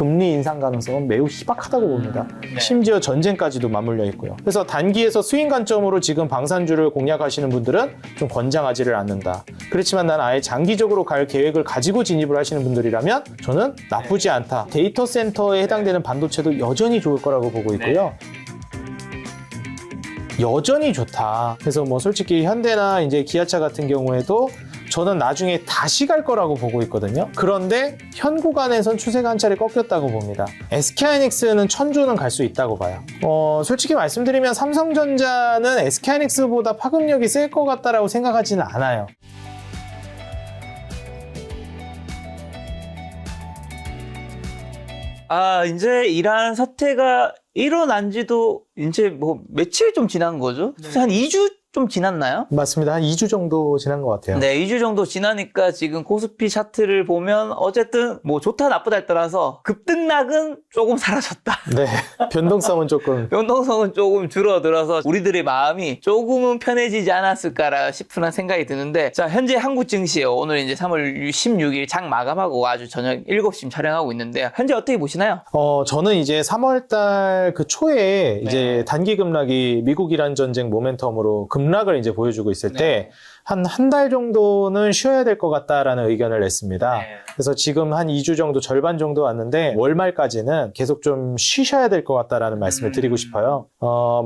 금리 인상 가능성은 매우 희박하다고 봅니다. 네. 심지어 전쟁까지도 맞물려 있고요. 그래서 단기에서 스윙 관점으로 지금 방산주를 공략하시는 분들은 좀 권장하지를 않는다. 그렇지만 난 아예 장기적으로 갈 계획을 가지고 진입을 하시는 분들이라면 저는 나쁘지 않다. 데이터 센터에 해당되는 반도체도 여전히 좋을 거라고 보고 있고요. 여전히 좋다. 그래서 뭐 솔직히 현대나 이제 기아차 같은 경우에도 저는 나중에 다시 갈 거라고 보고 있거든요. 그런데 현 구간에선 추세가 한 차례 꺾였다고 봅니다. SK하이닉스는 천조는 갈 수 있다고 봐요. 솔직히 말씀드리면 삼성전자는 SK하이닉스보다 파급력이 셀 것 같다라고 생각하지는 않아요. 이제 이란 사태가 일어난 지도 이제 뭐 며칠 좀 지난 거죠? 한 2주 좀 지났나요? 맞습니다. 한 2주 정도 지난 것 같아요. 네, 2주 정도 지나니까 지금 코스피 차트를 보면 어쨌든 뭐 좋다 나쁘다에 따라서 급등락은 조금 사라졌다. 네, 변동성은 조금. 변동성은 조금 줄어들어서 우리들의 마음이 조금은 편해지지 않았을까 싶은 생각이 드는데, 자, 현재 한국 증시요. 오늘 이제 3월 16일 장 마감하고 아주 저녁 7시쯤 촬영하고 있는데, 현재 어떻게 보시나요? 저는 이제 3월달 그 초에 이제 단기 급락이 미국 이란 전쟁 모멘텀으로 급락을 이제 보여주고 있을 때 한 달 정도는 쉬어야 될 것 같다라는 의견을 냈습니다. 그래서 지금 한 2주 정도, 절반 정도 왔는데 월말까지는 계속 좀 쉬셔야 될 것 같다라는 말씀을 드리고 싶어요.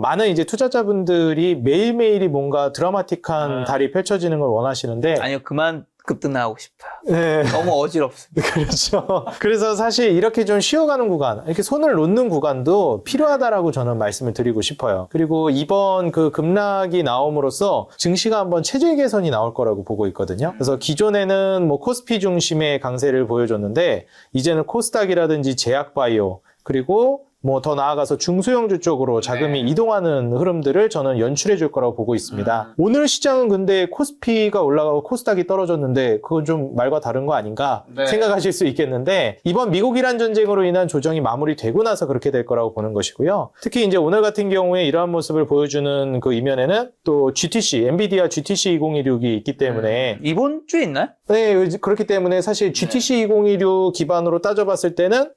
많은 이제 투자자분들이 매일매일이 뭔가 드라마틱한 달이 펼쳐지는 걸 원하시는데 아니요, 그만 급등나가고 싶어요. 네. 너무 어지럽습니다. 그렇죠. 그래서 사실 이렇게 좀 쉬어가는 구간, 이렇게 손을 놓는 구간도 필요하다라고 저는 말씀을 드리고 싶어요. 그리고 이번 그 급락이 나옴으로써 증시가 한번 체질 개선이 나올 거라고 보고 있거든요. 그래서 기존에는 뭐 코스피 중심의 강세를 보여줬는데 이제는 코스닥이라든지 제약바이오, 그리고 뭐 더 나아가서 중소형주 쪽으로 자금이 이동하는 흐름들을 저는 연출해 줄 거라고 보고 있습니다. 오늘 시장은 근데 코스피가 올라가고 코스닥이 떨어졌는데 그건 좀 말과 다른 거 아닌가 생각하실 수 있겠는데, 이번 미국 이란 전쟁으로 인한 조정이 마무리되고 나서 그렇게 될 거라고 보는 것이고요. 특히 이제 오늘 같은 경우에 이러한 모습을 보여주는 그 이면에는 또 GTC, 엔비디아 GTC 2016이 있기 때문에 이번 주에 있나요? 네, 그렇기 때문에 사실 GTC 2016 기반으로 따져봤을 때는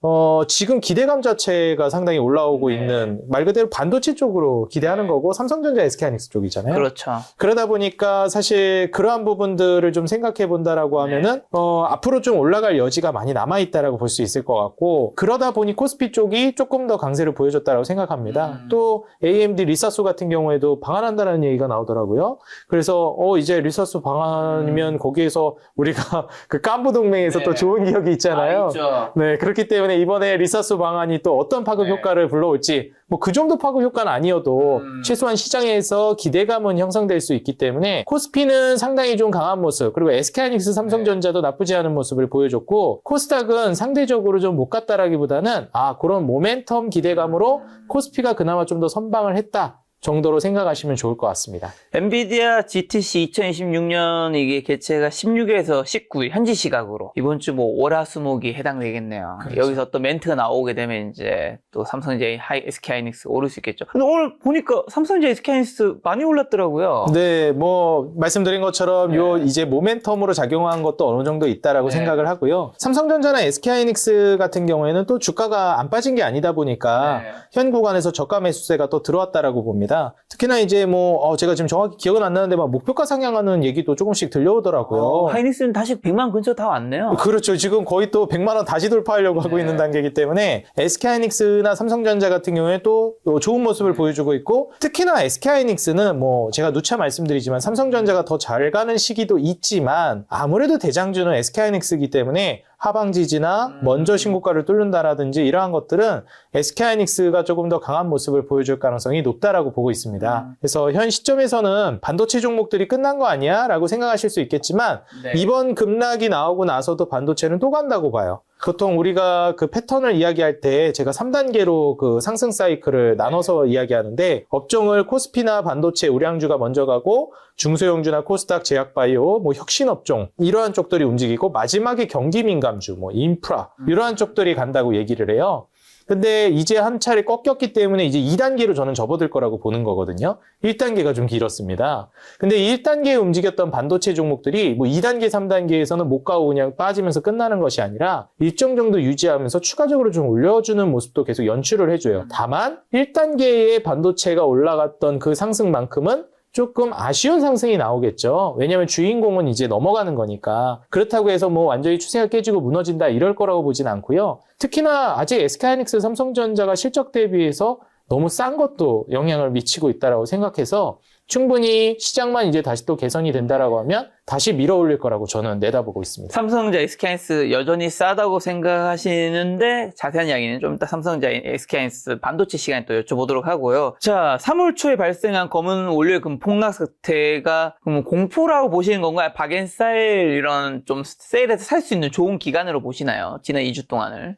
지금 기대감 자체가 상당히 올라오고 있는, 말 그대로 반도체 쪽으로 기대하는 거고 삼성전자, SK하이닉스 쪽이잖아요. 그렇죠. 그러다 보니까 사실 그러한 부분들을 좀 생각해 본다라고 하면은 앞으로 좀 올라갈 여지가 많이 남아 있다라고 볼 수 있을 것 같고, 그러다 보니 코스피 쪽이 조금 더 강세를 보여줬다라고 생각합니다. 또 AMD 리사소 같은 경우에도 방한한다는 얘기가 나오더라고요. 그래서 이제 리사소 방한이면 거기에서 우리가 그 깐부 동맹에서 또 좋은 기억이 있잖아요. 있죠. 네, 그렇기 때문에 이번에 리사소 방안이 또 어떤 파급 효과를 불러올지, 뭐 그 정도 파급 효과는 아니어도 최소한 시장에서 기대감은 형성될 수 있기 때문에 코스피는 상당히 좀 강한 모습, 그리고 SK하이닉스, 삼성전자도 나쁘지 않은 모습을 보여줬고, 코스닥은 상대적으로 좀 못 갔다라기보다는 그런 모멘텀 기대감으로 코스피가 그나마 좀 더 선방을 했다 정도로 생각하시면 좋을 것 같습니다. 엔비디아 GTC 2026년 이게 개최가 16일에서 19일 현지 시각으로 이번 주 뭐 월화수목이 해당되겠네요. 그렇죠. 여기서 또 멘트가 나오게 되면 이제 또 삼성전자, SK하이닉스 오를 수 있겠죠. 근데 오늘 보니까 삼성전자, SK하이닉스 많이 올랐더라고요. 네, 뭐 말씀드린 것처럼 요 이제 모멘텀으로 작용한 것도 어느 정도 있다라고 생각을 하고요. 삼성전자나 SK하이닉스 같은 경우에는 또 주가가 안 빠진 게 아니다 보니까 현 구간에서 저가 매수세가 또 들어왔다라고 봅니다. 특히나 이제 뭐 제가 지금 정확히 기억은 안 나는데 막 목표가 상향하는 얘기도 조금씩 들려오더라고요. 하이닉스는 다시 100만 근처 다 왔네요. 그렇죠. 지금 거의 또 100만 원 다시 돌파하려고 하고 있는 단계이기 때문에 SK하이닉스나 삼성전자 같은 경우에 또 좋은 모습을 보여주고 있고, 특히나 SK하이닉스는 뭐 제가 누차 말씀드리지만 삼성전자가 더 잘 가는 시기도 있지만 아무래도 대장주는 SK하이닉스이기 때문에 하방 지지나 먼저 신고가를 뚫는다라든지 이러한 것들은 SK하이닉스가 조금 더 강한 모습을 보여줄 가능성이 높다라고 보고 있습니다. 그래서 현 시점에서는 반도체 종목들이 끝난 거 아니야? 라고 생각하실 수 있겠지만 이번 급락이 나오고 나서도 반도체는 또 간다고 봐요. 보통 우리가 그 패턴을 이야기할 때 제가 3단계로 그 상승 사이클을 나눠서 이야기하는데, 업종을 코스피나 반도체, 우량주가 먼저 가고 중소형주나 코스닥, 제약바이오, 뭐 혁신업종 이러한 쪽들이 움직이고, 마지막에 경기민감주, 뭐 인프라 이러한 쪽들이 간다고 얘기를 해요. 근데 이제 한 차례 꺾였기 때문에 이제 2단계로 저는 접어들 거라고 보는 거거든요. 1단계가 좀 길었습니다. 근데 1단계에 움직였던 반도체 종목들이 뭐 2단계, 3단계에서는 못 가고 그냥 빠지면서 끝나는 것이 아니라 일정 정도 유지하면서 추가적으로 좀 올려주는 모습도 계속 연출을 해줘요. 다만 1단계의 반도체가 올라갔던 그 상승만큼은 조금 아쉬운 상승이 나오겠죠. 왜냐하면 주인공은 이제 넘어가는 거니까. 그렇다고 해서 뭐 완전히 추세가 깨지고 무너진다 이럴 거라고 보진 않고요. 특히나 아직 SK하이닉스, 삼성전자가 실적 대비해서 너무 싼 것도 영향을 미치고 있다고 생각해서 충분히 시장만 이제 다시 또 개선이 된다라고 하면 다시 밀어 올릴 거라고 저는 내다보고 있습니다. 삼성전자, SK하이닉스 여전히 싸다고 생각하시는데 자세한 이야기는 좀 이따 삼성전자, SK하이닉스 반도체 시간에 또 여쭤보도록 하고요. 자, 3월 초에 발생한 검은 월요일금 폭락 사태가 그럼 공포라고 보시는 건가요? 박앤사일 이런 좀 세일해서 살 수 있는 좋은 기간으로 보시나요? 지난 2주 동안을.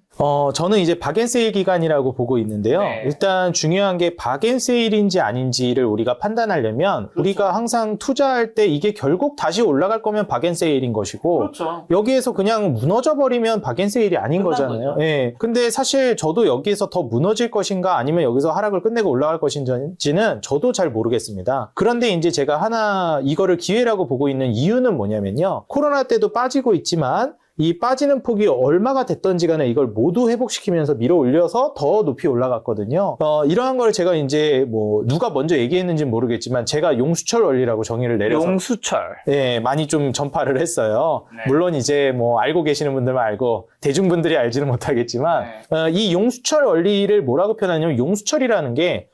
저는 이제 박앤세일 기간이라고 보고 있는데요. 네. 일단 중요한 게 박앤세일인지 아닌지를 우리가 판단하려면 우리가 항상 투자할 때 이게 결국 다시 올라갈 거면 박앤세일인 것이고 그렇죠. 여기에서 그냥 무너져 버리면 박앤세일이 아닌 끝난 거잖아요. 거죠. 예. 근데 사실 저도 여기에서 더 무너질 것인가 아니면 여기서 하락을 끝내고 올라갈 것인지는 저도 잘 모르겠습니다. 그런데 이제 제가 하나 이거를 기회라고 보고 있는 이유는 뭐냐면요. 코로나 때도 빠지고 있지만 이 빠지는 폭이 얼마가 됐던지 간에 이걸 모두 회복시키면서 밀어 올려서 더 높이 올라갔거든요. 이러한 걸 제가 이제 뭐 누가 먼저 얘기했는지는 모르겠지만 제가 용수철 원리라고 정의를 내려서 용수철. 예, 많이 좀 전파를 했어요. 네. 물론 이제 뭐 알고 계시는 분들만 알고 대중분들이 알지는 못하겠지만 이 용수철 원리를 뭐라고 표현하냐면 용수철이라는 게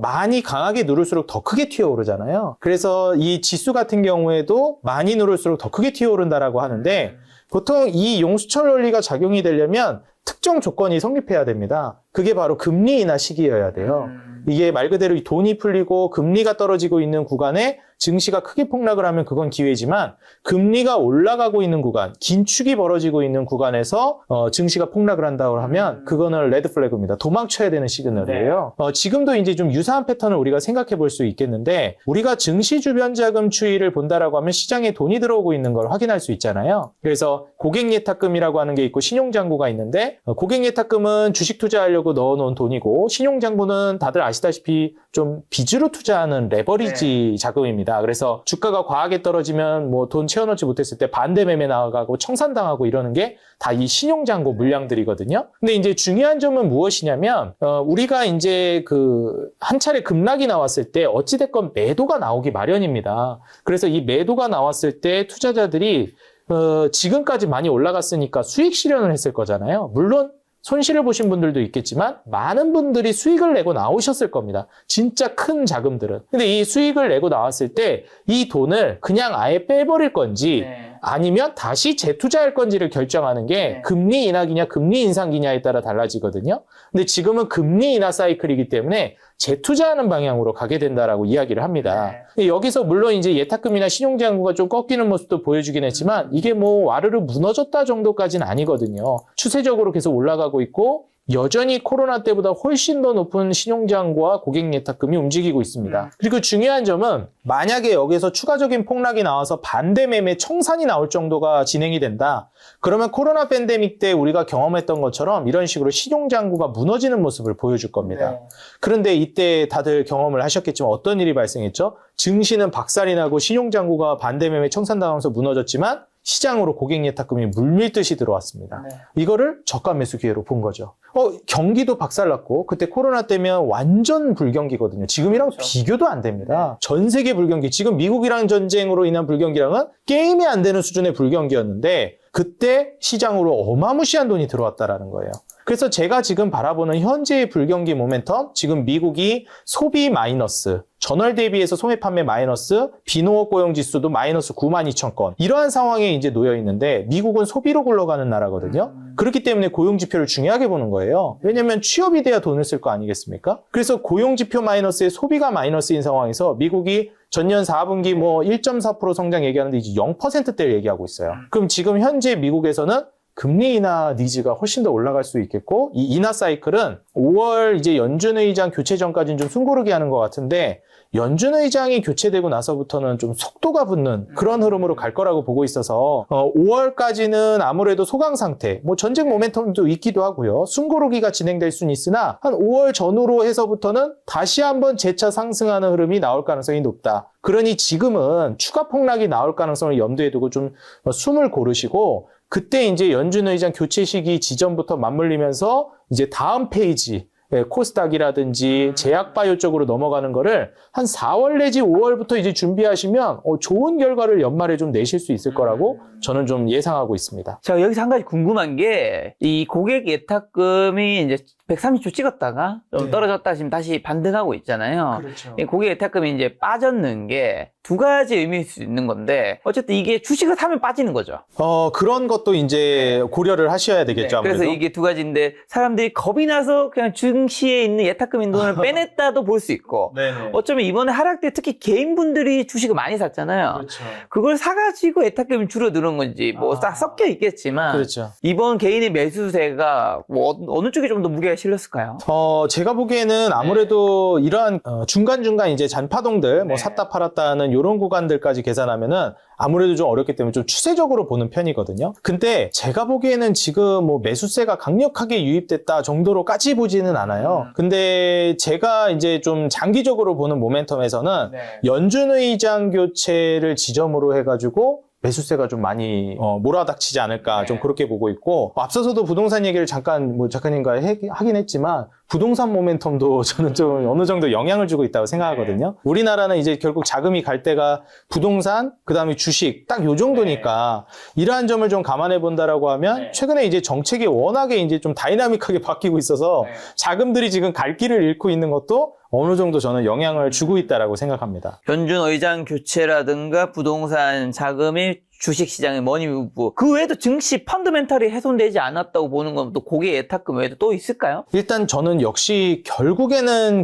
많이 강하게 누를수록 더 크게 튀어오르잖아요. 그래서 이 지수 같은 경우에도 많이 누를수록 더 크게 튀어오른다라고 하는데 보통 이 용수철 원리가 작용이 되려면 특정 조건이 성립해야 됩니다. 그게 바로 금리 인하 시기여야 돼요. 이게 말 그대로 돈이 풀리고 금리가 떨어지고 있는 구간에 증시가 크게 폭락을 하면 그건 기회지만 금리가 올라가고 있는 구간, 긴축이 벌어지고 있는 구간에서 증시가 폭락을 한다고 하면 그거는 레드 플래그입니다. 도망쳐야 되는 시그널이에요. 지금도 이제 좀 유사한 패턴을 우리가 생각해 볼 수 있겠는데 우리가 증시 주변 자금 추이를 본다라고 하면 시장에 돈이 들어오고 있는 걸 확인할 수 있잖아요. 그래서 고객 예탁금이라고 하는 게 있고 신용장부가 있는데 고객 예탁금은 주식 투자하려고 넣어놓은 돈이고 신용장부는 다들 아시다시피 좀 빚으로 투자하는 레버리지 자금입니다. 그래서 주가가 과하게 떨어지면 뭐 돈 채워넣지 못했을 때 반대 매매 나가고 청산당하고 이러는 게 다 이 신용장고 물량들이거든요. 근데 이제 중요한 점은 무엇이냐면 우리가 이제 그 한 차례 급락이 나왔을 때 어찌됐건 매도가 나오기 마련입니다. 그래서 이 매도가 나왔을 때 투자자들이 지금까지 많이 올라갔으니까 수익 실현을 했을 거잖아요. 물론 손실을 보신 분들도 있겠지만 많은 분들이 수익을 내고 나오셨을 겁니다. 진짜 큰 자금들은. 근데 이 수익을 내고 나왔을 때 이 돈을 그냥 아예 빼버릴 건지 아니면 다시 재투자할 건지를 결정하는 게 금리 인하기냐 금리 인상기냐에 따라 달라지거든요. 근데 지금은 금리 인하 사이클이기 때문에 재투자하는 방향으로 가게 된다라고 이야기를 합니다. 근데 여기서 물론 이제 예탁금이나 신용장부가 좀 꺾이는 모습도 보여주긴 했지만 이게 뭐 와르르 무너졌다 정도까지는 아니거든요. 추세적으로 계속 올라가고 있고 여전히 코로나 때보다 훨씬 더 높은 신용장부와 고객 예탁금이 움직이고 있습니다. 그리고 중요한 점은 만약에 여기서 추가적인 폭락이 나와서 반대 매매 청산이 나올 정도가 진행이 된다. 그러면 코로나 팬데믹 때 우리가 경험했던 것처럼 이런 식으로 신용장부가 무너지는 모습을 보여줄 겁니다. 그런데 이때 다들 경험을 하셨겠지만 어떤 일이 발생했죠? 증시는 박살이 나고 신용장부가 반대 매매 청산당하면서 무너졌지만 시장으로 고객 예탁금이 물밀듯이 들어왔습니다. 이거를 저가 매수 기회로 본 거죠. 경기도 박살났고 그때 코로나 때면 완전 불경기거든요. 지금이랑 비교도 안 됩니다. 전 세계 불경기. 지금 미국이랑 전쟁으로 인한 불경기랑은 게임이 안 되는 수준의 불경기였는데 그때 시장으로 어마무시한 돈이 들어왔다라는 거예요. 그래서 제가 지금 바라보는 현재의 불경기 모멘텀, 지금 미국이 소비 마이너스, 전월 대비해서 소매 판매 마이너스, 비농업 고용 지수도 마이너스 92,000건. 이러한 상황에 이제 놓여 있는데 미국은 소비로 굴러가는 나라거든요. 그렇기 때문에 고용 지표를 중요하게 보는 거예요. 왜냐면 취업이 돼야 돈을 쓸 거 아니겠습니까? 그래서 고용 지표 마이너스에 소비가 마이너스인 상황에서 미국이 전년 4분기 뭐 1.4% 성장 얘기하는데 이제 0%대를 얘기하고 있어요. 그럼 지금 현재 미국에서는 금리 인하 니즈가 훨씬 더 올라갈 수 있겠고, 이 인하 사이클은 5월 이제 연준 의장 교체 전까지는 좀 숨고르게 하는 것 같은데, 연준 의장이 교체되고 나서부터는 좀 속도가 붙는 그런 흐름으로 갈 거라고 보고 있어서 5월까지는 아무래도 소강 상태, 뭐 전쟁 모멘텀도 있기도 하고요. 숨고르기가 진행될 수는 있으나 한 5월 전후로 해서부터는 다시 한번 재차 상승하는 흐름이 나올 가능성이 높다. 그러니 지금은 추가 폭락이 나올 가능성을 염두에 두고 좀 숨을 고르시고, 그때 이제 연준 의장 교체 시기 지점부터 맞물리면서 이제 다음 페이지, 코스닥이라든지 제약바이오 쪽으로 넘어가는 거를 한 4월 내지 5월부터 이제 준비하시면 좋은 결과를 연말에 좀 내실 수 있을 거라고 저는 좀 예상하고 있습니다. 자, 여기서 한 가지 궁금한 게, 이 고객 예탁금이 이제 130조 찍었다가 좀 네. 떨어졌다 지금 다시 반등하고 있잖아요. 그렇죠. 이 고객 예탁금이 이제 빠졌는 게 두 가지 의미일 수 있는 건데, 어쨌든 이게 주식을 사면 빠지는 거죠. 그런 것도 이제 고려를 하셔야 되겠죠, 아무래도. 그래서 이게 두 가지인데, 사람들이 겁이 나서 그냥 증시에 있는 예탁금 돈을 빼냈다도 볼 수 있고, 네네. 어쩌면 이번에 하락 때 특히 개인분들이 주식을 많이 샀잖아요. 그렇죠. 그걸 사가지고 예탁금이 줄어드는 건지 뭐 싹 섞여 있겠지만, 그렇죠. 이번 개인의 매수세가 뭐 어느 쪽에 좀 더 무게가 실렸을까요? 제가 보기에는 아무래도 이러한 중간중간 이제 잔파동들, 뭐 네. 샀다 팔았다는 이런 구간들까지 계산하면은 아무래도 좀 어렵기 때문에 좀 추세적으로 보는 편이거든요. 근데 제가 보기에는 지금 뭐 매수세가 강력하게 유입됐다 정도로까지 보지는 않아요. 근데 제가 이제 좀 장기적으로 보는 모멘텀에서는 연준 의장 교체를 지점으로 해가지고 매수세가 좀 많이 몰아닥치지 않을까 좀 그렇게 보고 있고, 앞서서도 부동산 얘기를 잠깐 뭐 작가님과 하긴 했지만 부동산 모멘텀도 저는 좀 어느 정도 영향을 주고 있다고 생각하거든요. 우리나라는 이제 결국 자금이 갈 때가 부동산, 그다음에 주식 딱 요 정도니까 이러한 점을 좀 감안해 본다라고 하면 최근에 이제 정책이 워낙에 이제 좀 다이나믹하게 바뀌고 있어서 자금들이 지금 갈 길을 잃고 있는 것도 어느 정도 저는 영향을 주고 있다라고 생각합니다. 연준 의장 교체라든가 부동산 자금이 주식시장의 머니무브, 그 외에도 증시 펀더멘탈이 훼손되지 않았다고 보는 건 또 고객 예탁금 외에도 또 있을까요? 일단 저는 역시 결국에는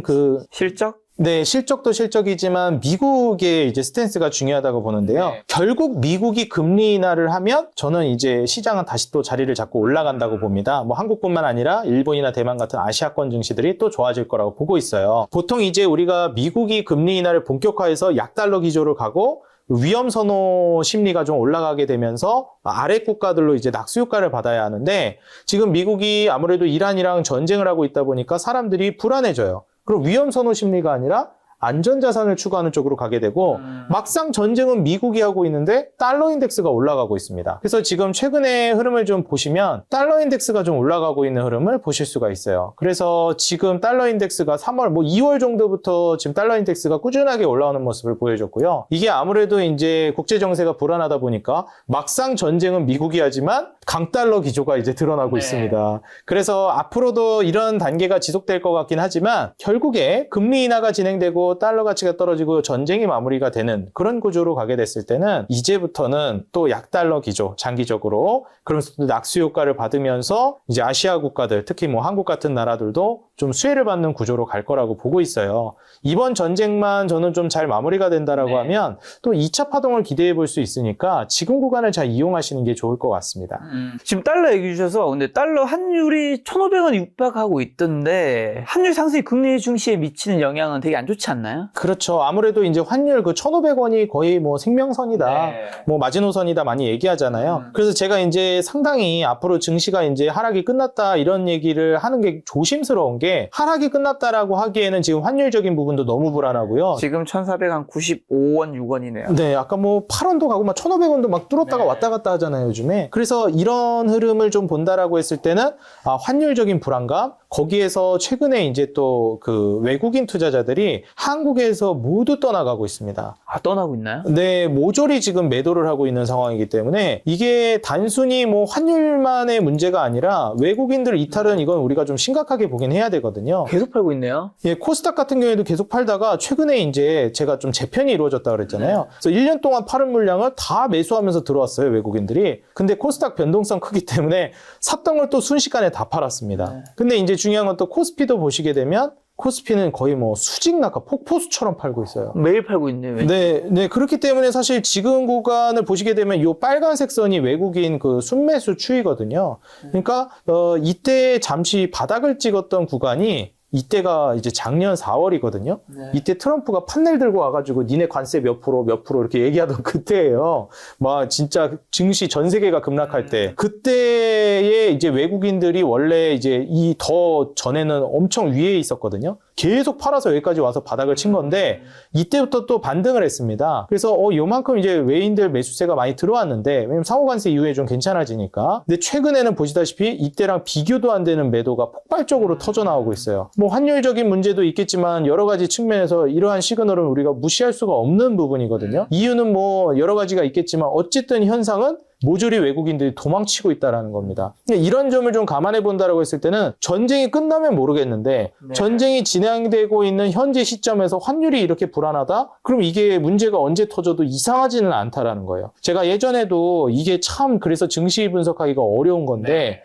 실적? 네, 실적도 실적이지만 미국의 이제 스탠스가 중요하다고 보는데요. 결국 미국이 금리 인하를 하면 저는 이제 시장은 다시 또 자리를 잡고 올라간다고 봅니다. 뭐 한국뿐만 아니라 일본이나 대만 같은 아시아권 증시들이 또 좋아질 거라고 보고 있어요. 보통 이제 우리가 미국이 금리 인하를 본격화해서 약달러 기조로 가고 위험 선호 심리가 좀 올라가게 되면서 아래 국가들로 이제 낙수 효과를 받아야 하는데, 지금 미국이 아무래도 이란이랑 전쟁을 하고 있다 보니까 사람들이 불안해져요. 그럼 위험 선호 심리가 아니라 안전자산을 추구하는 쪽으로 가게 되고, 막상 전쟁은 미국이 하고 있는데 달러 인덱스가 올라가고 있습니다. 그래서 지금 최근의 흐름을 좀 보시면 달러 인덱스가 좀 올라가고 있는 흐름을 보실 수가 있어요. 그래서 지금 달러 인덱스가 3월, 뭐 2월 정도부터 지금 달러 인덱스가 꾸준하게 올라오는 모습을 보여줬고요. 이게 아무래도 이제 국제 정세가 불안하다 보니까 막상 전쟁은 미국이 하지만 강달러 기조가 이제 드러나고 있습니다. 그래서 앞으로도 이런 단계가 지속될 것 같긴 하지만 결국에 금리 인하가 진행되고 달러 가치가 떨어지고 전쟁이 마무리가 되는 그런 구조로 가게 됐을 때는 이제부터는 또 약달러 기조, 장기적으로, 그러면서 또 낙수 효과를 받으면서 이제 아시아 국가들, 특히 뭐 한국 같은 나라들도 좀 수혜를 받는 구조로 갈 거라고 보고 있어요. 이번 전쟁만 저는 좀 잘 마무리가 된다라고 하면 또 2차 파동을 기대해 볼 수 있으니까 지금 구간을 잘 이용하시는 게 좋을 것 같습니다. 지금 달러 얘기 주셔서, 근데 달러 환율이 1,500원 육박하고 있던데, 환율 상승이 국내 증시에 미치는 영향은 되게 안 좋지 않나요? 그렇죠. 아무래도 이제 환율 1,500원이 거의 뭐 생명선이다, 뭐 마지노선이다 많이 얘기하잖아요. 그래서 제가 이제 상당히 앞으로 증시가 이제 하락이 끝났다 이런 얘기를 하는 게 조심스러운 게, 하락이 끝났다라고 하기에는 지금 환율적인 부분도 너무 불안하고요. 지금 1,495원, 6원이네요. 네, 아까 뭐 8원도 가고 막 1,500원도 막 뚫었다가 왔다 갔다 하잖아요, 요즘에. 그래서 이런 흐름을 좀 본다라고 했을 때는 환율적인 불안감, 거기에서 최근에 이제 또 그 외국인 투자자들이 한국에서 모두 떠나가고 있습니다. 떠나고 있나요? 네, 모조리 지금 매도를 하고 있는 상황이기 때문에 이게 단순히 뭐 환율만의 문제가 아니라 외국인들 이탈은 이건 우리가 좀 심각하게 보긴 해야 되거든요. 계속 팔고 있네요. 예, 코스닥 같은 경우에도 계속 팔다가 최근에 이제 제가 좀 재편이 이루어졌다 그랬잖아요. 그래서 1년 동안 팔은 물량을 다 매수하면서 들어왔어요, 외국인들이. 근데 코스닥 변동성 크기 때문에 샀던 걸 또 순식간에 다 팔았습니다. 근데 이제 중요한 건 또 코스피도 보시게 되면 코스피는 거의 뭐 수직 낙하, 폭포수처럼 팔고 있어요. 매일 팔고 있네요. 네. 그렇기 때문에 사실 지금 구간을 보시게 되면 이 빨간색 선이 외국인 그 순매수 추이거든요. 그러니까, 이때 잠시 바닥을 찍었던 구간이 이때가 이제 작년 4월이거든요. 네. 이때 트럼프가 판넬 들고 와가지고 니네 관세 몇 프로 이렇게 얘기하던 그때예요. 막 진짜 증시 전 세계가 급락할 때. 그때에 이제 외국인들이 원래 이제 이 더 전에는 엄청 위에 있었거든요. 계속 팔아서 여기까지 와서 바닥을 친 건데 이때부터 또 반등을 했습니다. 그래서 요만큼 이제 외인들 매수세가 많이 들어왔는데 왜냐면 상호관세 이후에 좀 괜찮아지니까. 근데 최근에는 보시다시피 이때랑 비교도 안 되는 매도가 폭발적으로 터져 나오고 있어요. 뭐 환율적인 문제도 있겠지만 여러 가지 측면에서 이러한 시그널은 우리가 무시할 수가 없는 부분이거든요. 이유는 뭐 여러 가지가 있겠지만 어쨌든 현상은 모조리 외국인들이 도망치고 있다는 겁니다. 이런 점을 좀 감안해 본다라고 했을 때는 전쟁이 끝나면 모르겠는데 네. 전쟁이 진행되고 있는 현재 시점에서 환율이 이렇게 불안하다? 그럼 이게 문제가 언제 터져도 이상하지는 않다라는 거예요. 제가 예전에도 이게 참 그래서 증시 분석하기가 어려운 건데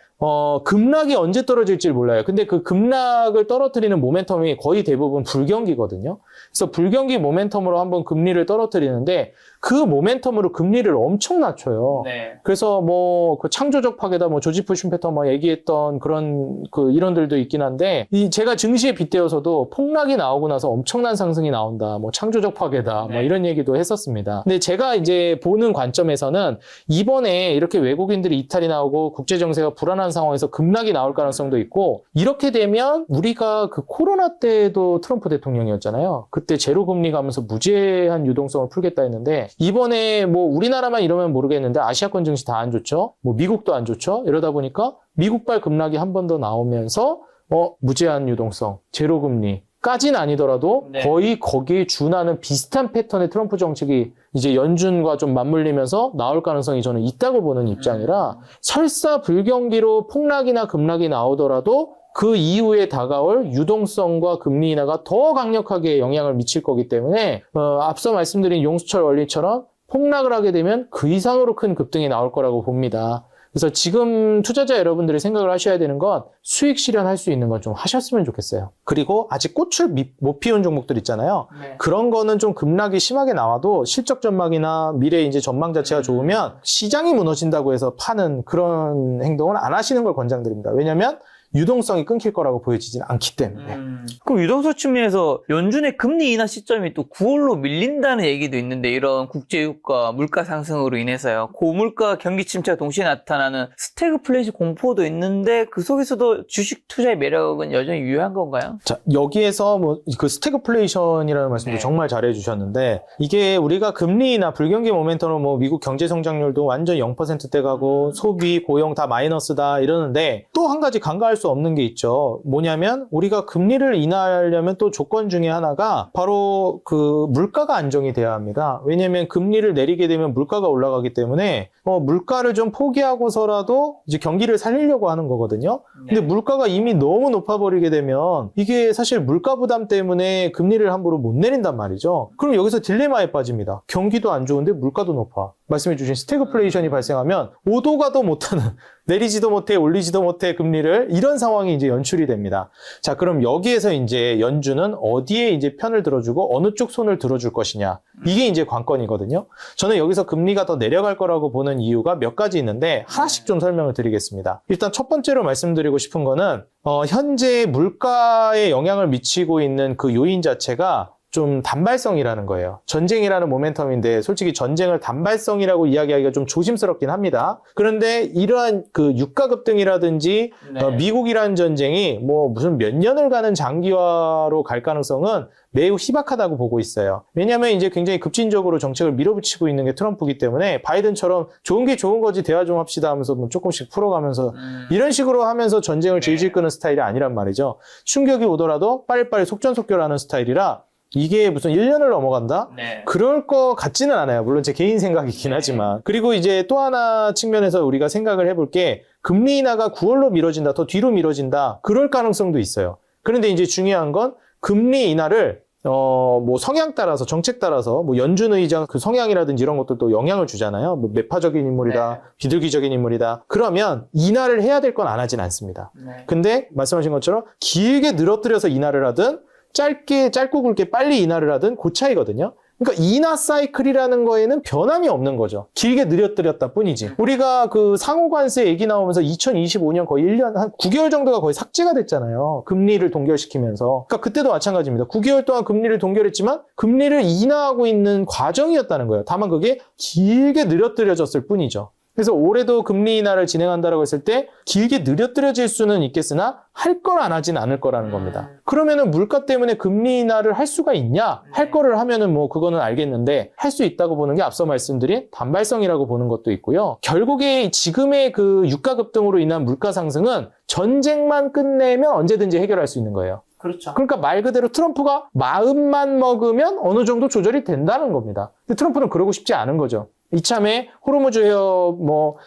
급락이 언제 떨어질지 몰라요. 근데 그 급락을 떨어뜨리는 모멘텀이 거의 대부분 불경기거든요. 그래서 불경기 모멘텀으로 한번 금리를 떨어뜨리는데 그 모멘텀으로 금리를 엄청 낮춰요. 네. 그래서 뭐 그 창조적 파괴다, 뭐 조지프 슈페터 뭐 얘기했던 그런 그 이론들도 있긴 한데 제가 증시에 빗대어서도 폭락이 나오고 나서 엄청난 상승이 나온다, 뭐 창조적 파괴다, 뭐 이런 얘기도 했었습니다. 근데 제가 이제 보는 관점에서는 이번에 이렇게 외국인들이 이탈이 나오고 국제 정세가 불안한 상황에서 급락이 나올 가능성도 있고 이렇게 되면 우리가 그 코로나 때도 트럼프 대통령이었잖아요. 그때 제로 금리 가면서 무제한 유동성을 풀겠다 했는데 이번에 뭐 우리나라만 이러면 모르겠는데 아시아권 증시 다 안 좋죠. 뭐 미국도 안 좋죠. 이러다 보니까 미국발 급락이 한 번 더 나오면서 무제한 유동성, 제로 금리까지는 아니더라도 네. 거의 거기에 준하는 비슷한 패턴의 트럼프 정책이 이제 연준과 좀 맞물리면서 나올 가능성이 저는 있다고 보는 입장이라 설사 불경기로 폭락이나 급락이 나오더라도 그 이후에 다가올 유동성과 금리 인하가 더 강력하게 영향을 미칠 거기 때문에 앞서 말씀드린 용수철 원리처럼 폭락을 하게 되면 그 이상으로 큰 급등이 나올 거라고 봅니다. 그래서 지금 투자자 여러분들이 생각을 하셔야 되는 건 수익 실현할 수 있는 건 좀 하셨으면 좋겠어요. 그리고 아직 꽃을 못 피운 종목들 있잖아요. 네. 그런 거는 좀 급락이 심하게 나와도 실적 전망이나 미래 이제 전망 자체가 좋으면 시장이 무너진다고 해서 파는 그런 행동은 안 하시는 걸 권장드립니다. 왜냐면 유동성이 끊길 거라고 보여지진 않기 때문에. 그럼 유동성 측면에서 연준의 금리 인하 시점이 또 9월로 밀린다는 얘기도 있는데 이런 국제유가 물가 상승으로 인해서요. 고물가 경기 침체가 동시에 나타나는 스태그플레이션 공포도 있는데 그 속에서도 주식 투자의 매력은 여전히 유효한 건가요? 자, 여기에서 뭐 그 스태그플레이션이라는 말씀도 네. 정말 잘해 주셨는데 이게 우리가 금리나 불경기 모멘텀으로 뭐 미국 경제 성장률도 완전 0%대 가고 소비, 고용 다 마이너스다 이러는데 또 한 가지 간과할 수 없는 게 있죠. 뭐냐면 우리가 금리를 인하하려면 또 조건 중에 하나가 바로 그 물가가 안정이 돼야 합니다. 왜냐면 금리를 내리게 되면 물가가 올라가기 때문에 물가를 좀 포기하고서라도 이제 경기를 살리려고 하는 거거든요. 근데 물가가 이미 너무 높아버리게 되면 이게 사실 물가 부담 때문에 금리를 함부로 못 내린단 말이죠. 그럼 여기서 딜레마에 빠집니다. 경기도 안 좋은데 물가도 높아. 말씀해주신 스태그플레이션이 발생하면 오도 가도 못하는, 내리지도 못해 올리지도 못해 금리를, 이런 상황이 이제 연출이 됩니다. 자, 그럼 여기에서 이제 연준은 어디에 이제 편을 들어주고 어느 쪽 손을 들어줄 것이냐, 이게 이제 관건이거든요. 저는 여기서 금리가 더 내려갈 거라고 보는 이유가 몇 가지 있는데 하나씩 좀 설명을 드리겠습니다. 일단 첫 번째로 말씀드리고 싶은 거는 현재 물가에 영향을 미치고 있는 그 요인 자체가 좀 단발성이라는 거예요. 전쟁이라는 모멘텀인데 솔직히 전쟁을 단발성이라고 이야기하기가 좀 조심스럽긴 합니다. 그런데 이러한 그 유가 급등이라든지 미국이라는 전쟁이 뭐 무슨 몇 년을 가는 장기화로 갈 가능성은 매우 희박하다고 보고 있어요. 왜냐하면 이제 굉장히 급진적으로 정책을 밀어붙이고 있는 게 트럼프이기 때문에 바이든처럼 좋은 게 좋은 거지 대화 좀 합시다 하면서 뭐 조금씩 풀어가면서 이런 식으로 하면서 전쟁을 질질 끄는 스타일이 아니란 말이죠. 충격이 오더라도 빨리빨리 속전속결하는 스타일이라 이게 무슨 1년을 넘어간다? 네. 그럴 것 같지는 않아요. 물론 제 개인 생각이긴 하지만. 그리고 이제 또 하나 측면에서 우리가 생각을 해볼 게 금리 인하가 9월로 미뤄진다, 더 뒤로 미뤄진다, 그럴 가능성도 있어요. 그런데 이제 중요한 건 금리 인하를 뭐 성향 따라서, 정책 따라서 뭐 연준 의장 그 성향이라든지 이런 것들도 영향을 주잖아요. 뭐 매파적인 인물이다, 비둘기적인 인물이다. 그러면 인하를 해야 될 건 안 하진 않습니다. 근데 말씀하신 것처럼 길게 늘어뜨려서 인하를 하든 짧고 굵게 빨리 인하를 하든 그 차이거든요. 그러니까 인하 사이클이라는 거에는 변함이 없는 거죠. 길게 느려뜨렸다 뿐이지. 우리가 그 상호관세 얘기 나오면서 2025년 거의 1년, 한 9개월 정도가 거의 삭제가 됐잖아요. 금리를 동결시키면서. 그러니까 그때도 마찬가지입니다. 9개월 동안 금리를 동결했지만 금리를 인하하고 있는 과정이었다는 거예요. 다만 그게 길게 느려뜨려졌을 뿐이죠. 그래서 올해도 금리 인하를 진행한다라고 했을 때 길게 느려뜨려질 수는 있겠으나 할 걸 안 하진 않을 거라는 겁니다. 그러면은 물가 때문에 금리 인하를 할 수가 있냐? 할 거를 하면은 뭐 그거는 알겠는데 할 수 있다고 보는 게 앞서 말씀드린 단발성이라고 보는 것도 있고요. 결국에 지금의 그 유가 급등으로 인한 물가 상승은 전쟁만 끝내면 언제든지 해결할 수 있는 거예요. 그렇죠. 그러니까 말 그대로 트럼프가 마음만 먹으면 어느 정도 조절이 된다는 겁니다. 근데 트럼프는 그러고 싶지 않은 거죠. 이참에 호르무즈 해협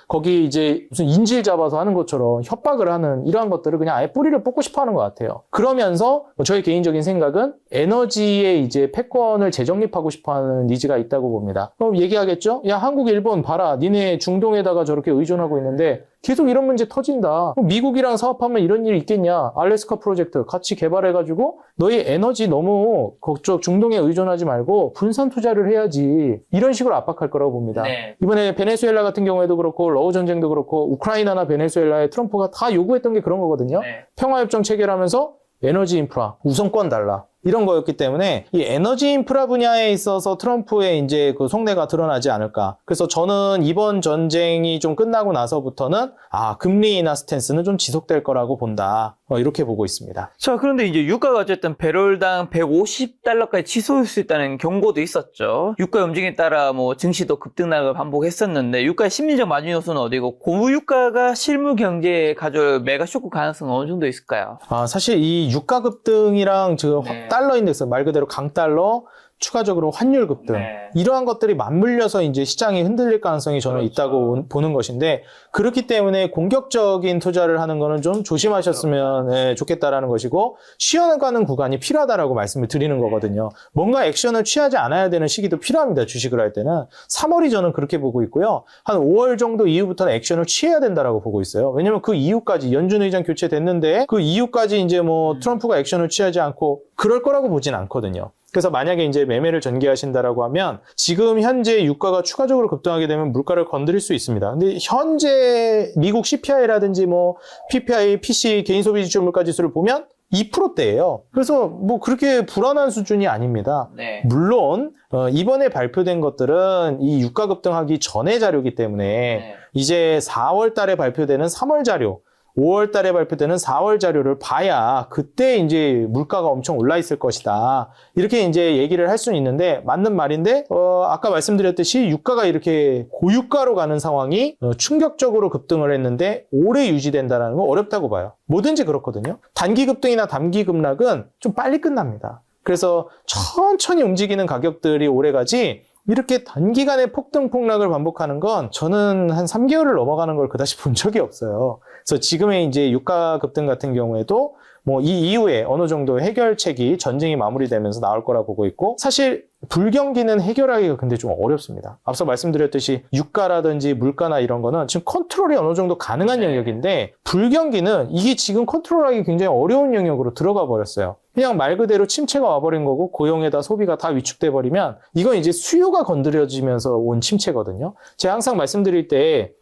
거기 이제 무슨 인질 잡아서 하는 것처럼 협박을 하는 이러한 것들을 그냥 아예 뿌리를 뽑고 싶어 하는 것 같아요. 그러면서 저의 개인적인 생각은 에너지에 이제 패권을 재정립하고 싶어 하는 니즈가 있다고 봅니다. 그럼 얘기하겠죠? 야, 한국, 일본 봐라. 니네 중동에다가 저렇게 의존하고 있는데 계속 이런 문제 터진다. 미국이랑 사업하면 이런 일이 있겠냐. 알래스카 프로젝트 같이 개발해가지고 너희 에너지 너무 그쪽 중동에 의존하지 말고 분산 투자를 해야지. 이런 식으로 압박할 거라고 봅니다. 네. 이번에 베네수엘라 같은 경우에도 그렇고 러우 전쟁도 그렇고 우크라이나나 베네수엘라에 트럼프가 다 요구했던 게 그런 거거든요. 네. 평화협정 체결하면서 에너지 인프라 우선권 달라. 이런 거였기 때문에 이 에너지 인프라 분야에 있어서 트럼프의 이제 그 속내가 드러나지 않을까. 그래서 저는 이번 전쟁이 좀 끝나고 나서부터는 금리 인하 스탠스는 좀 지속될 거라고 본다. 이렇게 보고 있습니다. 자, 그런데 이제 유가가 어쨌든 배럴당 150달러까지 치솟을 수 있다는 경고도 있었죠. 유가 움직임에 따라 뭐 증시도 급등락을 반복했었는데 유가의 심리적 마진 요소는 어디고 고유가가 실무 경제에 가져올 메가 쇼크 가능성은 어느 정도 있을까요? 사실 이 유가 급등이랑 지금 네. 달러 인덱스 말 그대로 강달러 추가적으로 환율 급등 네. 이러한 것들이 맞물려서 이제 시장이 흔들릴 가능성이 저는 그렇죠. 있다고 보는 것인데 그렇기 때문에 공격적인 투자를 하는 거는 좀 조심하셨으면 좋겠다라는 것이고 쉬어가는 구간이 필요하다라고 말씀을 드리는 거거든요. 뭔가 액션을 취하지 않아야 되는 시기도 필요합니다. 주식을 할 때는 3월이 저는 그렇게 보고 있고요. 한 5월 정도 이후부터는 액션을 취해야 된다라고 보고 있어요. 왜냐면 그 이후까지 연준 의장 교체됐는데 그 이후까지 이제 뭐 트럼프가 액션을 취하지 않고 그럴 거라고 보진 않거든요. 그래서 만약에 이제 매매를 전개하신다라고 하면 지금 현재 유가가 추가적으로 급등하게 되면 물가를 건드릴 수 있습니다. 근데 현재 미국 CPI라든지 뭐 PPI, PC 개인 소비 지출 물가 지수를 보면 2%대예요. 그래서 뭐 그렇게 불안한 수준이 아닙니다. 네. 물론 이번에 발표된 것들은 이 유가 급등하기 전의 자료이기 때문에 네. 이제 4월 달에 발표되는 3월 자료 5월 달에 발표되는 4월 자료를 봐야 그때 이제 물가가 엄청 올라 있을 것이다. 이렇게 이제 얘기를 할 수는 있는데 맞는 말인데 아까 말씀드렸듯이 유가가 이렇게 고유가로 가는 상황이 충격적으로 급등을 했는데 오래 유지된다는 건 어렵다고 봐요. 뭐든지 그렇거든요. 단기 급등이나 단기 급락은 좀 빨리 끝납니다. 그래서 천천히 움직이는 가격들이 오래가지 이렇게 단기간에 폭등 폭락을 반복하는 건 저는 한 3개월을 넘어가는 걸 그다지 본 적이 없어요. 그래서 지금의 이제 유가 급등 같은 경우에도 뭐 이 이후에 어느 정도 해결책이 전쟁이 마무리되면서 나올 거라 보고 있고 사실 불경기는 해결하기가 근데 좀 어렵습니다. 앞서 말씀드렸듯이 유가라든지 물가나 이런 거는 지금 컨트롤이 어느 정도 가능한 영역인데 불경기는 이게 지금 컨트롤하기 굉장히 어려운 영역으로 들어가 버렸어요. 그냥 말 그대로 침체가 와버린 거고 고용에다 소비가 다 위축돼 버리면 이건 이제 수요가 건드려지면서 온 침체거든요. 제가 항상 말씀드릴 때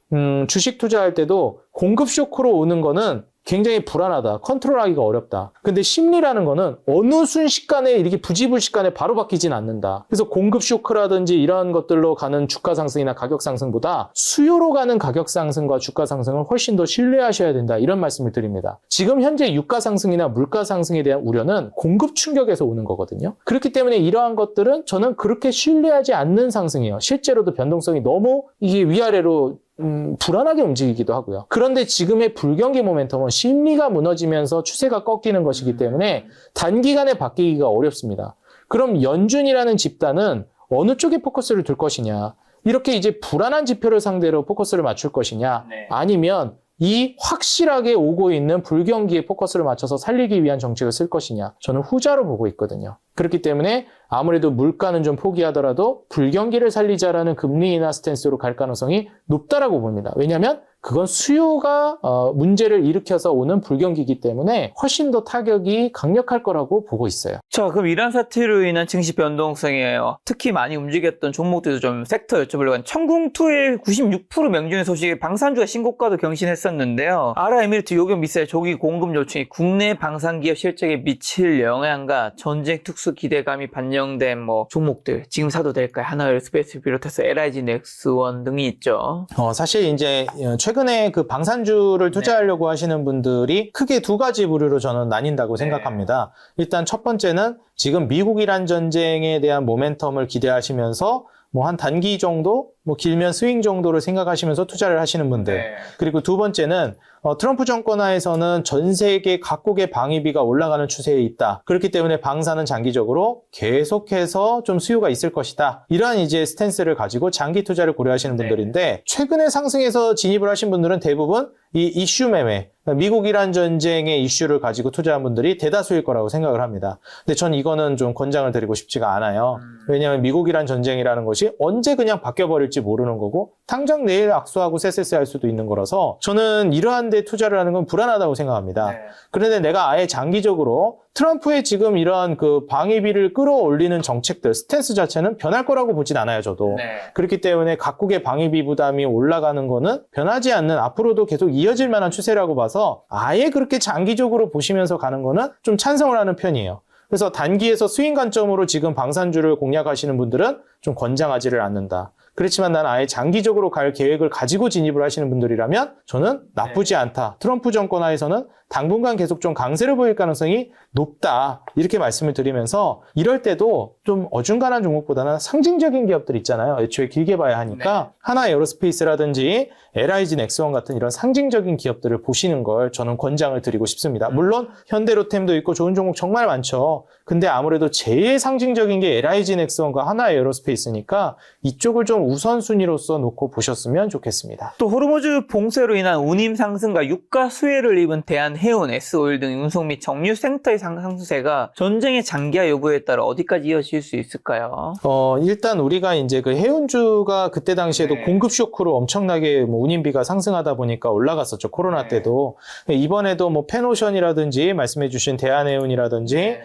주식 투자할 때도 공급 쇼크로 오는 거는 굉장히 불안하다. 컨트롤하기가 어렵다. 근데 심리라는 거는 어느 순식간에 이렇게 부지불식간에 바로 바뀌진 않는다. 그래서 공급 쇼크라든지 이런 것들로 가는 주가 상승이나 가격 상승보다 수요로 가는 가격 상승과 주가 상승을 훨씬 더 신뢰하셔야 된다. 이런 말씀을 드립니다. 지금 현재 유가 상승이나 물가 상승에 대한 우려는 공급 충격에서 오는 거거든요. 그렇기 때문에 이러한 것들은 저는 그렇게 신뢰하지 않는 상승이에요. 실제로도 변동성이 너무 이게 위아래로 불안하게 움직이기도 하고요. 그런데 지금의 불경기 모멘텀은 심리가 무너지면서 추세가 꺾이는 것이기 때문에 단기간에 바뀌기가 어렵습니다. 그럼 연준이라는 집단은 어느 쪽에 포커스를 둘 것이냐? 이렇게 이제 불안한 지표를 상대로 포커스를 맞출 것이냐? 네. 아니면 이 확실하게 오고 있는 불경기에 포커스를 맞춰서 살리기 위한 정책을 쓸 것이냐? 저는 후자로 보고 있거든요. 그렇기 때문에 아무래도 물가는 좀 포기하더라도 불경기를 살리자라는 금리 인하 스탠스로 갈 가능성이 높다라고 봅니다. 왜냐하면 그건 수요가 문제를 일으켜서 오는 불경기이기 때문에 훨씬 더 타격이 강력할 거라고 보고 있어요. 자, 그럼 이란 사태로 인한 증시 변동성이에요. 특히 많이 움직였던 종목들도 좀 섹터 여쭤보려고 하는데 천궁2의 96% 명중의 소식에 방산주가 신고가도 경신했었는데요. 아랍에미리트 요격 미사일 조기 공급 요청이 국내 방산기업 실적에 미칠 영향과 전쟁 특수 기대감이 반영된 종목들 지금 사도 될까요? 하나에어로스페이스 비롯해서 LIG 넥스원 등이 있죠. 사실 이제 최근에 그 방산주를 투자하려고 하시는 분들이 크게 두 가지 부류로 저는 나뉜다고 생각합니다. 일단 첫 번째는 지금 미국-이란 전쟁에 대한 모멘텀을 기대하시면서 한 단기 정도, 길면 스윙 정도를 생각하시면서 투자를 하시는 분들. 그리고 두 번째는 트럼프 정권 하에서는 전 세계 각국의 방위비가 올라가는 추세에 있다. 그렇기 때문에 방산은 장기적으로 계속해서 좀 수요가 있을 것이다. 이러한 이제 스탠스를 가지고 장기 투자를 고려하시는 분들인데 최근에 상승해서 진입을 하신 분들은 대부분 이 이슈 매매, 미국-이란 전쟁의 이슈를 가지고 투자한 분들이 대다수일 거라고 생각을 합니다. 근데 전 이거는 좀 권장을 드리고 싶지가 않아요. 왜냐하면 미국-이란 전쟁이라는 것이 언제 그냥 바뀌어버릴지 모르는 거고 당장 내일 악수하고 쎄쎄쎄 할 수도 있는 거라서 저는 이러한 데 투자를 하는 건 불안하다고 생각합니다. 그런데 내가 아예 장기적으로 트럼프의 지금 이런 그 방위비를 끌어올리는 정책들, 스탠스 자체는 변할 거라고 보진 않아요, 저도. 그렇기 때문에 각국의 방위비 부담이 올라가는 거는 변하지 않는 앞으로도 계속 이어질 만한 추세라고 봐서 아예 그렇게 장기적으로 보시면서 가는 거는 좀 찬성을 하는 편이에요. 그래서 단기에서 스윙 관점으로 지금 방산주를 공략하시는 분들은 좀 권장하지를 않는다. 그렇지만 난 아예 장기적으로 갈 계획을 가지고 진입을 하시는 분들이라면 저는 나쁘지 않다. 트럼프 정권 하에서는 당분간 계속 좀 강세를 보일 가능성이 높다. 이렇게 말씀을 드리면서 이럴 때도 좀 어중간한 종목보다는 상징적인 기업들 있잖아요. 애초에 길게 봐야 하니까 하나에어로스페이스라든지 LIG 넥스원 같은 이런 상징적인 기업들을 보시는 걸 저는 권장을 드리고 싶습니다. 물론 현대로템도 있고 좋은 종목 정말 많죠. 근데 아무래도 제일 상징적인 게 LIG 넥스원과 하나에어로스페이스니까 이쪽을 좀 우선순위로서 놓고 보셨으면 좋겠습니다. 또 호르무즈 봉쇄로 인한 운임 상승과 유가 수혜를 입은 대한해운, S오일 등 운송 및 정유 센터의 상승세가 전쟁의 장기화 여부에 따라 어디까지 이어질 수 있을까요? 일단 우리가 이제 그 해운주가 그때 당시에도 공급 쇼크로 엄청나게 운임비가 상승하다 보니까 올라갔었죠. 코로나 때도. 이번에도 페노션이라든지 말씀해주신 대한해운이라든지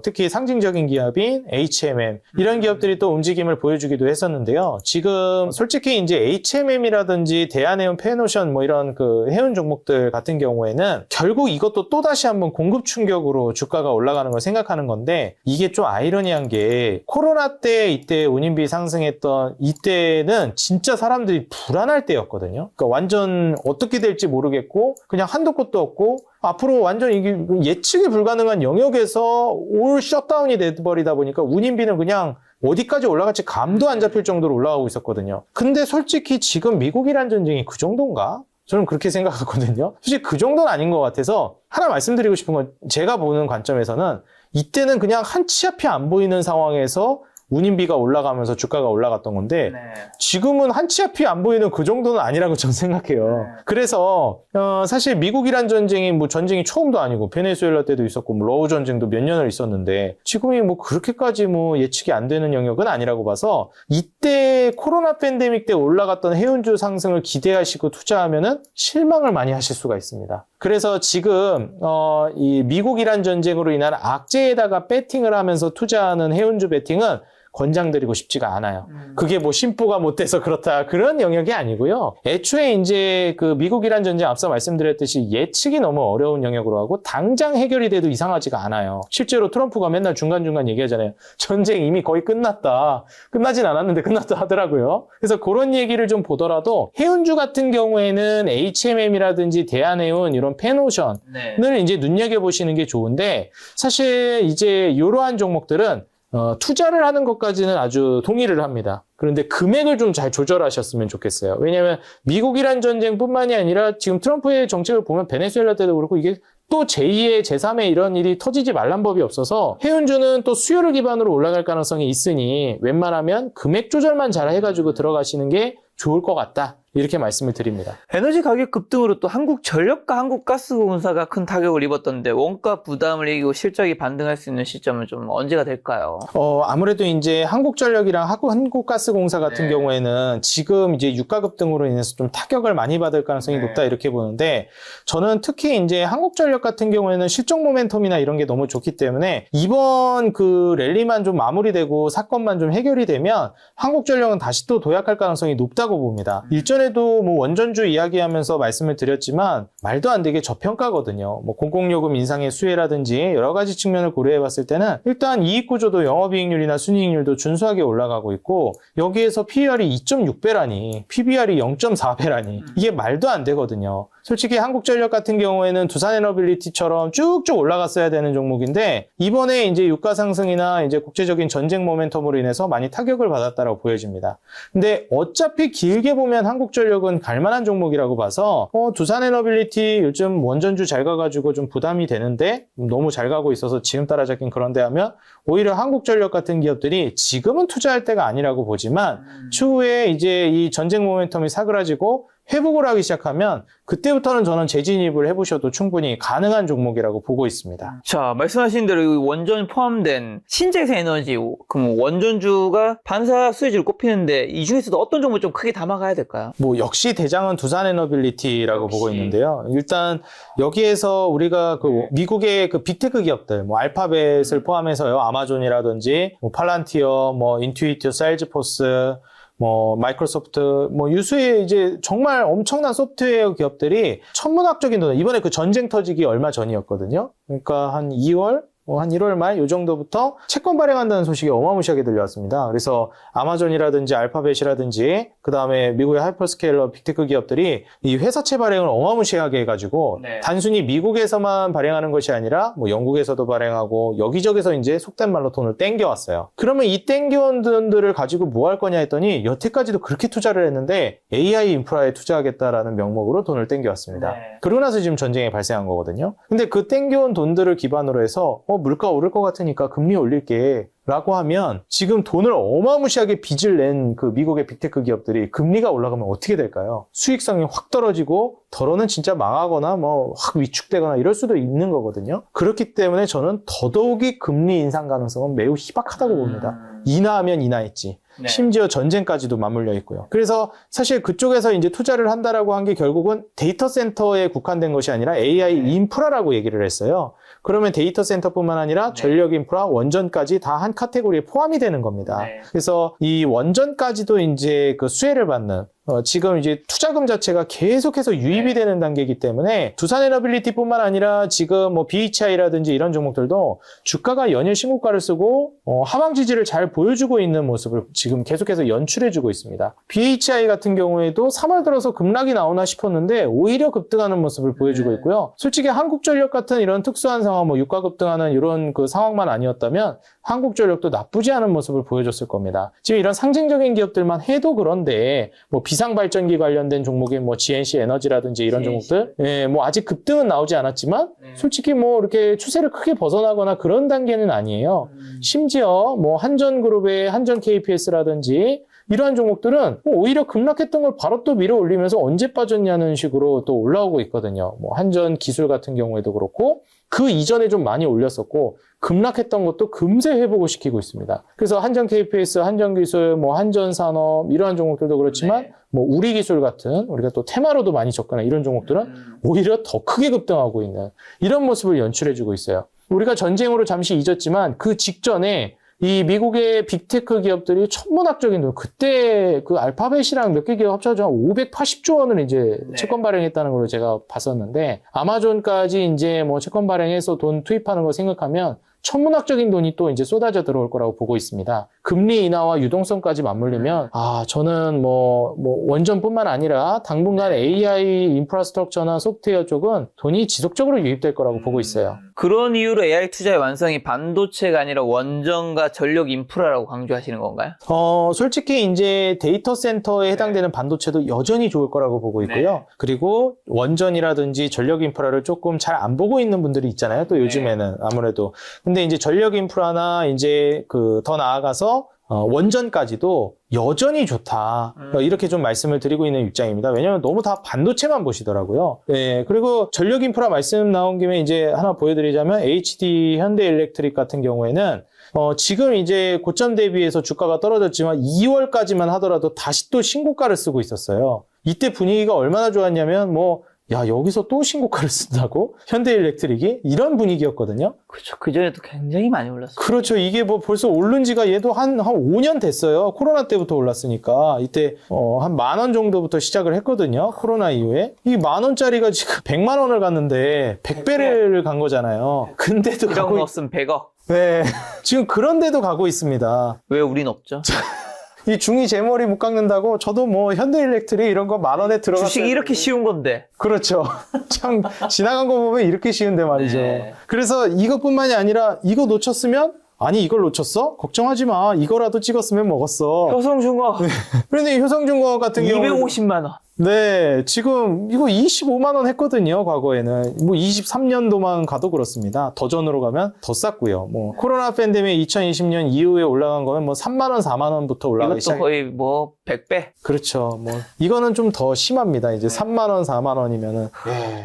특히 상징적인 기업인 HMM 이런 기업들이 또 움직임을 보여주기도 했었는데요. 지금 솔직히 이제 HMM이라든지 대한해운, 페노션 이런 그 해운 종목들 같은 경우에는 결국 이것도 또 다시 한번 공급 충격으로 주가가 올라가는 걸 생각하는 건데 이게 좀 아이러니한 게 코로나 때 이때 운임비 상승했던 이때는 진짜 사람들이 불안할 때였거든요. 그러니까 완전 어떻게 될지 모르겠고 그냥 한도 끝도 없고 앞으로 완전 이게 예측이 불가능한 영역에서 올 셧다운이 돼버리다 보니까 운임비는 그냥 어디까지 올라갈지 감도 안 잡힐 정도로 올라가고 있었거든요. 근데 솔직히 지금 미국-이란 전쟁이 그 정도인가? 저는 그렇게 생각하거든요. 솔직히 그 정도는 아닌 것 같아서 하나 말씀드리고 싶은 건 제가 보는 관점에서는 이때는 그냥 한 치 앞이 안 보이는 상황에서 운임비가 올라가면서 주가가 올라갔던 건데 지금은 한 치 앞이 안 보이는 그 정도는 아니라고 저는 생각해요. 그래서 사실 미국-이란 전쟁이 전쟁이 처음도 아니고 베네수엘라 때도 있었고 러우 전쟁도 몇 년을 있었는데 지금이 그렇게까지 예측이 안 되는 영역은 아니라고 봐서 이때 코로나 팬데믹 때 올라갔던 해운주 상승을 기대하시고 투자하면은 실망을 많이 하실 수가 있습니다. 그래서 지금 이 미국-이란 전쟁으로 인한 악재에다가 배팅을 하면서 투자하는 해운주 배팅은 권장드리고 싶지가 않아요. 그게 심보가 못 돼서 그렇다 그런 영역이 아니고요. 애초에 이제 그 미국-이란 전쟁 앞서 말씀드렸듯이 예측이 너무 어려운 영역으로 하고 당장 해결이 돼도 이상하지가 않아요. 실제로 트럼프가 맨날 중간중간 얘기하잖아요. 전쟁 이미 거의 끝났다. 끝나진 않았는데 끝났다 하더라고요. 그래서 그런 얘기를 좀 보더라도 해운주 같은 경우에는 HMM이라든지 대한해운 이런 페노션을 이제 눈여겨보시는 게 좋은데 사실 이제 이러한 종목들은 투자를 하는 것까지는 아주 동의를 합니다. 그런데 금액을 좀 잘 조절하셨으면 좋겠어요. 왜냐하면 미국-이란 전쟁뿐만이 아니라 지금 트럼프의 정책을 보면 베네수엘라 때도 그렇고 이게 또 제2의 제3의 이런 일이 터지지 말란 법이 없어서 해운주는 또 수요를 기반으로 올라갈 가능성이 있으니 웬만하면 금액 조절만 잘 해가지고 들어가시는 게 좋을 것 같다. 이렇게 말씀을 드립니다. 에너지 가격 급등으로 또 한국전력과 한국가스공사가 큰 타격을 입었던데 원가 부담을 이기고 실적이 반등할 수 있는 시점은 좀 언제가 될까요? 아무래도 이제 한국전력이랑 한국가스공사 같은 네. 경우에는 지금 이제 유가 급등으로 인해서 좀 타격을 많이 받을 가능성이 네. 높다 이렇게 보는데 저는 특히 이제 한국전력 같은 경우에는 실적 모멘텀이나 이런 게 너무 좋기 때문에 이번 그 랠리만 좀 마무리되고 사건만 좀 해결이 되면 한국전력은 다시 또 도약할 가능성이 높다고 봅니다. 일전에도 뭐 원전주 이야기하면서 말씀을 드렸지만 말도 안 되게 저평가거든요. 뭐 공공요금 인상의 수혜라든지 여러 가지 측면을 고려해 봤을 때는 일단 이익 구조도 영업이익률이나 순이익률도 준수하게 올라가고 있고 여기에서 PER이 2.6배라니 PBR이 0.4배라니 이게 말도 안 되거든요. 솔직히 한국전력 같은 경우에는 두산에너빌리티처럼 쭉쭉 올라갔어야 되는 종목인데 이번에 이제 유가 상승이나 이제 국제적인 전쟁 모멘텀으로 인해서 많이 타격을 받았다라고 보여집니다. 근데 어차피 길게 보면 한국전력은 갈만한 종목이라고 봐서 두산에너빌리티 요즘 원전주 잘 가가지고 좀 부담이 되는데 너무 잘 가고 있어서 지금 따라잡긴 그런데 하면 오히려 한국전력 같은 기업들이 지금은 투자할 때가 아니라고 보지만 추후에 이제 이 전쟁 모멘텀이 사그라지고 회복을 하기 시작하면 그때부터는 저는 재진입을 해보셔도 충분히 가능한 종목이라고 보고 있습니다. 자, 말씀하신 대로 이 원전 포함된 신재생 에너지, 그럼 원전주가 반사 수혜주를 꼽히는데 이 중에서도 어떤 종목 좀 크게 담아가야 될까요? 뭐 역시 대장은 두산에너빌리티라고 보고 있는데요. 일단 여기에서 우리가 그 미국의 그 빅테크 기업들, 뭐 알파벳을 포함해서요, 아마존이라든지 뭐 팔란티어, 뭐 인투이티브, 세일즈포스, 뭐 마이크로소프트, 뭐 유수의 이제 정말 엄청난 소프트웨어 기업들이 천문학적인 돈, 이번에 그 전쟁 터지기 얼마 전이었거든요. 그러니까 한 2월, 한 1월 말 요 정도부터 채권 발행한다는 소식이 어마무시하게 들려왔습니다. 그래서 아마존이라든지 알파벳이라든지 그 다음에 미국의 하이퍼스케일러 빅테크 기업들이 이 회사채 발행을 어마무시하게 해가지고 네. 단순히 미국에서만 발행하는 것이 아니라 뭐 영국에서도 발행하고 여기저기서 이제 속된 말로 돈을 땡겨왔어요. 그러면 이 땡겨온 돈들을 가지고 뭐 할 거냐 했더니 여태까지도 그렇게 투자를 했는데 AI 인프라에 투자하겠다라는 명목으로 돈을 땡겨왔습니다. 네. 그러고 나서 지금 전쟁이 발생한 거거든요. 근데 그 땡겨온 돈들을 기반으로 해서 물가 오를 것 같으니까 금리 올릴게 라고 하면 지금 돈을 어마무시하게 빚을 낸 그 미국의 빅테크 기업들이 금리가 올라가면 어떻게 될까요? 수익성이 확 떨어지고 더러는 진짜 망하거나 뭐 확 위축되거나 이럴 수도 있는 거거든요. 그렇기 때문에 저는 더더욱이 금리 인상 가능성은 매우 희박하다고 봅니다. 인하하면 인하했지. 네. 심지어 전쟁까지도 맞물려 있고요. 그래서 사실 그쪽에서 이제 투자를 한다라고 한 게 결국은 데이터 센터에 국한된 것이 아니라 AI 인프라라고 얘기를 했어요. 그러면 데이터 센터뿐만 아니라 전력 인프라, 원전까지 다 한 카테고리에 포함이 되는 겁니다. 네. 그래서 이 원전까지도 이제 그 수혜를 받는 지금 이제 투자금 자체가 계속해서 유입이 되는 단계이기 때문에 두산에너빌리티뿐만 아니라 지금 뭐 BHI라든지 이런 종목들도 주가가 연일 신고가를 쓰고 하방 지지를 잘 보여주고 있는 모습을 지금 계속해서 연출해주고 있습니다. BHI 같은 경우에도 3월 들어서 급락이 나오나 싶었는데 오히려 급등하는 모습을 보여주고 있고요. 솔직히 한국전력 같은 이런 특수한 상황, 뭐 유가 급등하는 이런 그 상황만 아니었다면 한국전력도 나쁘지 않은 모습을 보여줬을 겁니다. 지금 이런 상징적인 기업들만 해도 그런데 뭐 비상발전기 관련된 종목인 뭐 GNC 에너지라든지 이런 종목들, 예, 뭐 아직 급등은 나오지 않았지만 솔직히 뭐 이렇게 추세를 크게 벗어나거나 그런 단계는 아니에요. 심지어 뭐 한전그룹의 한전 KPS라든지 이러한 종목들은 오히려 급락했던 걸 바로 또 밀어 올리면서 언제 빠졌냐는 식으로 또 올라오고 있거든요. 뭐 한전 기술 같은 경우에도 그렇고 그 이전에 좀 많이 올렸었고 급락했던 것도 금세 회복을 시키고 있습니다. 그래서 한전 KPS, 한전기술, 뭐 한전산업 이러한 종목들도 그렇지만 뭐 우리기술 같은 우리가 또 테마로도 많이 접근한 이런 종목들은 오히려 더 크게 급등하고 있는 이런 모습을 연출해주고 있어요. 우리가 전쟁으로 잠시 잊었지만 그 직전에 이 미국의 빅테크 기업들이 천문학적인 돈, 그때 그 알파벳이랑 몇 개 기업 합쳐서 580조 원을 이제 채권 발행했다는 걸로 제가 봤었는데 아마존까지 이제 뭐 채권 발행해서 돈 투입하는 거 생각하면 천문학적인 돈이 또 이제 쏟아져 들어올 거라고 보고 있습니다. 금리 인하와 유동성까지 맞물리면 저는 뭐 원전뿐만 아니라 당분간 AI 인프라스트럭처나 소프트웨어 쪽은 돈이 지속적으로 유입될 거라고 보고 있어요. 그런 이유로 AI 투자의 완성이 반도체가 아니라 원전과 전력 인프라라고 강조하시는 건가요? 솔직히 이제 데이터 센터에 해당되는 반도체도 여전히 좋을 거라고 보고 있고요. 그리고 원전이라든지 전력 인프라를 조금 잘 안 보고 있는 분들이 있잖아요. 또 요즘에는 아무래도. 근데 이제 전력 인프라나 이제 그 더 나아가서 원전까지도 여전히 좋다. 이렇게 좀 말씀을 드리고 있는 입장입니다. 왜냐하면 너무 다 반도체만 보시더라고요. 네, 그리고 전력 인프라 말씀 나온 김에 이제 하나 보여드리자면 HD 현대일렉트릭 같은 경우에는 지금 이제 고점 대비해서 주가가 떨어졌지만 2월까지만 하더라도 다시 또 신고가를 쓰고 있었어요. 이때 분위기가 얼마나 좋았냐면 야, 여기서 또 신고가를 쓴다고? 현대일렉트릭이? 이런 분위기였거든요. 그렇죠. 그전에도 굉장히 많이 올랐어요. 그렇죠. 이게 벌써 오른 지가 얘도 한 5년 됐어요. 코로나 때부터 올랐으니까. 이때, 한 10,000원 정도부터 시작을 했거든요. 코로나 이후에. 이 10,000원짜리가 지금 100만 원을 갔는데 100배를 간 거잖아요. 근데도 이런 가고 거 없으면 100억. 네. 지금 그런데도 가고 있습니다. 왜 우린 없죠? 이 중이 제 머리 못 깎는다고 저도 현대일렉트릭 이런 거 10,000원에 들어갔어요. 주식이 이렇게 쉬운 건데. 그렇죠. 참 지나간 거 보면 이렇게 쉬운데 말이죠. 네. 그래서 이것뿐만이 아니라 이거 놓쳤으면 아니 이걸 놓쳤어? 걱정하지 마. 이거라도 찍었으면 먹었어. 효성중공 그런데 효성중공업 같은 경우 250만 원. 네, 지금 이거 25만 원 했거든요, 과거에는. 23년도만 가도 그렇습니다. 더 전으로 가면 더 쌌고요. 코로나 팬데믹 2020년 이후에 올라간 거면 3만 원, 4만 원부터 올라가기 이것도 시작. 거의 100배. 그렇죠. 이거는 좀 더 심합니다. 이제 3만 원, 4만 원이면은.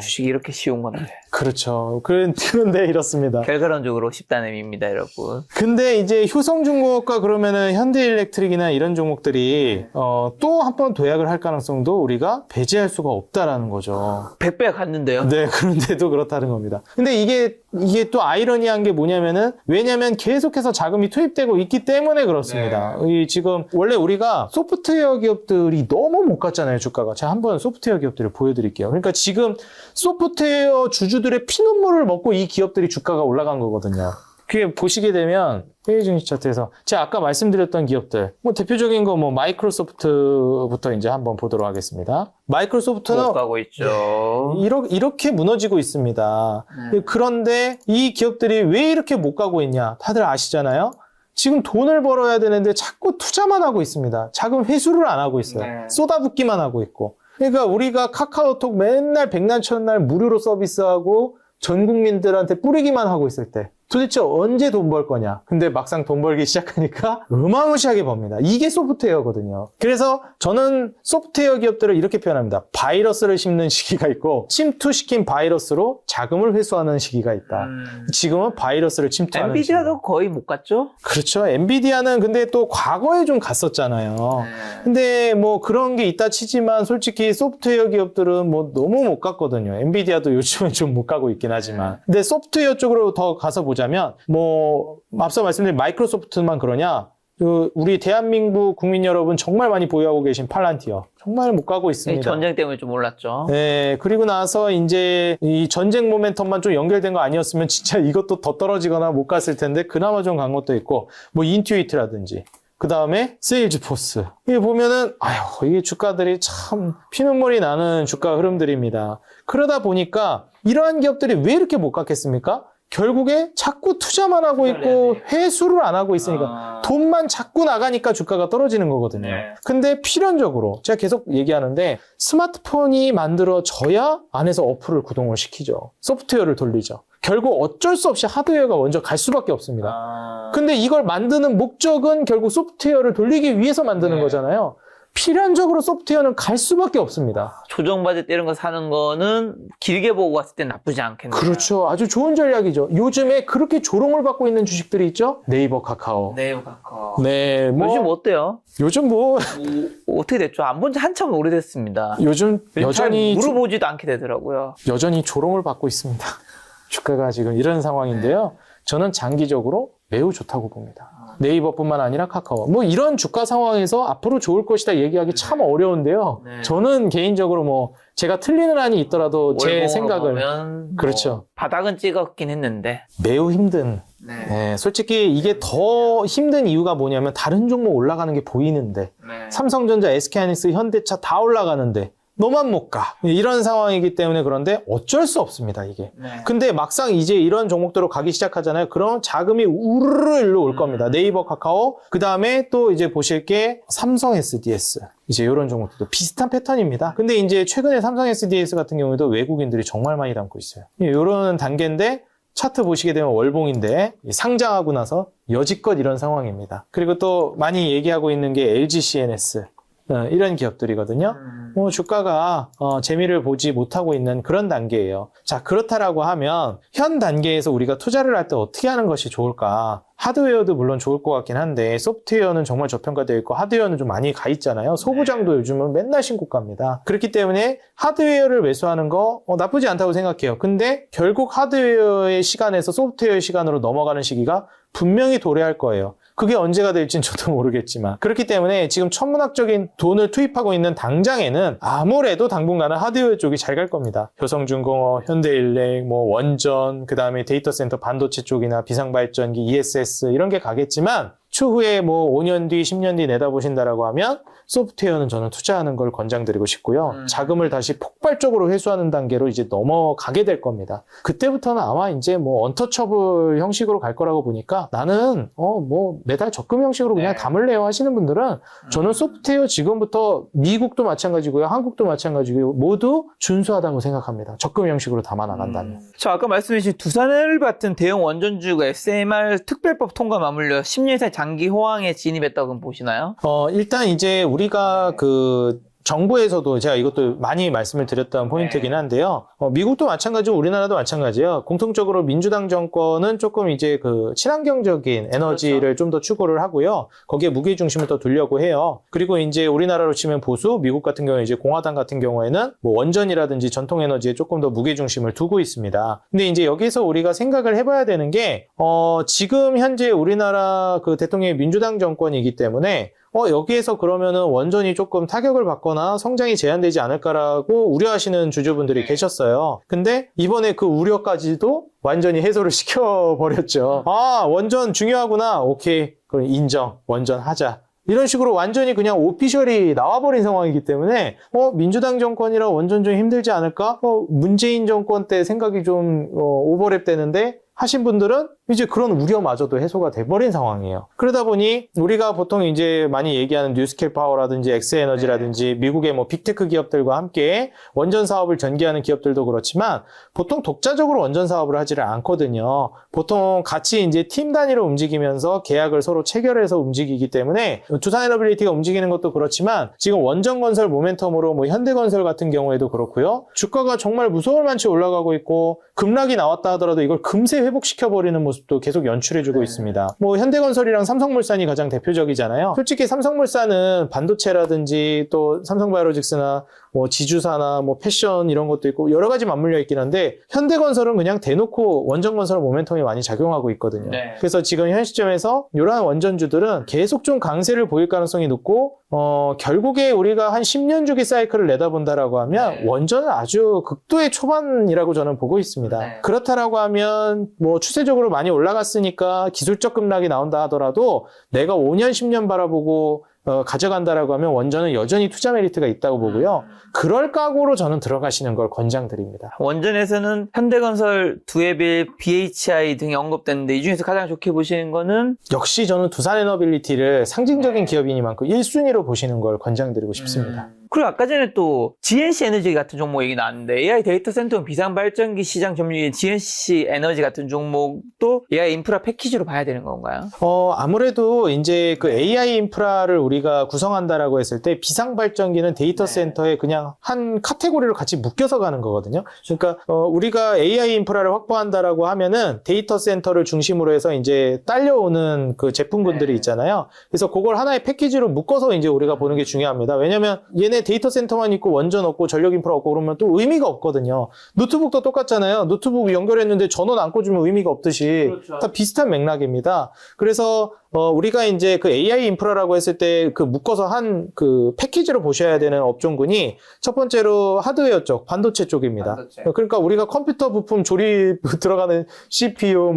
주식이 이렇게 쉬운 건데. 그렇죠. 그런데 이렇습니다. 결과론적으로 쉽다는 의미입니다, 여러분. 근데 이제 효성중공업과 그러면은 현대일렉트릭이나 이런 종목들이 또 한 번 도약을 할 가능성도 우리가 배제할 수가 없다라는 거죠. 100배 갔는데요. 네, 그런데도 그렇다는 겁니다. 근데 이게 또 아이러니한 게 뭐냐면은, 왜냐면 계속해서 자금이 투입되고 있기 때문에 그렇습니다. 이 지금 원래 우리가 소프트웨어 기업들이 너무 못 갔잖아요, 주가가. 제가 한번 소프트웨어 기업들을 보여드릴게요. 그러니까 지금 소프트웨어 주주들의 피눈물을 먹고 이 기업들이 주가가 올라간 거거든요. 그게 보시게 되면 회의 증시 차트에서 제가 아까 말씀드렸던 기업들, 대표적인 거 마이크로소프트부터 이제 한번 보도록 하겠습니다. 마이크로소프트는 못 가고 있죠. 이렇게 무너지고 있습니다. 그런데 이 기업들이 왜 이렇게 못 가고 있냐? 다들 아시잖아요. 지금 돈을 벌어야 되는데 자꾸 투자만 하고 있습니다. 자금 회수를 안 하고 있어요. 쏟아붓기만 하고 있고. 그러니까 우리가 카카오톡 맨날 백날천날 무료로 서비스하고 전 국민들한테 뿌리기만 하고 있을 때 도대체 언제 돈 벌 거냐? 근데 막상 돈 벌기 시작하니까 어마무시하게 법니다. 이게 소프트웨어거든요. 그래서 저는 소프트웨어 기업들을 이렇게 표현합니다. 바이러스를 심는 시기가 있고 침투시킨 바이러스로 자금을 회수하는 시기가 있다. 지금은 바이러스를 침투하는 엔비디아도 시기다. 거의 못 갔죠? 그렇죠. 엔비디아는 근데 또 과거에 좀 갔었잖아요. 근데 그런 게 있다 치지만 솔직히 소프트웨어 기업들은 너무 못 갔거든요. 엔비디아도 요즘은 좀 못 가고 있긴 하지만. 근데 소프트웨어 쪽으로 더 가서 보자면 앞서 말씀드린 마이크로소프트만 그러냐? 우리 대한민국 국민 여러분 정말 많이 보유하고 계신 팔란티어 정말 못 가고 있습니다. 전쟁 때문에 좀 올랐죠. 네, 그리고 나서 이제 이 전쟁 모멘텀만 좀 연결된 거 아니었으면 진짜 이것도 더 떨어지거나 못 갔을 텐데 그나마 좀 간 것도 있고 인투이트라든지 그 다음에 세일즈포스. 이게 보면은 이게 주가들이 참 피눈물이 나는 주가 흐름들입니다. 그러다 보니까 이러한 기업들이 왜 이렇게 못 갔겠습니까? 결국에 자꾸 투자만 하고 있고 회수를 안 하고 있으니까 돈만 자꾸 나가니까 주가가 떨어지는 거거든요. 근데 필연적으로 제가 계속 얘기하는데 스마트폰이 만들어져야 안에서 어플을 구동을 시키죠. 소프트웨어를 돌리죠. 결국 어쩔 수 없이 하드웨어가 먼저 갈 수밖에 없습니다. 근데 이걸 만드는 목적은 결국 소프트웨어를 돌리기 위해서 만드는 거잖아요. 필연적으로 소프트웨어는 갈 수밖에 없습니다. 조정 바제 이런 거 사는 거는 길게 보고 갔을 때 나쁘지 않겠네요. 그렇죠. 아주 좋은 전략이죠. 요즘에 그렇게 조롱을 받고 있는 주식들이 있죠. 네이버, 카카오. 네이버, 카카오. 네, 요즘 어때요? 요즘 어떻게 됐죠? 안 본 지 한참 오래됐습니다. 요즘 여전히 물어보지도 않게 되더라고요. 여전히 조롱을 받고 있습니다. 주가가 지금 이런 상황인데요. 저는 장기적으로 매우 좋다고 봅니다. 네이버뿐만 아니라 카카오. 이런 주가 상황에서 앞으로 좋을 것이다 얘기하기 참 어려운데요. 저는 개인적으로 제가 틀리는 한이 있더라도 제 생각을 보면 그렇죠. 바닥은 찍었긴 했는데 매우 힘든. 솔직히 이게 더 힘든 이유가 뭐냐면 다른 종목 올라가는 게 보이는데 삼성전자, SK하이닉스, 현대차 다 올라가는데 너만 못 가. 이런 상황이기 때문에 그런데 어쩔 수 없습니다, 이게. 근데 막상 이제 이런 종목들로 가기 시작하잖아요. 그럼 자금이 우르르 일로 올 겁니다. 네이버, 카카오. 그 다음에 또 이제 보실 게 삼성 SDS. 이제 이런 종목들도 비슷한 패턴입니다. 근데 이제 최근에 삼성 SDS 같은 경우에도 외국인들이 정말 많이 담고 있어요. 이런 단계인데 차트 보시게 되면 월봉인데 상장하고 나서 여지껏 이런 상황입니다. 그리고 또 많이 얘기하고 있는 게 LG CNS 이런 기업들이거든요. 주가가 재미를 보지 못하고 있는 그런 단계예요. 자, 그렇다라고 하면 현 단계에서 우리가 투자를 할 때 어떻게 하는 것이 좋을까? 하드웨어도 물론 좋을 것 같긴 한데 소프트웨어는 정말 저평가되어 있고 하드웨어는 좀 많이 가 있잖아요. 소부장도 요즘은 맨날 신고가입니다. 그렇기 때문에 하드웨어를 매수하는 거 나쁘지 않다고 생각해요. 근데 결국 하드웨어의 시간에서 소프트웨어의 시간으로 넘어가는 시기가 분명히 도래할 거예요. 그게 언제가 될지는 저도 모르겠지만 그렇기 때문에 지금 천문학적인 돈을 투입하고 있는 당장에는 아무래도 당분간은 하드웨어 쪽이 잘 갈 겁니다. 효성중공업, 현대일렉, 원전, 그 다음에 데이터센터 반도체 쪽이나 비상발전기, ESS 이런 게 가겠지만 추후에 5년 뒤, 10년 뒤 내다보신다라고 하면 소프트웨어는 저는 투자하는 걸 권장드리고 싶고요. 자금을 다시 폭발적으로 회수하는 단계로 이제 넘어가게 될 겁니다. 그때부터는 아마 이제 언터처블 형식으로 갈 거라고 보니까 나는 매달 적금 형식으로 그냥 담을래요 하시는 분들은 저는 소프트웨어 지금부터 미국도 마찬가지고요. 한국도 마찬가지고요. 모두 준수하다고 생각합니다. 적금 형식으로 담아 나간다면. 자, 아까 말씀해 주신 두산에너지 같은 대형 원전주가 SMR 특별법 통과 맞물려 10년 이상 장기 호황에 진입했다고 보시나요? 일단 이제 우리가 정부에서도 제가 이것도 많이 말씀을 드렸던 포인트긴 한데요. 미국도 마찬가지고 우리나라도 마찬가지예요. 공통적으로 민주당 정권은 조금 이제 친환경적인 에너지를 좀 더 추구를 하고요. 거기에 무게 중심을 더 두려고 해요. 그리고 이제 우리나라로 치면 보수, 미국 같은 경우에 이제 공화당 같은 경우에는 원전이라든지 전통 에너지에 조금 더 무게 중심을 두고 있습니다. 근데 이제 여기서 우리가 생각을 해봐야 되는 게 지금 현재 우리나라 대통령이 민주당 정권이기 때문에 여기에서 그러면은 원전이 조금 타격을 받거나 성장이 제한되지 않을까라고 우려하시는 주주분들이 계셨어요. 근데 이번에 그 우려까지도 완전히 해소를 시켜버렸죠. 원전 중요하구나. 오케이. 그럼 인정. 원전 하자. 이런 식으로 완전히 그냥 오피셜이 나와버린 상황이기 때문에 민주당 정권이라 원전 좀 힘들지 않을까? 문재인 정권 때 생각이 좀 오버랩 되는데 하신 분들은 이제 그런 우려마저도 해소가 돼버린 상황이에요. 그러다 보니 우리가 보통 이제 많이 얘기하는 뉴스케일 파워라든지 엑스에너지라든지 미국의 빅테크 기업들과 함께 원전 사업을 전개하는 기업들도 그렇지만 보통 독자적으로 원전 사업을 하지를 않거든요. 보통 같이 이제 팀 단위로 움직이면서 계약을 서로 체결해서 움직이기 때문에 두산에너빌리티가 움직이는 것도 그렇지만 지금 원전 건설 모멘텀으로 현대건설 같은 경우에도 그렇고요. 주가가 정말 무서울 만치 올라가고 있고 급락이 나왔다 하더라도 이걸 금세 회복시켜버리는 모습도 계속 연출해주고 있습니다. 현대건설이랑 삼성물산이 가장 대표적이잖아요. 솔직히 삼성물산은 반도체라든지 또 삼성바이오로직스나 지주사나 패션 이런 것도 있고 여러 가지 맞물려 있긴 한데 현대건설은 그냥 대놓고 원전건설 모멘텀이 많이 작용하고 있거든요. 그래서 지금 현 시점에서 이러한 원전주들은 계속 좀 강세를 보일 가능성이 높고 결국에 우리가 한 10년 주기 사이클을 내다본다라고 하면 원전은 아주 극도의 초반이라고 저는 보고 있습니다. 그렇다라고 하면 추세적으로 많이 올라갔으니까 기술적 급락이 나온다 하더라도 내가 5년, 10년 바라보고 가져간다라고 하면 원전은 여전히 투자 메리트가 있다고 보고요. 그럴 각오로 저는 들어가시는 걸 권장드립니다. 원전에서는 현대건설, 두에빌, BHI 등이 언급됐는데 이 중에서 가장 좋게 보시는 거는? 역시 저는 두산에너빌리티를 상징적인 기업이니만큼 1순위로 보시는 걸 권장드리고 싶습니다. 그리고 아까 전에 또 GNC 에너지 같은 종목 얘기 나왔는데 AI 데이터 센터 비상발전기 시장 점유율인 GNC 에너지 같은 종목도 AI 인프라 패키지로 봐야 되는 건가요? 아무래도 이제 AI 인프라를 우리가 구성한다라고 했을 때 비상발전기는 데이터 센터에 그냥 한 카테고리로 같이 묶여서 가는 거거든요. 그러니까 우리가 AI 인프라를 확보한다라고 하면은 데이터 센터를 중심으로 해서 이제 딸려오는 그 제품군들이 있잖아요. 그래서 그걸 하나의 패키지로 묶어서 이제 우리가 보는 게 중요합니다. 왜냐면 얘네 데이터 센터만 있고 원전 없고 전력 인프라 없고 그러면 또 의미가 없거든요. 노트북도 똑같잖아요. 노트북 연결했는데 전원 안 꽂으면 의미가 없듯이 다 비슷한 맥락입니다. 그래서 우리가 이제 그 AI 인프라라고 했을 때 묶어서 한 패키지로 보셔야 되는 업종군이 첫 번째로 하드웨어 쪽, 반도체 쪽입니다. 그러니까 우리가 컴퓨터 부품 조립 들어가는 CPU,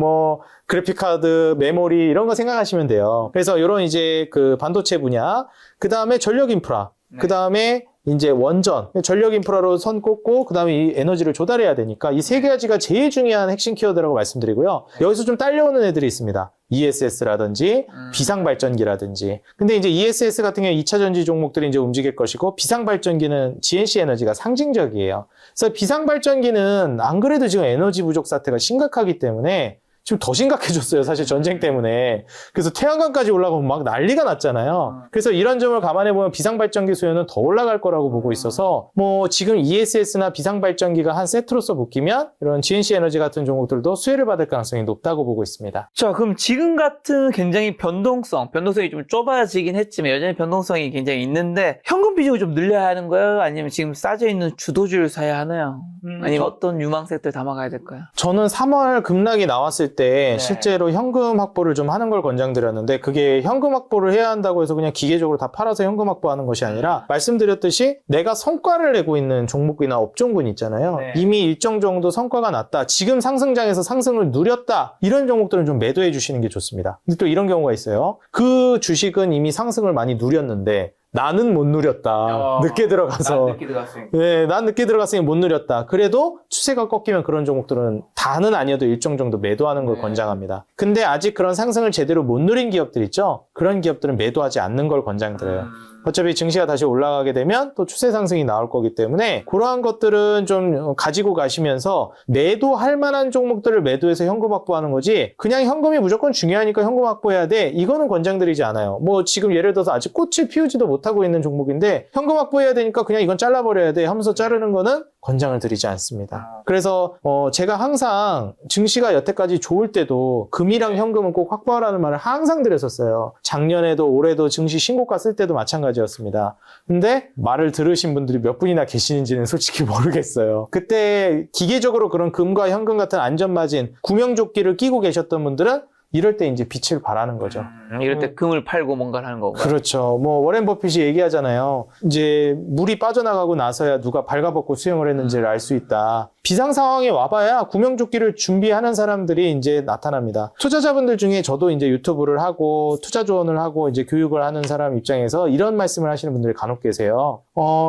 그래픽카드, 메모리 이런 거 생각하시면 돼요. 그래서 이런 이제 반도체 분야, 그 다음에 전력 인프라, 그 다음에 이제 원전, 전력 인프라로 선 꽂고 그다음에 이 에너지를 조달해야 되니까 이 세 가지가 제일 중요한 핵심 키워드라고 말씀드리고요. 여기서 좀 딸려오는 애들이 있습니다. ESS라든지 비상발전기라든지. 근데 이제 ESS 같은 경우에 2차 전지 종목들이 이제 움직일 것이고 비상발전기는 GNC 에너지가 상징적이에요. 그래서 비상발전기는 안 그래도 지금 에너지 부족 사태가 심각하기 때문에 지금 더 심각해졌어요. 사실 전쟁 때문에. 그래서 태양광까지 올라가면 막 난리가 났잖아요. 그래서 이런 점을 감안해보면 비상발전기 수요는 더 올라갈 거라고 보고 있어서 뭐 지금 ESS나 비상발전기가 한 세트로서 묶이면 이런 GNC 에너지 같은 종목들도 수혜를 받을 가능성이 높다고 보고 있습니다. 자, 그럼 지금 같은 굉장히 변동성이 좀 좁아지긴 했지만 여전히 변동성이 굉장히 있는데 현금 비중을 좀 늘려야 하는 거예요? 아니면 지금 싸져 있는 주도주를 사야 하나요? 아니면 어떤 유망 섹터를 담아가야 될까요? 저는 3월 급락이 나왔을 때 실제로 현금 확보를 좀 하는 걸 권장드렸는데 그게 현금 확보를 해야 한다고 해서 그냥 기계적으로 다 팔아서 현금 확보하는 것이 아니라 말씀드렸듯이 내가 성과를 내고 있는 종목이나 업종군 있잖아요. 이미 일정 정도 성과가 났다. 지금 상승장에서 상승을 누렸다. 이런 종목들은 좀 매도해 주시는 게 좋습니다. 근데 또 이런 경우가 있어요. 그 주식은 이미 상승을 많이 누렸는데 나는 못 누렸다. 늦게 들어가서. 늦게 들어갔으니까. 네, 난 늦게 들어갔으니 못 누렸다. 그래도 추세가 꺾이면 그런 종목들은 다는 아니어도 일정 정도 매도하는 걸 권장합니다. 근데 아직 그런 상승을 제대로 못 누린 기업들 있죠? 그런 기업들은 매도하지 않는 걸 권장드려요. 어차피 증시가 다시 올라가게 되면 또 추세 상승이 나올 거기 때문에 그러한 것들은 좀 가지고 가시면서 매도할 만한 종목들을 매도해서 현금 확보하는 거지 그냥 현금이 무조건 중요하니까 현금 확보해야 돼 이거는 권장드리지 않아요. 뭐 지금 예를 들어서 아직 꽃을 피우지도 못하고 있는 종목인데 현금 확보해야 되니까 그냥 이건 잘라버려야 돼 하면서 자르는 거는 권장을 드리지 않습니다. 그래서 제가 항상 증시가 여태까지 좋을 때도 금이랑 현금은 꼭 확보하라는 말을 항상 드렸었어요. 작년에도 올해도 증시 신고가 쓸 때도 마찬가지였습니다. 근데 말을 들으신 분들이 몇 분이나 계시는지는 솔직히 모르겠어요. 그때 기계적으로 그런 금과 현금 같은 안전마진, 구명조끼를 끼고 계셨던 분들은 이럴 때 이제 빛을 발하는 거죠. 이럴 때 금을 팔고 뭔가를 하는 거고. 그렇죠. 뭐 워렌 버핏이 얘기하잖아요. 이제 물이 빠져나가고 나서야 누가 발가벗고 수영을 했는지를 알 수 있다. 비상 상황에 와봐야 구명조끼를 준비하는 사람들이 이제 나타납니다. 투자자분들 중에 저도 이제 유튜브를 하고 투자 조언을 하고 이제 교육을 하는 사람 입장에서 이런 말씀을 하시는 분들이 간혹 계세요.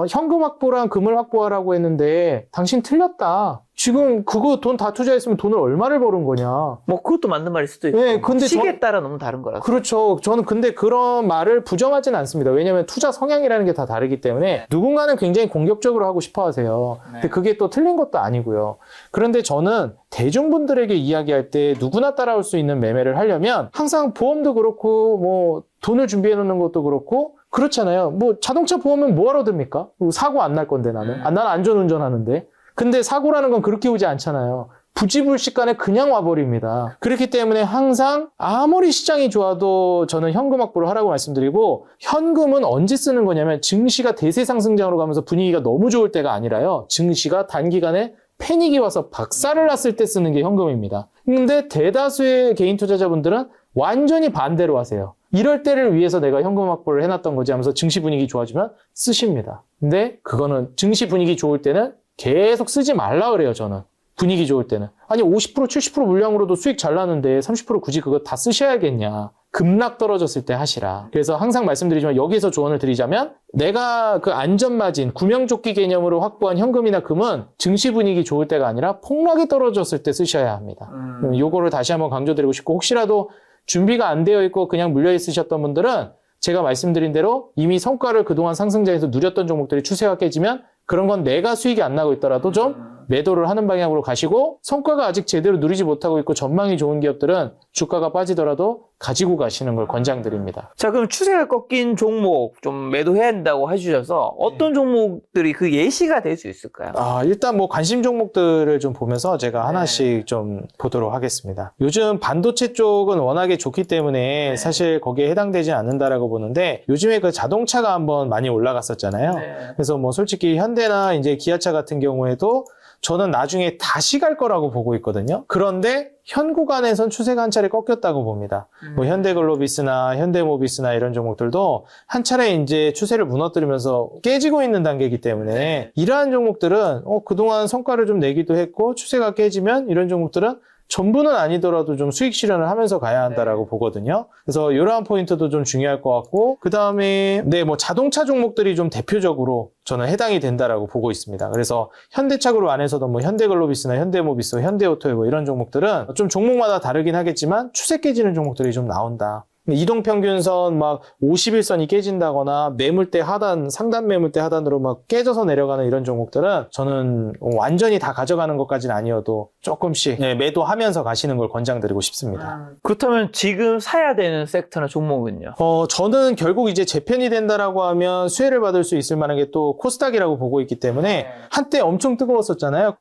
현금 확보랑 금을 확보하라고 했는데 당신 틀렸다. 지금 그거 돈 다 투자했으면 돈을 얼마를 버는 거냐. 뭐 그것도 맞는 말일 수도 있고. 네, 근데 시기에 따라 너무 다른 거라서. 그렇죠. 저는 근데 그런 말을 부정하진 않습니다. 왜냐하면 투자 성향이라는 게 다 다르기 때문에 누군가는 굉장히 공격적으로 하고 싶어 하세요. 근데 그게 또 틀린 것도 아니고요. 그런데 저는 대중분들에게 이야기할 때 누구나 따라올 수 있는 매매를 하려면 항상 보험도 그렇고 뭐 돈을 준비해 놓는 것도 그렇고 그렇잖아요. 뭐 자동차 보험은 뭐하러 듭니까? 사고 안 날 건데 나는. 나는 안전운전 하는데. 근데 사고라는 건 그렇게 오지 않잖아요. 부지불식간에 그냥 와버립니다. 그렇기 때문에 항상 아무리 시장이 좋아도 저는 현금 확보를 하라고 말씀드리고 현금은 언제 쓰는 거냐면 증시가 대세 상승장으로 가면서 분위기가 너무 좋을 때가 아니라요. 증시가 단기간에 패닉이 와서 박살을 났을 때 쓰는 게 현금입니다. 근데 대다수의 개인 투자자분들은 완전히 반대로 하세요. 이럴 때를 위해서 내가 현금 확보를 해놨던 거지 하면서 증시 분위기 좋아지면 쓰십니다. 근데 그거는 증시 분위기 좋을 때는 계속 쓰지 말라 그래요, 저는. 분위기 좋을 때는. 아니 50% 70% 물량으로도 수익 잘 나는데 30% 굳이 그거 다 쓰셔야겠냐. 급락 떨어졌을 때 하시라. 그래서 항상 말씀드리지만 여기서 조언을 드리자면 내가 그 안전마진, 구명조끼 개념으로 확보한 현금이나 금은 증시 분위기 좋을 때가 아니라 폭락이 떨어졌을 때 쓰셔야 합니다. 요거를 다시 한번 강조드리고 싶고 혹시라도 준비가 안 되어 있고 그냥 물려 있으셨던 분들은 제가 말씀드린 대로 이미 성과를 그동안 상승장에서 누렸던 종목들이 추세가 깨지면 그런 건 내가 수익이 안 나고 있더라도 좀 매도를 하는 방향으로 가시고 성과가 아직 제대로 누리지 못하고 있고 전망이 좋은 기업들은 주가가 빠지더라도 가지고 가시는 걸 권장드립니다. 자, 그럼 추세가 꺾인 종목 좀 매도해야 한다고 해주셔서 어떤 종목들이 그 예시가 될 수 있을까요? 일단 뭐 관심 종목들을 좀 보면서 제가 하나씩 좀 보도록 하겠습니다. 요즘 반도체 쪽은 워낙에 좋기 때문에 사실 거기에 해당되지 않는다라고 보는데 요즘에 그 자동차가 한번 많이 올라갔었잖아요. 그래서 뭐 솔직히 현대나 이제 기아차 같은 경우에도 저는 나중에 다시 갈 거라고 보고 있거든요. 그런데 현 구간에선 추세가 한 차례 꺾였다고 봅니다. 뭐 현대글로비스나 현대모비스나 이런 종목들도 한 차례 이제 추세를 무너뜨리면서 깨지고 있는 단계이기 때문에 이러한 종목들은 그동안 성과를 좀 내기도 했고 추세가 깨지면 이런 종목들은 전부는 아니더라도 좀 수익 실현을 하면서 가야 한다라고 보거든요. 그래서 이러한 포인트도 좀 중요할 것 같고, 그 다음에 뭐 자동차 종목들이 좀 대표적으로 저는 해당이 된다라고 보고 있습니다. 그래서 현대차그룹 안에서도 뭐 현대글로비스나 현대모비스, 현대오토 이런 종목들은 좀 종목마다 다르긴 하겠지만 추세 깨지는 종목들이 좀 나온다. 이동평균선 막 51선이 깨진다거나 매물대 하단, 상단 매물대 하단으로 막 깨져서 내려가는 이런 종목들은 저는 완전히 다 가져가는 것까지는 아니어도 조금씩 매도하면서 가시는 걸 권장드리고 싶습니다. 그렇다면 지금 사야 되는 섹터나 종목은요? 저는 결국 이제 재편이 된다라고 하면 수혜를 받을 수 있을 만한 게 또 코스닥이라고 보고 있기 때문에 한때 엄청 뜨거웠었잖아요.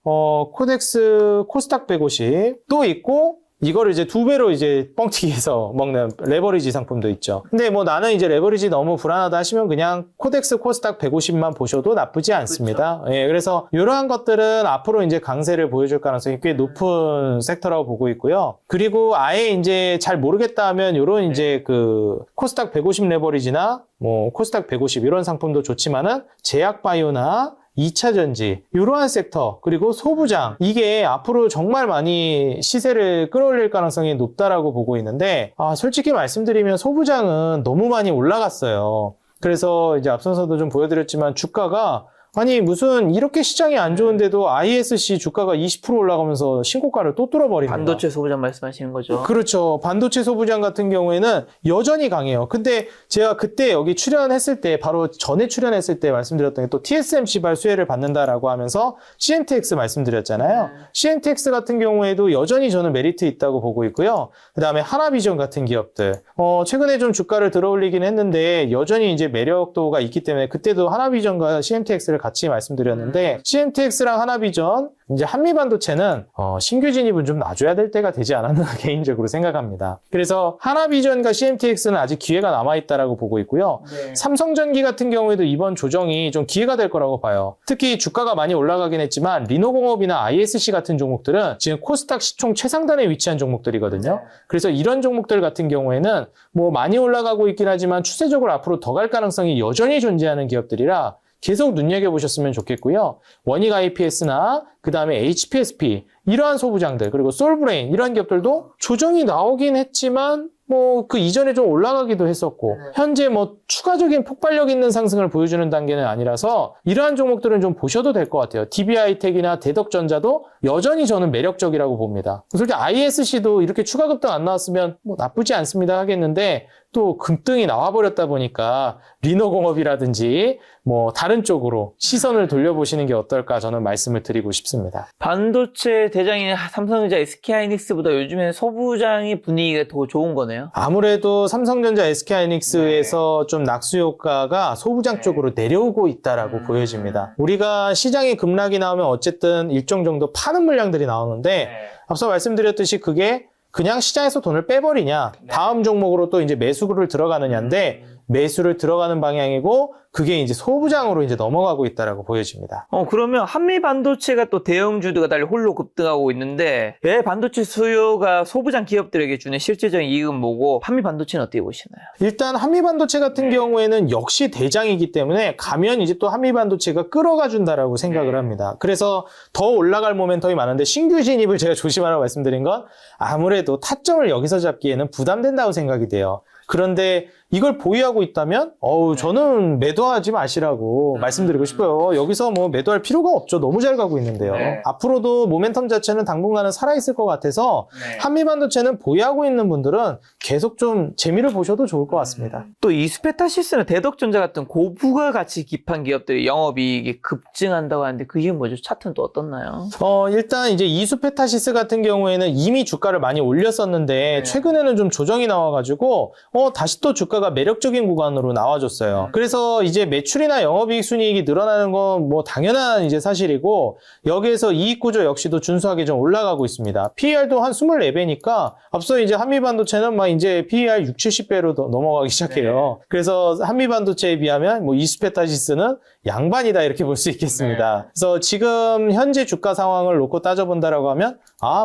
코덱스 코스닥 150 또 있고, 이거를 이제 2배로 이제 뻥튀기해서 먹는 레버리지 상품도 있죠. 근데 뭐 나는 이제 레버리지 너무 불안하다 하시면 그냥 코덱스 코스닥 150만 보셔도 나쁘지 않습니다. 그렇죠. 예, 그래서 이러한 것들은 앞으로 이제 강세를 보여줄 가능성이 꽤 높은 섹터라고 보고 있고요. 그리고 아예 이제 잘 모르겠다 하면 이런 이제 그 코스닥 150 레버리지나 뭐 코스닥 150 이런 상품도 좋지만은 제약바이오나 2차전지, 이러한 섹터, 그리고 소부장, 이게 앞으로 정말 많이 시세를 끌어올릴 가능성이 높다라고 보고 있는데, 솔직히 말씀드리면 소부장은 너무 많이 올라갔어요. 그래서 이제 앞서서도 좀 보여드렸지만 주가가 아니 무슨 이렇게 시장이 안 좋은데도 ISC 주가가 20% 올라가면서 신고가를 또 뚫어버립니다. 반도체 소부장 말씀하시는 거죠? 그렇죠. 반도체 소부장 같은 경우에는 여전히 강해요. 근데 제가 그때 여기 출연했을 때, 바로 전에 출연했을 때 말씀드렸던 게 또 TSMC발 수혜를 받는다라고 하면서 CNTX 말씀드렸잖아요. CNTX 같은 경우에도 여전히 저는 메리트 있다고 보고 있고요. 그 다음에 하나비전 같은 기업들. 최근에 좀 주가를 들어올리긴 했는데 여전히 이제 매력도가 있기 때문에 그때도 하나비전과 CNTX를 같이 말씀드렸는데, CNTX랑 하나비전, 이제 한미반도체는 신규 진입은 좀 놔줘야 될 때가 되지 않았나 개인적으로 생각합니다. 그래서 하나비전과 CNTX는 아직 기회가 남아있다라고 보고 있고요. 삼성전기 같은 경우에도 이번 조정이 좀 기회가 될 거라고 봐요. 특히 주가가 많이 올라가긴 했지만 리노공업이나 ISC 같은 종목들은 지금 코스닥 시총 최상단에 위치한 종목들이거든요. 그래서 이런 종목들 같은 경우에는 뭐 많이 올라가고 있긴 하지만 추세적으로 앞으로 더 갈 가능성이 여전히 존재하는 기업들이라 계속 눈여겨보셨으면 좋겠고요. 원익 IPS나 그 다음에 HPSP 이러한 소부장들, 그리고 솔브레인 이런 기업들도 조정이 나오긴 했지만 뭐 그 이전에 좀 올라가기도 했었고, 현재 뭐 추가적인 폭발력 있는 상승을 보여주는 단계는 아니라서 이러한 종목들은 좀 보셔도 될 것 같아요. DB하이텍이나 대덕전자도 여전히 저는 매력적이라고 봅니다. 솔직히 ISC도 이렇게 추가 급등 안 나왔으면 뭐 나쁘지 않습니다 하겠는데, 또 급등이 나와버렸다 보니까 리노공업이라든지 뭐 다른 쪽으로 시선을 돌려보시는 게 어떨까 저는 말씀을 드리고 싶습니다. 반도체 대장인 삼성전자, SK하이닉스보다 요즘에 소부장의 분위기가 더 좋은 거네요? 아무래도 삼성전자, SK하이닉스에서 좀 낙수 효과가 소부장 쪽으로 내려오고 있다라고 보여집니다. 우리가 시장에 급락이 나오면 어쨌든 일정 정도 파는 물량들이 나오는데, 앞서 말씀드렸듯이 그게 그냥 시장에서 돈을 빼버리냐, 다음 종목으로 또 이제 매수를 들어가느냐인데, 매수를 들어가는 방향이고 그게 이제 소부장으로 이제 넘어가고 있다라고 보여집니다. 그러면 한미 반도체가 또 대형주들과 달리 홀로 급등하고 있는데, 왜 반도체 수요가 소부장 기업들에게 주는 실질적인 이익은 뭐고, 한미 반도체는 어떻게 보시나요? 일단 한미 반도체 같은 경우에는 역시 대장이기 때문에 가면 이제 또 한미 반도체가 끌어가 준다라고 생각을 합니다. 그래서 더 올라갈 모멘텀이 많은데, 신규 진입을 제가 조심하라고 말씀드린 건 아무래도 타점을 여기서 잡기에는 부담된다고 생각이 돼요. 그런데 이걸 보유하고 있다면 저는 매도하지 마시라고 말씀드리고 싶어요. 여기서 뭐 매도할 필요가 없죠. 너무 잘 가고 있는데요. 앞으로도 모멘텀 자체는 당분간은 살아있을 것 같아서 한미반도체는 보유하고 있는 분들은 계속 좀 재미를 보셔도 좋을 것 같습니다. 또 이스페타시스나 대덕전자 같은 고부가 가치 깊은 기업들이 영업이익이 급증한다고 하는데, 그게 뭐죠? 차트는 또 어떻나요? 일단 이제 이수페타시스 같은 경우에는 이미 주가를 많이 올렸었는데 최근에는 좀 조정이 나와가지고 다시 또 주가가 매력적인 구간으로 나와줬어요. 그래서 이제 매출이나 영업이익 순이익이 늘어나는 건 뭐 당연한 이제 사실이고, 여기에서 이익 구조 역시도 준수하게 좀 올라가고 있습니다. PER도 한 24배니까 앞서 이제 한미반도체는 막 이제 PER 6, 70배로 넘어가기 시작해요. 그래서 한미반도체에 비하면 뭐 이수페타시스는 양반이다 이렇게 볼 수 있겠습니다. 그래서 지금 현재 주가 상황을 놓고 따져본다라고 하면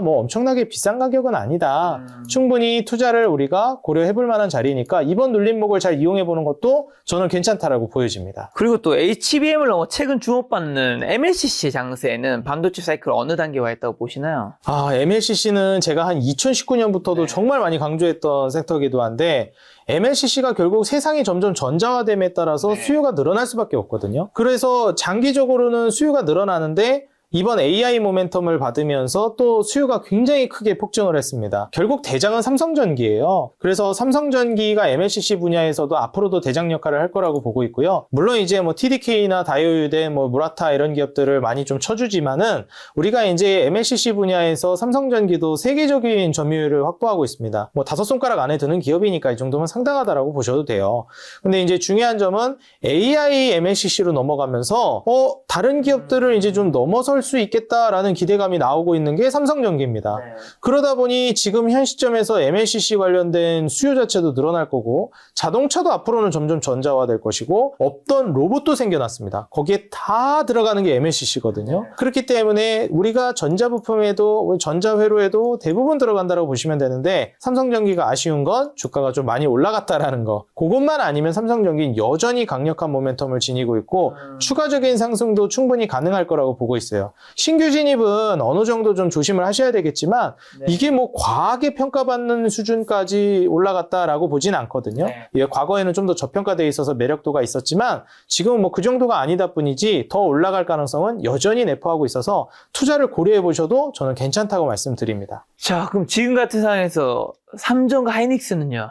뭐 엄청나게 비싼 가격은 아니다. 충분히 투자를 우리가 고려해볼 만한 자리니까 이번 눌림목을 잘 이용해보는 것도 저는 괜찮다라고 보여집니다. 그리고 또 HBM을 넘어 최근 주목받는 MLCC 장세에는 반도체 사이클 어느 단계에 와 있다고 보시나요? MLCC는 제가 한 2019년부터도 정말 많이 강조했던 섹터이기도 한데 MLCC가 결국 세상이 점점 전자화됨에 따라서 수요가 늘어날 수밖에 없거든요. 그래서 장기적으로는 수요가 늘어나는데 이번 AI 모멘텀을 받으면서 또 수요가 굉장히 크게 폭증을 했습니다. 결국 대장은 삼성전기예요. 그래서 삼성전기가 MLCC 분야에서도 앞으로도 대장 역할을 할 거라고 보고 있고요. 물론 이제 뭐 TDK나 다이오유대, 무라타 이런 기업들을 많이 좀 쳐주지만은 우리가 이제 MLCC 분야에서 삼성전기도 세계적인 점유율을 확보하고 있습니다. 다섯 손가락 안에 드는 기업이니까 이 정도면 상당하다라고 보셔도 돼요. 근데 이제 중요한 점은 AI MLCC로 넘어가면서 다른 기업들을 이제 좀 넘어설 수 있겠다라는 기대감이 나오고 있는 게 삼성전기입니다. 그러다 보니 지금 현 시점에서 MLCC 관련된 수요 자체도 늘어날 거고 자동차도 앞으로는 점점 전자화될 것이고 없던 로봇도 생겨났습니다. 거기에 다 들어가는 게 MLCC거든요. 그렇기 때문에 우리가 전자부품에도 전자회로에도 대부분 들어간다고 보시면 되는데 삼성전기가 아쉬운 건 주가가 좀 많이 올라갔다라는 거. 그것만 아니면 삼성전기는 여전히 강력한 모멘텀을 지니고 있고 추가적인 상승도 충분히 가능할 거라고 보고 있어요. 신규 진입은 어느 정도 좀 조심을 하셔야 되겠지만 이게 과하게 평가받는 수준까지 올라갔다라고 보진 않거든요. 과거에는 좀 더 저평가되어 있어서 매력도가 있었지만 지금은 그 정도가 아니다 뿐이지 더 올라갈 가능성은 여전히 내포하고 있어서 투자를 고려해 보셔도 저는 괜찮다고 말씀드립니다. 자, 그럼 지금 같은 상황에서 삼성과 하이닉스는요?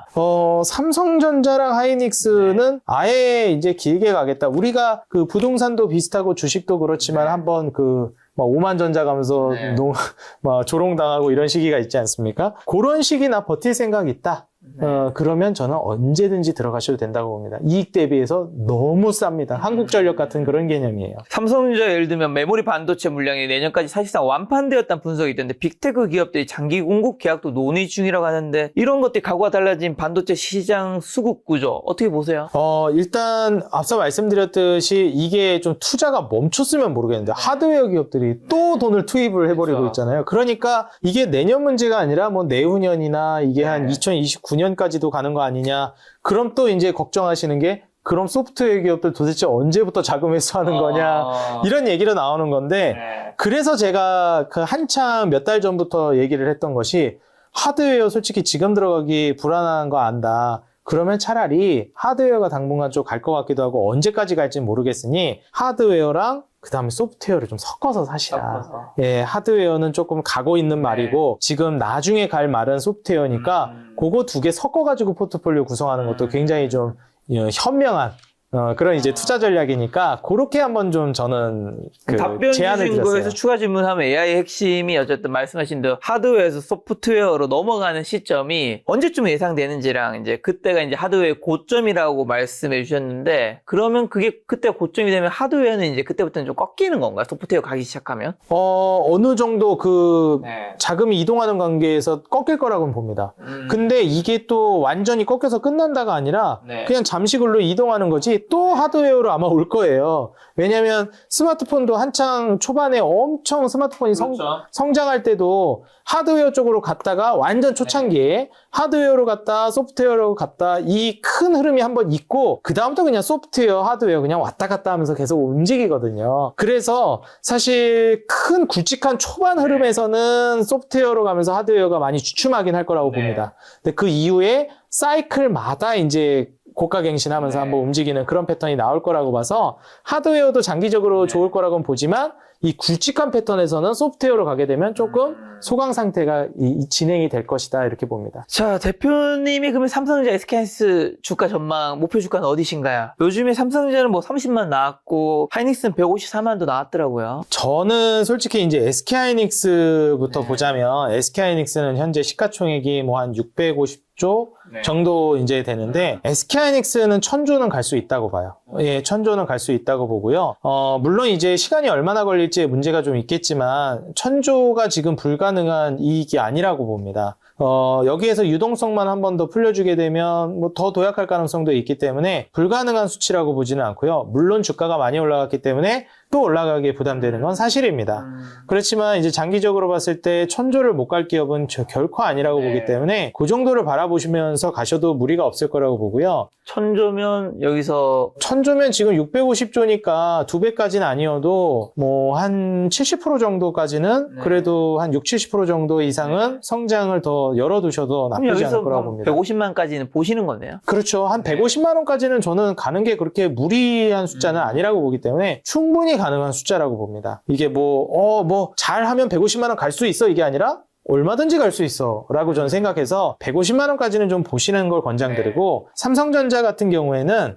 삼성전자랑 하이닉스는 아예 이제 길게 가겠다. 우리가 그 부동산도 비슷하고 주식도 그렇지만 한번 5만 전자 가면서 조롱당하고 이런 시기가 있지 않습니까? 그런 시기나 버틸 생각이 있다. 그러면 저는 언제든지 들어가셔도 된다고 봅니다. 이익 대비해서 너무 쌉니다. 한국전력 같은 그런 개념이에요. 삼성전자 예를 들면 메모리 반도체 물량이 내년까지 사실상 완판되었다는 분석이 있던데 빅테크 기업들이 장기 공급 계약도 논의 중이라고 하는데 이런 것들이 각오가 달라진 반도체 시장 수급 구조 어떻게 보세요? 일단 앞서 말씀드렸듯이 이게 좀 투자가 멈췄으면 모르겠는데 하드웨어 기업들이 또 돈을 투입을 해버리고 있잖아요. 그러니까 이게 내년 문제가 아니라 내후년이나 이게 한 2029년까지도 가는 거 아니냐. 그럼 또 이제 걱정하시는 게 그럼 소프트웨어 기업들 도대체 언제부터 자금 회수하는 거냐 이런 얘기로 나오는 건데 그래서 제가 한참 몇 달 전부터 얘기를 했던 것이 하드웨어 솔직히 지금 들어가기 불안한 거 안다. 그러면 차라리 하드웨어가 당분간 좀 갈 것 같기도 하고 언제까지 갈지는 모르겠으니 하드웨어랑 그 다음에 소프트웨어를 좀 섞어서 사시라. 하드웨어는 조금 가고 있는 말이고 지금 나중에 갈 말은 소프트웨어니까 그거 두 개 섞어가지고 포트폴리오 구성하는 것도 굉장히 좀 현명한 그런 이제 투자 전략이니까 그렇게 한번 좀 저는 답변 제안을 주신 드렸어요. 거에서 추가 질문하면 AI의 핵심이 어쨌든 말씀하신 대로 하드웨어에서 소프트웨어로 넘어가는 시점이 언제쯤 예상되는지랑 이제 그때가 이제 하드웨어의 고점이라고 말씀해 주셨는데 그러면 그게 그때 고점이 되면 하드웨어는 이제 그때부터는 좀 꺾이는 건가요? 소프트웨어 가기 시작하면? 어느 정도 자금이 이동하는 관계에서 꺾일 거라고는 봅니다. 근데 이게 또 완전히 꺾여서 끝난다가 아니라 그냥 잠시 글로 이동하는 거지 또 하드웨어로 아마 올 거예요. 왜냐면 스마트폰도 한창 초반에 엄청 스마트폰이 성장할 때도 하드웨어 쪽으로 갔다가 완전 초창기에 하드웨어로 갔다 소프트웨어로 갔다 이 큰 흐름이 한번 있고 그 다음부터 그냥 소프트웨어 하드웨어 그냥 왔다 갔다 하면서 계속 움직이거든요. 그래서 사실 큰 굵직한 초반 흐름에서는 소프트웨어로 가면서 하드웨어가 많이 주춤하긴 할 거라고 봅니다. 근데 그 이후에 사이클마다 이제 고가갱신하면서 한번 움직이는 그런 패턴이 나올 거라고 봐서 하드웨어도 장기적으로 좋을 거라고는 보지만 이 굵직한 패턴에서는 소프트웨어로 가게 되면 조금 소강 상태가 진행이 될 것이다 이렇게 봅니다. 자, 대표님이 그러면 삼성전자 SK하이닉스 주가 전망 목표 주가는 어디신가요? 요즘에 삼성전자는 30만 나왔고 하이닉스는 154만도 나왔더라고요. 저는 솔직히 이제 SK하이닉스부터 보자면 SK하이닉스는 현재 시가총액이 한 650조 정도 이제 되는데 SK하이닉스는 1000조는 갈 수 있다고 봐요. 1000조는 갈 수 있다고 보고요. 물론 이제 시간이 얼마나 걸릴지에 문제가 좀 있겠지만 1000조가 지금 불가능한 이익이 아니라고 봅니다. 여기에서 유동성만 한 번 더 풀려주게 되면 뭐 더 도약할 가능성도 있기 때문에 불가능한 수치라고 보지는 않고요. 물론 주가가 많이 올라갔기 때문에 또 올라가기에 부담되는 건 사실입니다. 그렇지만 이제 장기적으로 봤을 때 1000조를 못 갈 기업은 결코 아니라고 보기 때문에 그 정도를 바라보시면서 가셔도 무리가 없을 거라고 보고요. 1000조면 여기서 1000조면 지금 650조니까 2배까지는 아니어도 뭐 한 70% 정도까지는 그래도 한 60-70% 정도 이상은 성장을 더 열어두셔도 그럼 나쁘지 않을 여기서 거라고 봅니다. 150만까지는 보시는 거네요. 그렇죠. 한 150만 원까지는 저는 가는 게 그렇게 무리한 숫자는 아니라고 보기 때문에 충분히 가능한 숫자라고 봅니다. 이게 뭐 잘하면 150만 원 갈 수 있어 이게 아니라 얼마든지 갈 수 있어 라고 저는 생각해서 150만 원까지는 좀 보시는 걸 권장드리고 삼성전자 같은 경우에는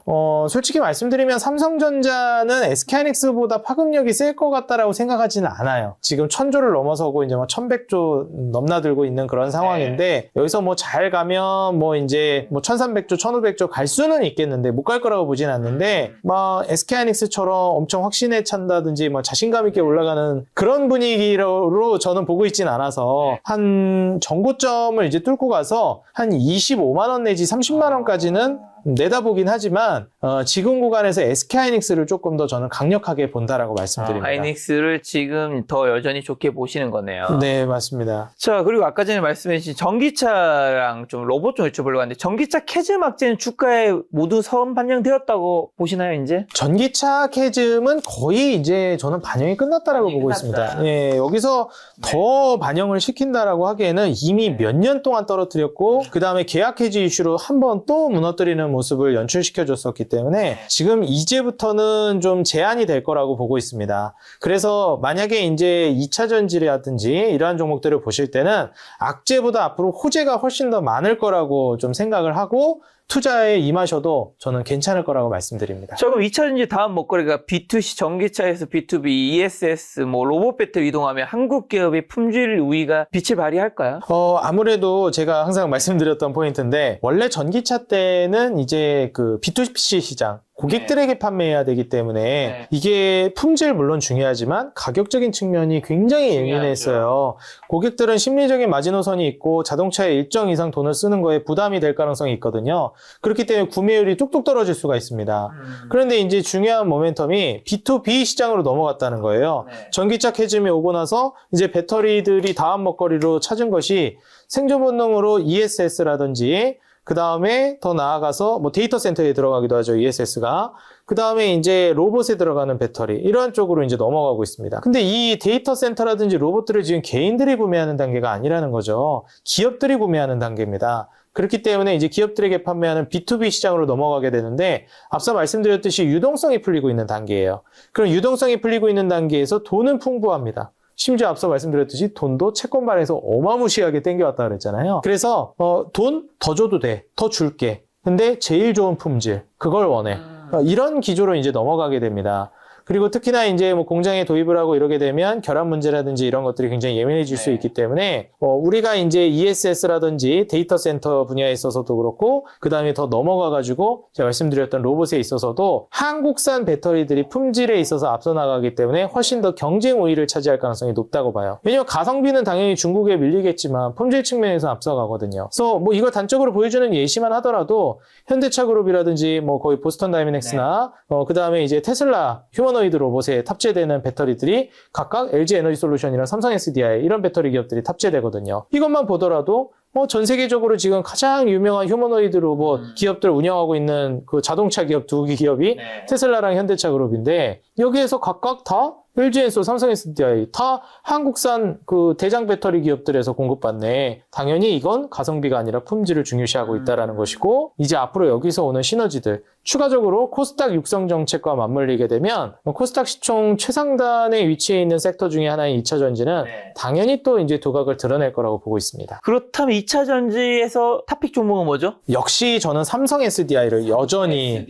솔직히 말씀드리면 삼성전자는 SK하이닉스보다 파급력이 셀 것 같다라고 생각하지는 않아요. 지금 1000조를 넘어서고 이제 뭐 1100조 넘나들고 있는 그런 상황인데 여기서 뭐 잘 가면 뭐 이제 뭐 1300조 1500조 갈 수는 있겠는데 못 갈 거라고 보진 않는데 막 SK하이닉스처럼 엄청 확신에 찬다든지 뭐 자신감 있게 올라가는 그런 분위기로 저는 보고 있진 않아서 한 정고점을 이제 뚫고 가서 한 25만 원 내지 30만 원까지는 내다보긴 하지만 지금 구간에서 SK하이닉스를 조금 더 저는 강력하게 본다라고 말씀드립니다. 하이닉스를 지금 더 여전히 좋게 보시는 거네요. 네, 맞습니다. 자, 그리고 아까 전에 말씀해 주신 전기차랑 좀 로봇 좀 여쭤보려고 하는데 전기차 캐즘 악재는 주가에 모두 선 반영되었다고 보시나요, 이제? 전기차 캐즘은 거의 이제 저는 반영이 끝났다라고 보고 있습니다. 예, 여기서 더 반영을 시킨다라고 하기에는 이미 몇 년 동안 떨어뜨렸고 그 다음에 계약 해지 이슈로 한 번 또 무너뜨리는 모습을 연출시켜줬었기 때문에 지금 이제부터는 좀 제한이 될 거라고 보고 있습니다. 그래서 만약에 이제 2차 전지라든지 이러한 종목들을 보실 때는 악재보다 앞으로 호재가 훨씬 더 많을 거라고 좀 생각을 하고 투자에 임하셔도 저는 괜찮을 거라고 말씀드립니다. 자, 그럼 2차 전지 다음 먹거리가 B2C 전기차에서 B2B, ESS, 뭐 로봇 배터리 이동하면 한국 기업의 품질 우위가 빛을 발휘할까요? 아무래도 제가 항상 말씀드렸던 포인트인데 원래 전기차 때는 이제 그 B2C 시장 고객들에게 판매해야 되기 때문에 이게 품질 물론 중요하지만 가격적인 측면이 굉장히 예민했어요. 고객들은 심리적인 마지노선이 있고 자동차에 일정 이상 돈을 쓰는 거에 부담이 될 가능성이 있거든요. 그렇기 때문에 구매율이 뚝뚝 떨어질 수가 있습니다. 그런데 이제 중요한 모멘텀이 B2B 시장으로 넘어갔다는 거예요. 전기차 캐즘이 오고 나서 이제 배터리들이 다음 먹거리로 찾은 것이 생존 본능으로 ESS라든지 그 다음에 더 나아가서 뭐 데이터 센터에 들어가기도 하죠, ESS가. 그 다음에 이제 로봇에 들어가는 배터리, 이러한 쪽으로 이제 넘어가고 있습니다. 근데 이 데이터 센터라든지 로봇들을 지금 개인들이 구매하는 단계가 아니라는 거죠. 기업들이 구매하는 단계입니다. 그렇기 때문에 이제 기업들에게 판매하는 B2B 시장으로 넘어가게 되는데 앞서 말씀드렸듯이 유동성이 풀리고 있는 단계예요. 그럼 유동성이 풀리고 있는 단계에서 돈은 풍부합니다. 심지어 앞서 말씀드렸듯이 돈도 채권반에서 어마무시하게 땡겨왔다 그랬잖아요. 그래서 돈 더 줘도 돼. 더 줄게. 근데 제일 좋은 품질. 그걸 원해. 이런 기조로 이제 넘어가게 됩니다. 그리고 특히나 이제 뭐 공장에 도입을 하고 이러게 되면 결함 문제라든지 이런 것들이 굉장히 예민해질 수 있기 때문에 우리가 이제 ESS라든지 데이터 센터 분야에 있어서도 그렇고 그 다음에 더 넘어가가지고 제가 말씀드렸던 로봇에 있어서도 한국산 배터리들이 품질에 있어서 앞서 나가기 때문에 훨씬 더 경쟁 우위를 차지할 가능성이 높다고 봐요. 왜냐면 가성비는 당연히 중국에 밀리겠지만 품질 측면에서 앞서가거든요. 그래서 뭐 이걸 단적으로 보여주는 예시만 하더라도 현대차 그룹이라든지 뭐 거의 보스턴 다이내믹스나 그 다음에 이제 테슬라 휴머노이드 로봇에 탑재되는 배터리들이 각각 LG 에너지 솔루션이랑 삼성 SDI 이런 배터리 기업들이 탑재되거든요. 이것만 보더라도 전 세계적으로 지금 가장 유명한 휴머노이드 로봇 기업들 운영하고 있는 그 자동차 기업 두 기업이 테슬라랑 현대차 그룹인데 여기에서 각각 다 LG엔솔, 삼성 SDI 다 한국산 그 대장 배터리 기업들에서 공급받네. 당연히 이건 가성비가 아니라 품질을 중요시하고 있다라는 것이고 이제 앞으로 여기서 오는 시너지들 추가적으로 코스닥 육성 정책과 맞물리게 되면 코스닥 시총 최상단에 위치해 있는 섹터 중에 하나인 2차 전지는 당연히 또 이제 두각을 드러낼 거라고 보고 있습니다. 그렇다면 2차 전지에서 탑픽 종목은 뭐죠? 역시 저는 삼성 SDI를 여전히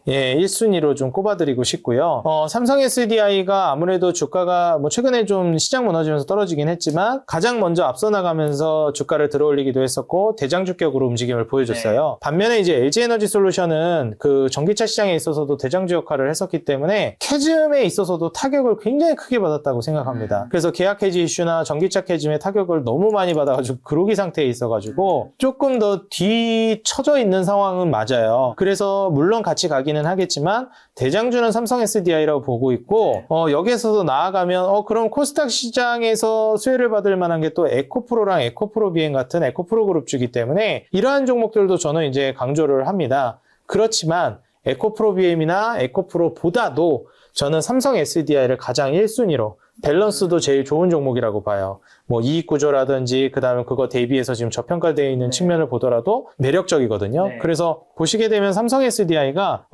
1순위로 좀 꼽아드리고 싶고요. 삼성 SDI가 아무래도 아무래도 주가가 뭐 최근에 좀 시장 무너지면서 떨어지긴 했지만 가장 먼저 앞서 나가면서 주가를 들어올리기도 했었고 대장주격으로 움직임을 보여줬어요. 반면에 이제 LG에너지솔루션은 그 전기차 시장에 있어서도 대장주 역할을 했었기 때문에 캐즘에 있어서도 타격을 굉장히 크게 받았다고 생각합니다. 그래서 계약 해지 이슈나 전기차 캐즘의 타격을 너무 많이 받아가지고 그로기 상태에 있어가지고 조금 더 뒤처져 있는 상황은 맞아요. 그래서 물론 같이 가기는 하겠지만 대장주는 삼성 SDI라고 보고 있고 여기에서도 나아가면 그럼 코스닥 시장에서 수혜를 받을 만한 게 또 에코프로랑 에코프로 비행 같은 에코프로 그룹주기 때문에 이러한 종목들도 저는 이제 강조를 합니다. 그렇지만 에코프로 BM이나 에코프로보다도 저는 삼성 SDI를 가장 1순위로 밸런스도 제일 좋은 종목이라고 봐요. 뭐 이익 구조라든지 그다음에 그거 대비해서 지금 저평가되어 있는 측면을 보더라도 매력적이거든요. 그래서 보시게 되면 삼성 SDI가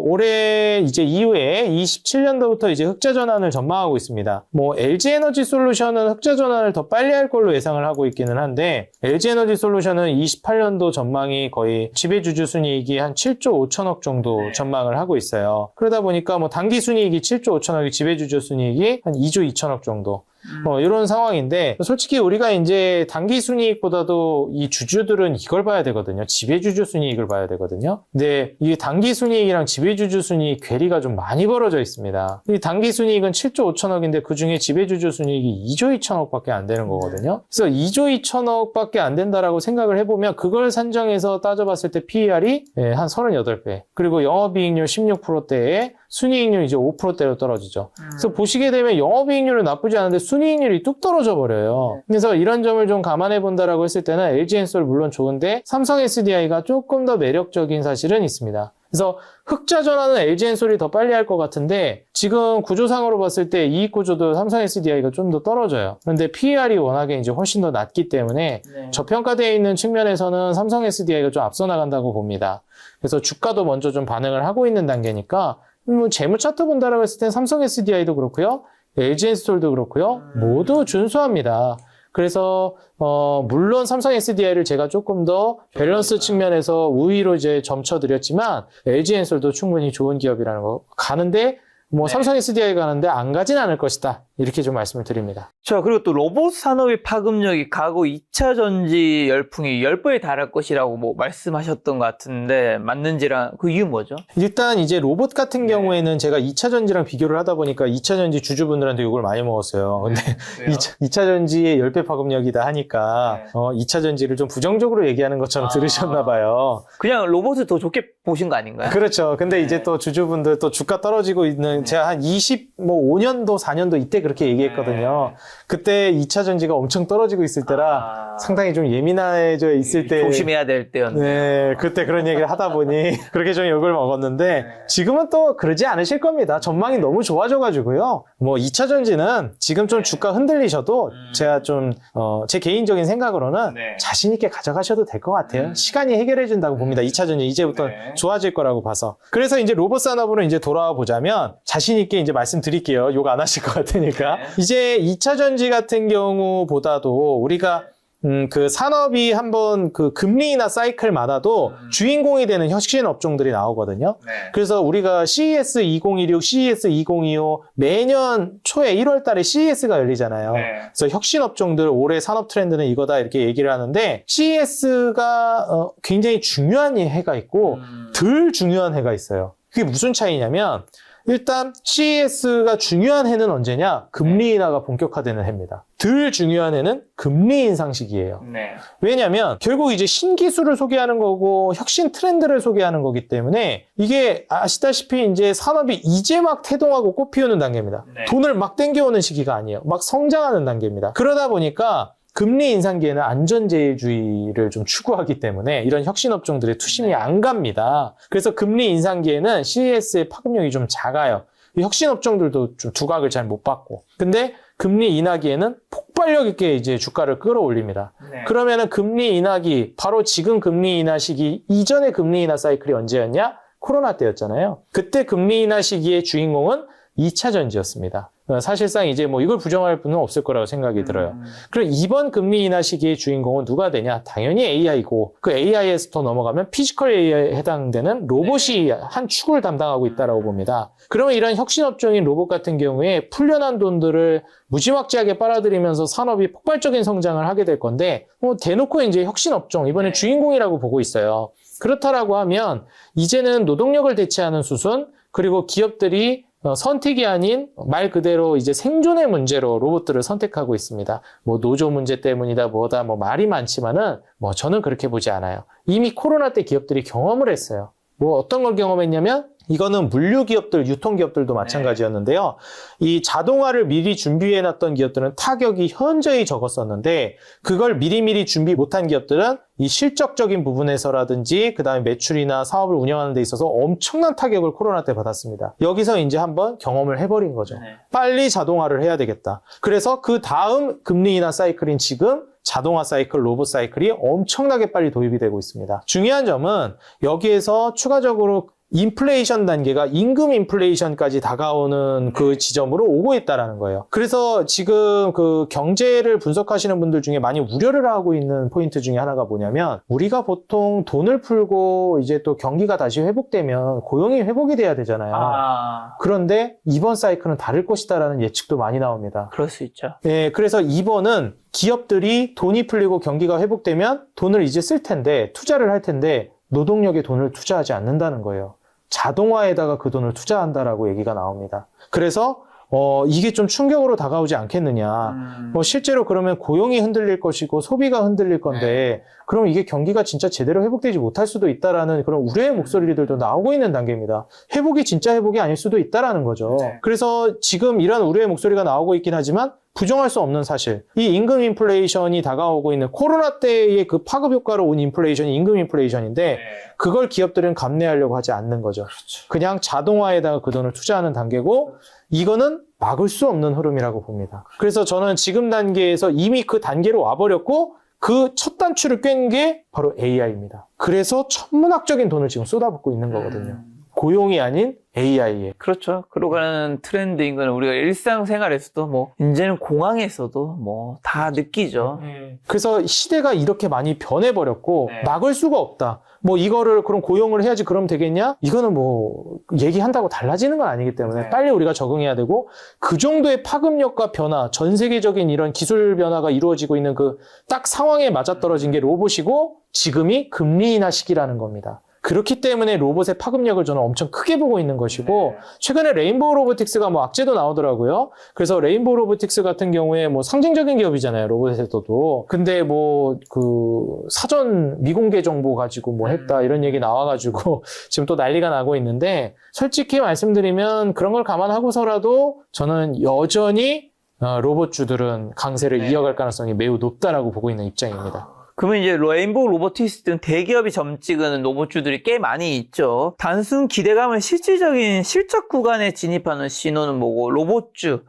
올해 이제 이후에 27년도부터 이제 흑자 전환을 전망하고 있습니다. 뭐 LG 에너지 솔루션은 흑자 전환을 더 빨리 할 걸로 예상을 하고 있기는 한데 LG 에너지 솔루션은 28년도 전망이 거의 지배주주 순이익이 한 7조 5천억 정도 전망을 하고 있어요. 그러다 보니까 뭐 단기 순이익이 7조 5천억이 지배주주 순이익이 한 2조 2천억 정도. 이런 상황인데 솔직히 우리가 이제 단기 순이익보다도 이 주주들은 이걸 봐야 되거든요. 지배주주 순이익을 봐야 되거든요. 근데 이 단기 순이익이랑 지배주주 순이익 괴리가 좀 많이 벌어져 있습니다. 이 단기 순이익은 7조 5천억인데 그중에 지배주주 순이익이 2조 2천억밖에 안 되는 거거든요. 그래서 2조 2천억밖에 안 된다라고 생각을 해보면 그걸 산정해서 따져봤을 때 PER이 한 38배 그리고 영업이익률 16%대에 순이익률 이제 5%대로 떨어지죠. 그래서 보시게 되면 영업이익률은 나쁘지 않은데 순이익률이 뚝 떨어져 버려요. 그래서 이런 점을 좀 감안해 본다라고 했을 때는 LG엔솔 물론 좋은데 삼성 SDI가 조금 더 매력적인 사실은 있습니다. 그래서 흑자 전환은 LG엔솔이 더 빨리 할 것 같은데 지금 구조상으로 봤을 때 이익 구조도 삼성 SDI가 좀 더 떨어져요. 그런데 PER이 워낙에 이제 훨씬 더 낮기 때문에 저평가되어 있는 측면에서는 삼성 SDI가 좀 앞서 나간다고 봅니다. 그래서 주가도 먼저 좀 반응을 하고 있는 단계니까 뭐 재무 차트 본다라고 했을 때 삼성 SDI도 그렇고요. LG엔솔도 그렇고요. 모두 준수합니다. 그래서 물론 삼성 SDI를 제가 조금 더 밸런스 측면에서 우위로 이제 점쳐드렸지만 LG엔솔도 충분히 좋은 기업이라는 거 가는데 뭐 삼성 SDI 가는데 안 가진 않을 것이다. 이렇게 좀 말씀을 드립니다. 자, 그리고 또 로봇 산업의 파급력이 가구 2차 전지 열풍이 10배에 달할 것이라고 뭐 말씀하셨던 것 같은데 맞는지랑 그 이유 뭐죠? 일단 이제 로봇 같은 경우에는 제가 2차 전지랑 비교를 하다 보니까 2차 전지 주주분들한테 욕을 많이 먹었어요. 근데 2차 전지의 10배 파급력이다 하니까 2차 전지를 좀 부정적으로 얘기하는 것처럼 들으셨나 봐요. 그냥 로봇을 더 좋게 보신 거 아닌가요? 그렇죠. 근데 이제 또 주주분들 또 주가 떨어지고 있는 제가 한 5년도 4년도 이때 그렇게 얘기했거든요. 그때 2차 전지가 엄청 떨어지고 있을 때라 상당히 좀 예민해져 있을 때 조심해야 될 때였네요. 네, 그때 그런 얘기를 하다 보니 그렇게 좀 욕을 먹었는데 지금은 또 그러지 않으실 겁니다. 전망이 너무 좋아져가지고요. 뭐 2차 전지는 지금 좀 주가 흔들리셔도 제가 좀 제 개인적인 생각으로는 자신 있게 가져가셔도 될 것 같아요. 시간이 해결해 준다고 봅니다. 2차 전지 이제부터 좋아질 거라고 봐서. 그래서 이제 로봇 산업으로 이제 돌아와 보자면 자신 있게 이제 말씀드릴게요. 욕 안 하실 것 같으니까. 이제 2차 전지 같은 경우보다도 우리가 그 산업이 한번 그 금리 인하 사이클마다도 주인공이 되는 혁신 업종들이 나오거든요. 그래서 우리가 CES 2016, CES 2025 매년 초에 1월 달에 CES가 열리잖아요. 그래서 혁신 업종들 올해 산업 트렌드는 이거다 이렇게 얘기를 하는데 CES가 굉장히 중요한 해가 있고 덜 중요한 해가 있어요. 그게 무슨 차이냐면 일단 CES가 중요한 해는 언제냐? 금리 인하가 본격화되는 해입니다. 덜 중요한 해는 금리 인상 시기예요. 왜냐하면 결국 이제 신기술을 소개하는 거고 혁신 트렌드를 소개하는 거기 때문에 이게 아시다시피 이제 산업이 이제 막 태동하고 꽃 피우는 단계입니다. 돈을 막 땡겨오는 시기가 아니에요. 막 성장하는 단계입니다. 그러다 보니까 금리 인상기에는 안전제일주의를 좀 추구하기 때문에 이런 혁신업종들의 투심이 안 갑니다. 그래서 금리 인상기에는 CES의 파급력이 좀 작아요. 혁신업종들도 좀 두각을 잘 못 받고. 근데 금리 인하기에는 폭발력 있게 이제 주가를 끌어올립니다. 그러면은 금리 인하기, 바로 지금 금리 인하 시기 이전의 금리 인하 사이클이 언제였냐? 코로나 때였잖아요. 그때 금리 인하 시기의 주인공은 2차 전지였습니다. 사실상 이제 뭐 이걸 부정할 분은 없을 거라고 생각이 들어요. 그럼 이번 금리 인하 시기의 주인공은 누가 되냐? 당연히 AI고 그 AI에서 더 넘어가면 피지컬 AI에 해당되는 로봇이 한 축을 담당하고 있다라고 봅니다. 그러면 이런 혁신업종인 로봇 같은 경우에 풀려난 돈들을 무지막지하게 빨아들이면서 산업이 폭발적인 성장을 하게 될 건데 대놓고 이제 혁신업종 이번에 주인공이라고 보고 있어요. 그렇다라고 하면 이제는 노동력을 대체하는 수순 그리고 기업들이 선택이 아닌 말 그대로 이제 생존의 문제로 로봇들을 선택하고 있습니다. 뭐 노조 문제 때문이다 뭐다 뭐 말이 많지만은 뭐 저는 그렇게 보지 않아요. 이미 코로나 때 기업들이 경험을 했어요. 뭐 어떤 걸 경험했냐면 이거는 물류 기업들, 유통 기업들도 마찬가지였는데요. 이 자동화를 미리 준비해 놨던 기업들은 타격이 현저히 적었었는데 그걸 미리미리 준비 못한 기업들은 이 실적적인 부분에서라든지 그다음에 매출이나 사업을 운영하는 데 있어서 엄청난 타격을 코로나 때 받았습니다. 여기서 이제 한번 경험을 해버린 거죠. 빨리 자동화를 해야 되겠다. 그래서 그 다음 금리 인하 사이클인 지금 자동화 사이클, 로봇 사이클이 엄청나게 빨리 도입이 되고 있습니다. 중요한 점은 여기에서 추가적으로 인플레이션 단계가 임금 인플레이션까지 다가오는 그 지점으로 오고 있다라는 거예요. 그래서 지금 그 경제를 분석하시는 분들 중에 많이 우려를 하고 있는 포인트 중에 하나가 뭐냐면 우리가 보통 돈을 풀고 이제 또 경기가 다시 회복되면 고용이 회복이 돼야 되잖아요. 그런데 이번 사이클은 다를 것이다라는 예측도 많이 나옵니다. 그럴 수 있죠. 네, 그래서 이번은 기업들이 돈이 풀리고 경기가 회복되면 돈을 이제 쓸 텐데 투자를 할 텐데 노동력에 돈을 투자하지 않는다는 거예요. 자동화에다가 그 돈을 투자한다라고 얘기가 나옵니다. 그래서 이게 좀 충격으로 다가오지 않겠느냐. 실제로 그러면 고용이 흔들릴 것이고 소비가 흔들릴 건데 그럼 이게 경기가 진짜 제대로 회복되지 못할 수도 있다라는 그런 우려의 목소리들도 나오고 있는 단계입니다. 회복이 진짜 회복이 아닐 수도 있다라는 거죠. 그래서 지금 이런 우려의 목소리가 나오고 있긴 하지만 부정할 수 없는 사실. 이 임금 인플레이션이 다가오고 있는 코로나 때의 그 파급 효과로 온 인플레이션이 임금 인플레이션인데 그걸 기업들은 감내하려고 하지 않는 거죠. 그냥 자동화에다가 그 돈을 투자하는 단계고 이거는 막을 수 없는 흐름이라고 봅니다. 그래서 저는 지금 단계에서 이미 그 단계로 와버렸고 그 첫 단추를 꿰는 게 바로 AI입니다. 그래서 천문학적인 돈을 지금 쏟아붓고 있는 거거든요. 고용이 아닌 AI에. 그렇죠. 그러고 가는 트렌드인 건 우리가 일상생활에서도 뭐 이제는 공항에서도 뭐 다 느끼죠. 그래서 시대가 이렇게 많이 변해버렸고 막을 수가 없다. 뭐 이거를 그럼 고용을 해야지 그럼 되겠냐? 이거는 뭐 얘기한다고 달라지는 건 아니기 때문에 빨리 우리가 적응해야 되고 그 정도의 파급력과 변화, 전 세계적인 이런 기술 변화가 이루어지고 있는 그 딱 상황에 맞아떨어진 게 로봇이고 지금이 금리 인하 시기라는 겁니다. 그렇기 때문에 로봇의 파급력을 저는 엄청 크게 보고 있는 것이고 최근에 레인보우 로보틱스가 뭐 악재도 나오더라고요. 그래서 레인보우 로보틱스 같은 경우에 뭐 상징적인 기업이잖아요. 로봇에서도. 근데 뭐 그 사전 미공개 정보 가지고 뭐 했다 이런 얘기 나와가지고 지금 또 난리가 나고 있는데 솔직히 말씀드리면 그런 걸 감안하고서라도 저는 여전히 로봇주들은 강세를 이어갈 가능성이 매우 높다라고 보고 있는 입장입니다. 그러면 이제 레인보우 로보틱스 등 대기업이 점 찍은 로봇주들이 꽤 많이 있죠. 단순 기대감은 실질적인 실적 구간에 진입하는 신호는 뭐고 로봇주.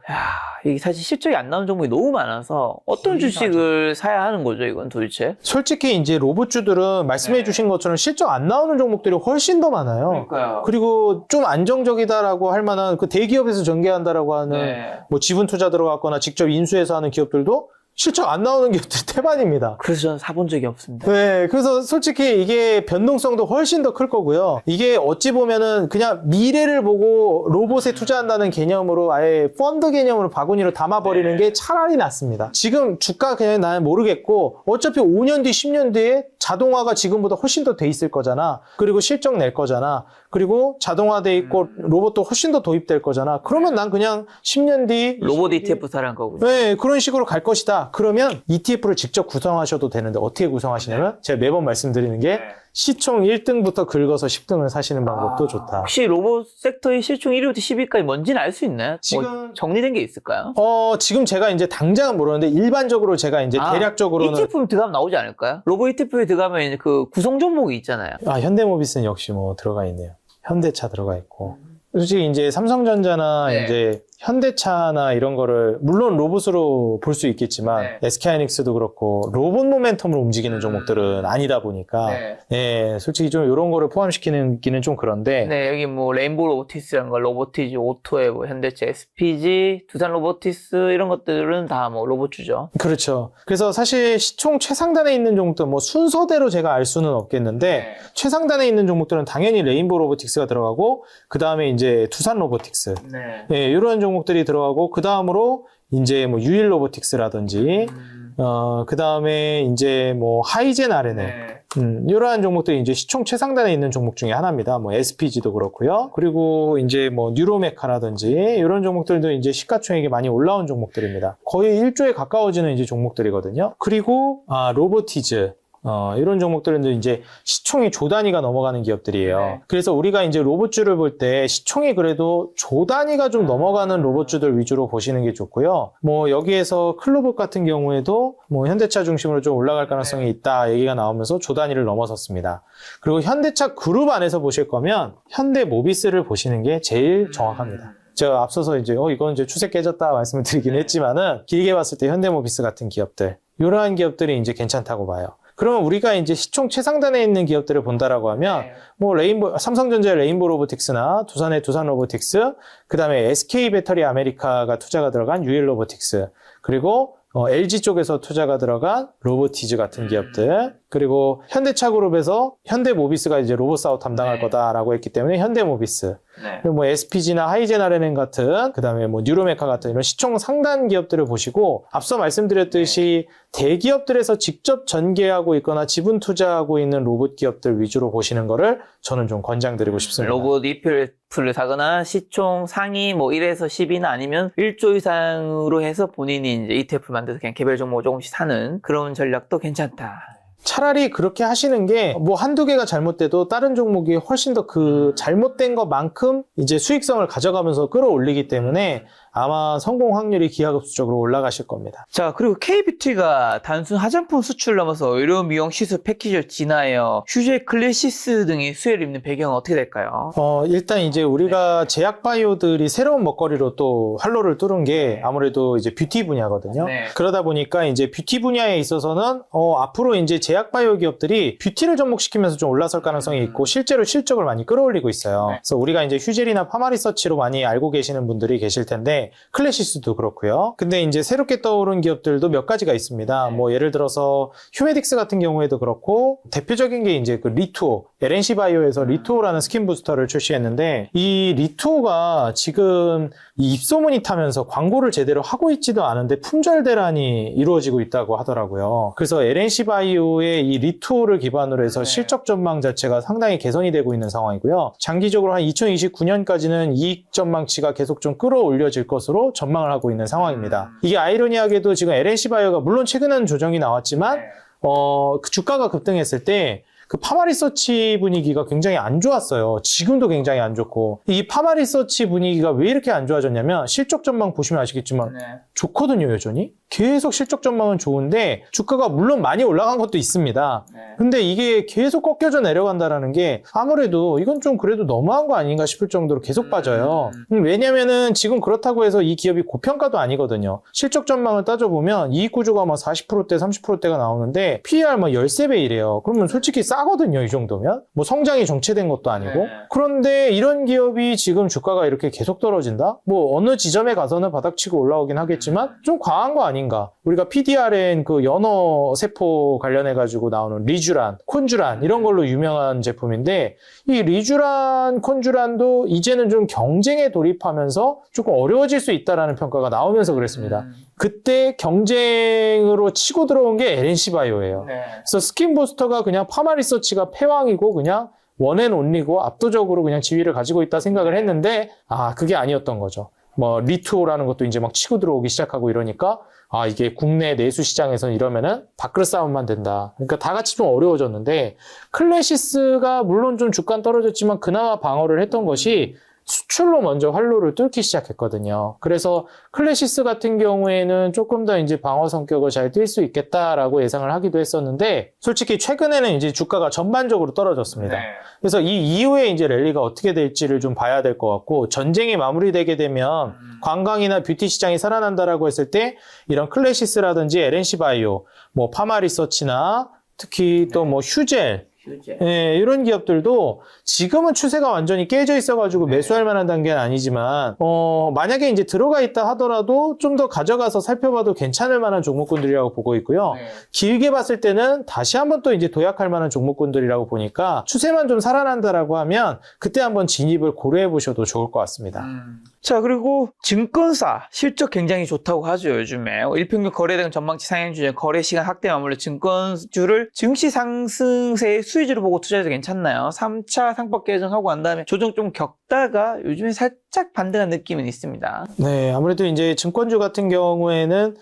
이게 사실 실적이 안 나오는 종목이 너무 많아서 어떤 주식을 사야 하는 거죠, 이건 도대체? 솔직히 이제 로봇주들은 말씀해 주신 것처럼 실적 안 나오는 종목들이 훨씬 더 많아요. 그러니까요. 그리고 좀 안정적이다라고 할 만한 그 대기업에서 전개한다라고 하는 뭐 지분 투자 들어갔거나 직접 인수해서 하는 기업들도 실적 안 나오는 기업들이 태반입니다. 그래서 저는 사본 적이 없습니다. 네, 그래서 솔직히 이게 변동성도 훨씬 더 클 거고요. 이게 어찌 보면은 그냥 미래를 보고 로봇에 투자한다는 개념으로 아예 펀드 개념으로 바구니로 담아버리는 게 차라리 낫습니다. 지금 주가 그냥 나는 모르겠고 어차피 5년 뒤, 10년 뒤에 자동화가 지금보다 훨씬 더 돼 있을 거잖아. 그리고 실적 낼 거잖아. 그리고 자동화돼 있고 로봇도 훨씬 더 도입될 거잖아. 그러면 난 그냥 10년 뒤 로봇 ETF 사란 거고요. 네, 그런 식으로 갈 것이다. 그러면 ETF를 직접 구성하셔도 되는데 어떻게 구성하시냐면 제가 매번 말씀드리는 게 시총 1등부터 긁어서 10등을 사시는 방법도 좋다. 혹시 로봇 섹터의 실총 1위부터 10위까지 뭔지는 알 수 있나요? 지금 뭐 정리된 게 있을까요? 지금 제가 이제 당장은 모르는데 일반적으로 제가 이제 대략적으로는 ETF 들어가면 나오지 않을까요? 로봇 ETF에 들어가면 이제 그 구성 종목이 있잖아요. 현대모비스는 역시 뭐 들어가 있네요. 현대차 들어가 있고. 솔직히 이제 삼성전자나 이제 현대차나 이런 거를 물론 로봇으로 볼 수 있겠지만 네. SK하이닉스도 그렇고 로봇 모멘텀으로 움직이는 종목들은 아니다 보니까 솔직히 좀 이런 거를 포함시키는 기는 좀 그런데 네, 여기 뭐 레인보우 로보티스라는 거, 로보티지, 오토에 뭐 현대차, SPG, 두산 로보티스 이런 것들은 다 뭐 로봇주죠. 그렇죠. 그래서 사실 시총 최상단에 있는 종목들 뭐 순서대로 제가 알 수는 없겠는데 최상단에 있는 종목들은 당연히 레인보우 로보틱스가 들어가고 그 다음에 이제 두산 로보틱스 이런 종목들이 들어가고 그 다음으로 이제 뭐 유일 로보틱스라든지 그 다음에 이제 뭐 하이젠 RNL 이러한 종목들이 이제 시총 최상단에 있는 종목 중에 하나입니다. 뭐 SPG도 그렇고요. 그리고 이제 뭐 뉴로메카라든지 이런 종목들도 이제 시가총액이 많이 올라온 종목들입니다. 거의 1조에 가까워지는 이제 종목들이거든요. 그리고 로보티즈 이런 종목들은 이제 시총이 조 단위가 넘어가는 기업들이에요. 네. 그래서 우리가 이제 로봇주를 볼 때 시총이 그래도 조 단위가 좀 넘어가는 로봇주들 위주로 보시는 게 좋고요. 뭐 여기에서 클로봇 같은 경우에도 뭐 현대차 중심으로 좀 올라갈 가능성이 있다 얘기가 나오면서 조 단위를 넘어섰습니다. 그리고 현대차 그룹 안에서 보실 거면 현대모비스를 보시는 게 제일 정확합니다. 제가 앞서서 이제 이건 이제 추세 깨졌다 말씀을 드리긴 했지만은 길게 봤을 때 현대모비스 같은 기업들 이러한 기업들이 이제 괜찮다고 봐요. 그러면 우리가 이제 시총 최상단에 있는 기업들을 본다라고 하면 뭐 삼성전자의 레인보우 로보틱스나 두산의 두산 로보틱스, 그다음에 SK 배터리 아메리카가 투자가 들어간 유일 로보틱스, 그리고 LG 쪽에서 투자가 들어간 로보티즈 같은 기업들, 그리고 현대차 그룹에서 현대모비스가 이제 로봇 사업 담당할 거다라고 했기 때문에 현대모비스, 그리고 뭐 SPG나 하이젠 RNN 같은, 그다음에 뭐 뉴로메카 같은 이런 시총 상단 기업들을 보시고 앞서 말씀드렸듯이 대기업들에서 직접 전개하고 있거나 지분 투자하고 있는 로봇 기업들 위주로 보시는 거를 저는 좀 권장드리고 싶습니다. 로봇 ETF를 사거나 시총 상위 뭐 1에서 10이나 아니면 1조 이상으로 해서 본인이 이제 ETF를 만들어서 그냥 개별 종목을 조금씩 사는 그런 전략도 괜찮다. 차라리 그렇게 하시는 게 뭐 한두 개가 잘못돼도 다른 종목이 훨씬 더 그 잘못된 것만큼 이제 수익성을 가져가면서 끌어올리기 때문에 아마 성공 확률이 기하급수적으로 올라가실 겁니다. 자, 그리고 K뷰티가 단순 화장품 수출 넘어서 의료, 미용, 시술, 패키지를 진화하여 휴재, 클래시스 등이 수혜를 입는 배경은 어떻게 될까요? 일단 이제 우리가 제약 바이오들이 새로운 먹거리로 또 활로를 뚫은 게 아무래도 이제 뷰티 분야거든요. 그러다 보니까 이제 뷰티 분야에 있어서는 앞으로 이제 제약 바이오 기업들이 뷰티를 접목시키면서 좀 올라설 가능성이 있고 실제로 실적을 많이 끌어올리고 있어요. 그래서 우리가 이제 휴젤이나 파마리서치로 많이 알고 계시는 분들이 계실 텐데 클래시스도 그렇고요. 근데 이제 새롭게 떠오른 기업들도 몇 가지가 있습니다. 뭐 예를 들어서 휴메딕스 같은 경우에도 그렇고 대표적인 게 이제 그 리투오, LNC 바이오에서 리투오라는 스킨 부스터를 출시했는데 이 리투오가 지금 이 입소문이 타면서 광고를 제대로 하고 있지도 않은데 품절 대란이 이루어지고 있다고 하더라고요. 그래서 LNC 바이오의 이 리투오를 기반으로 해서 실적 전망 자체가 상당히 개선이 되고 있는 상황이고요. 장기적으로 한 2029년까지는 이익 전망치가 계속 좀 끌어올려질 것으로 전망을 하고 있는 상황입니다. 이게 아이러니하게도 지금 LNC 바이오가 물론 최근에는 조정이 나왔지만 그 주가가 급등했을 때 그 파마리서치 분위기가 굉장히 안 좋았어요. 지금도 굉장히 안 좋고 이 파마리서치 분위기가 왜 이렇게 안 좋아졌냐면 실적 전망 보시면 아시겠지만 좋거든요, 여전히. 계속 실적 전망은 좋은데 주가가 물론 많이 올라간 것도 있습니다. 근데 이게 계속 꺾여져 내려간다라는 게 아무래도 이건 좀 그래도 너무한 거 아닌가 싶을 정도로 계속 빠져요. 왜냐면은 지금 그렇다고 해서 이 기업이 고평가도 아니거든요. 실적 전망을 따져보면 이익 구조가 막 40%대, 30%대가 나오는데 PER 막 13배 이래요. 그러면 솔직히 싸거든요, 이 정도면. 뭐 성장이 정체된 것도 아니고. 그런데 이런 기업이 지금 주가가 이렇게 계속 떨어진다? 뭐 어느 지점에 가서는 바닥치고 올라오긴 하겠지만 좀 과한 거 아닌가. 우리가 PDRN 그 연어 세포 관련해가지고 나오는 리쥬란, 콘쥬란 이런 걸로 유명한 제품인데 이 리쥬란, 콘쥬란도 이제는 좀 경쟁에 돌입하면서 조금 어려워질 수 있다라는 평가가 나오면서 그랬습니다. 그때 경쟁으로 치고 들어온 게 LNC 바이오예요. 그래서 스킨 부스터가 그냥 파마리서치가 패왕이고 그냥 원앤온리고 압도적으로 그냥 지위를 가지고 있다 생각을 했는데 그게 아니었던 거죠. 뭐 리투오라는 것도 이제 막 치고 들어오기 시작하고 이러니까 이게 국내 내수 시장에서는 이러면은 밥그릇 싸움만 된다. 그러니까 다 같이 좀 어려워졌는데 클래시스가 물론 좀 주가 떨어졌지만 그나마 방어를 했던 것이 수출로 먼저 활로를 뚫기 시작했거든요. 그래서 클래시스 같은 경우에는 조금 더 이제 방어 성격을 잘 띌 수 있겠다라고 예상을 하기도 했었는데, 솔직히 최근에는 이제 주가가 전반적으로 떨어졌습니다. 그래서 이 이후에 이제 랠리가 어떻게 될지를 좀 봐야 될 것 같고, 전쟁이 마무리되게 되면 관광이나 뷰티 시장이 살아난다라고 했을 때 이런 클래시스라든지 LNC 바이오, 뭐 파마 리서치나 특히 또 뭐 휴젤, 예, 이런 기업들도 지금은 추세가 완전히 깨져 있어가지고 매수할 만한 단계는 아니지만, 만약에 이제 들어가 있다 하더라도 좀 더 가져가서 살펴봐도 괜찮을 만한 종목군들이라고 보고 있고요. 길게 봤을 때는 다시 한번 또 이제 도약할 만한 종목군들이라고 보니까 추세만 좀 살아난다라고 하면 그때 한번 진입을 고려해 보셔도 좋을 것 같습니다. 자, 그리고 증권사 실적 굉장히 좋다고 하죠. 요즘에 일평균 거래량 전망치 상향주의 거래 시간 확대 맞물려 증권주를 증시 상승세의 수위주로 보고 투자해도 괜찮나요? 3차 상법 개정하고 난 다음에 조정 좀 겪다가 요즘에 살짝 반등한 느낌은 있습니다. 네, 아무래도 이제 증권주 같은 경우에는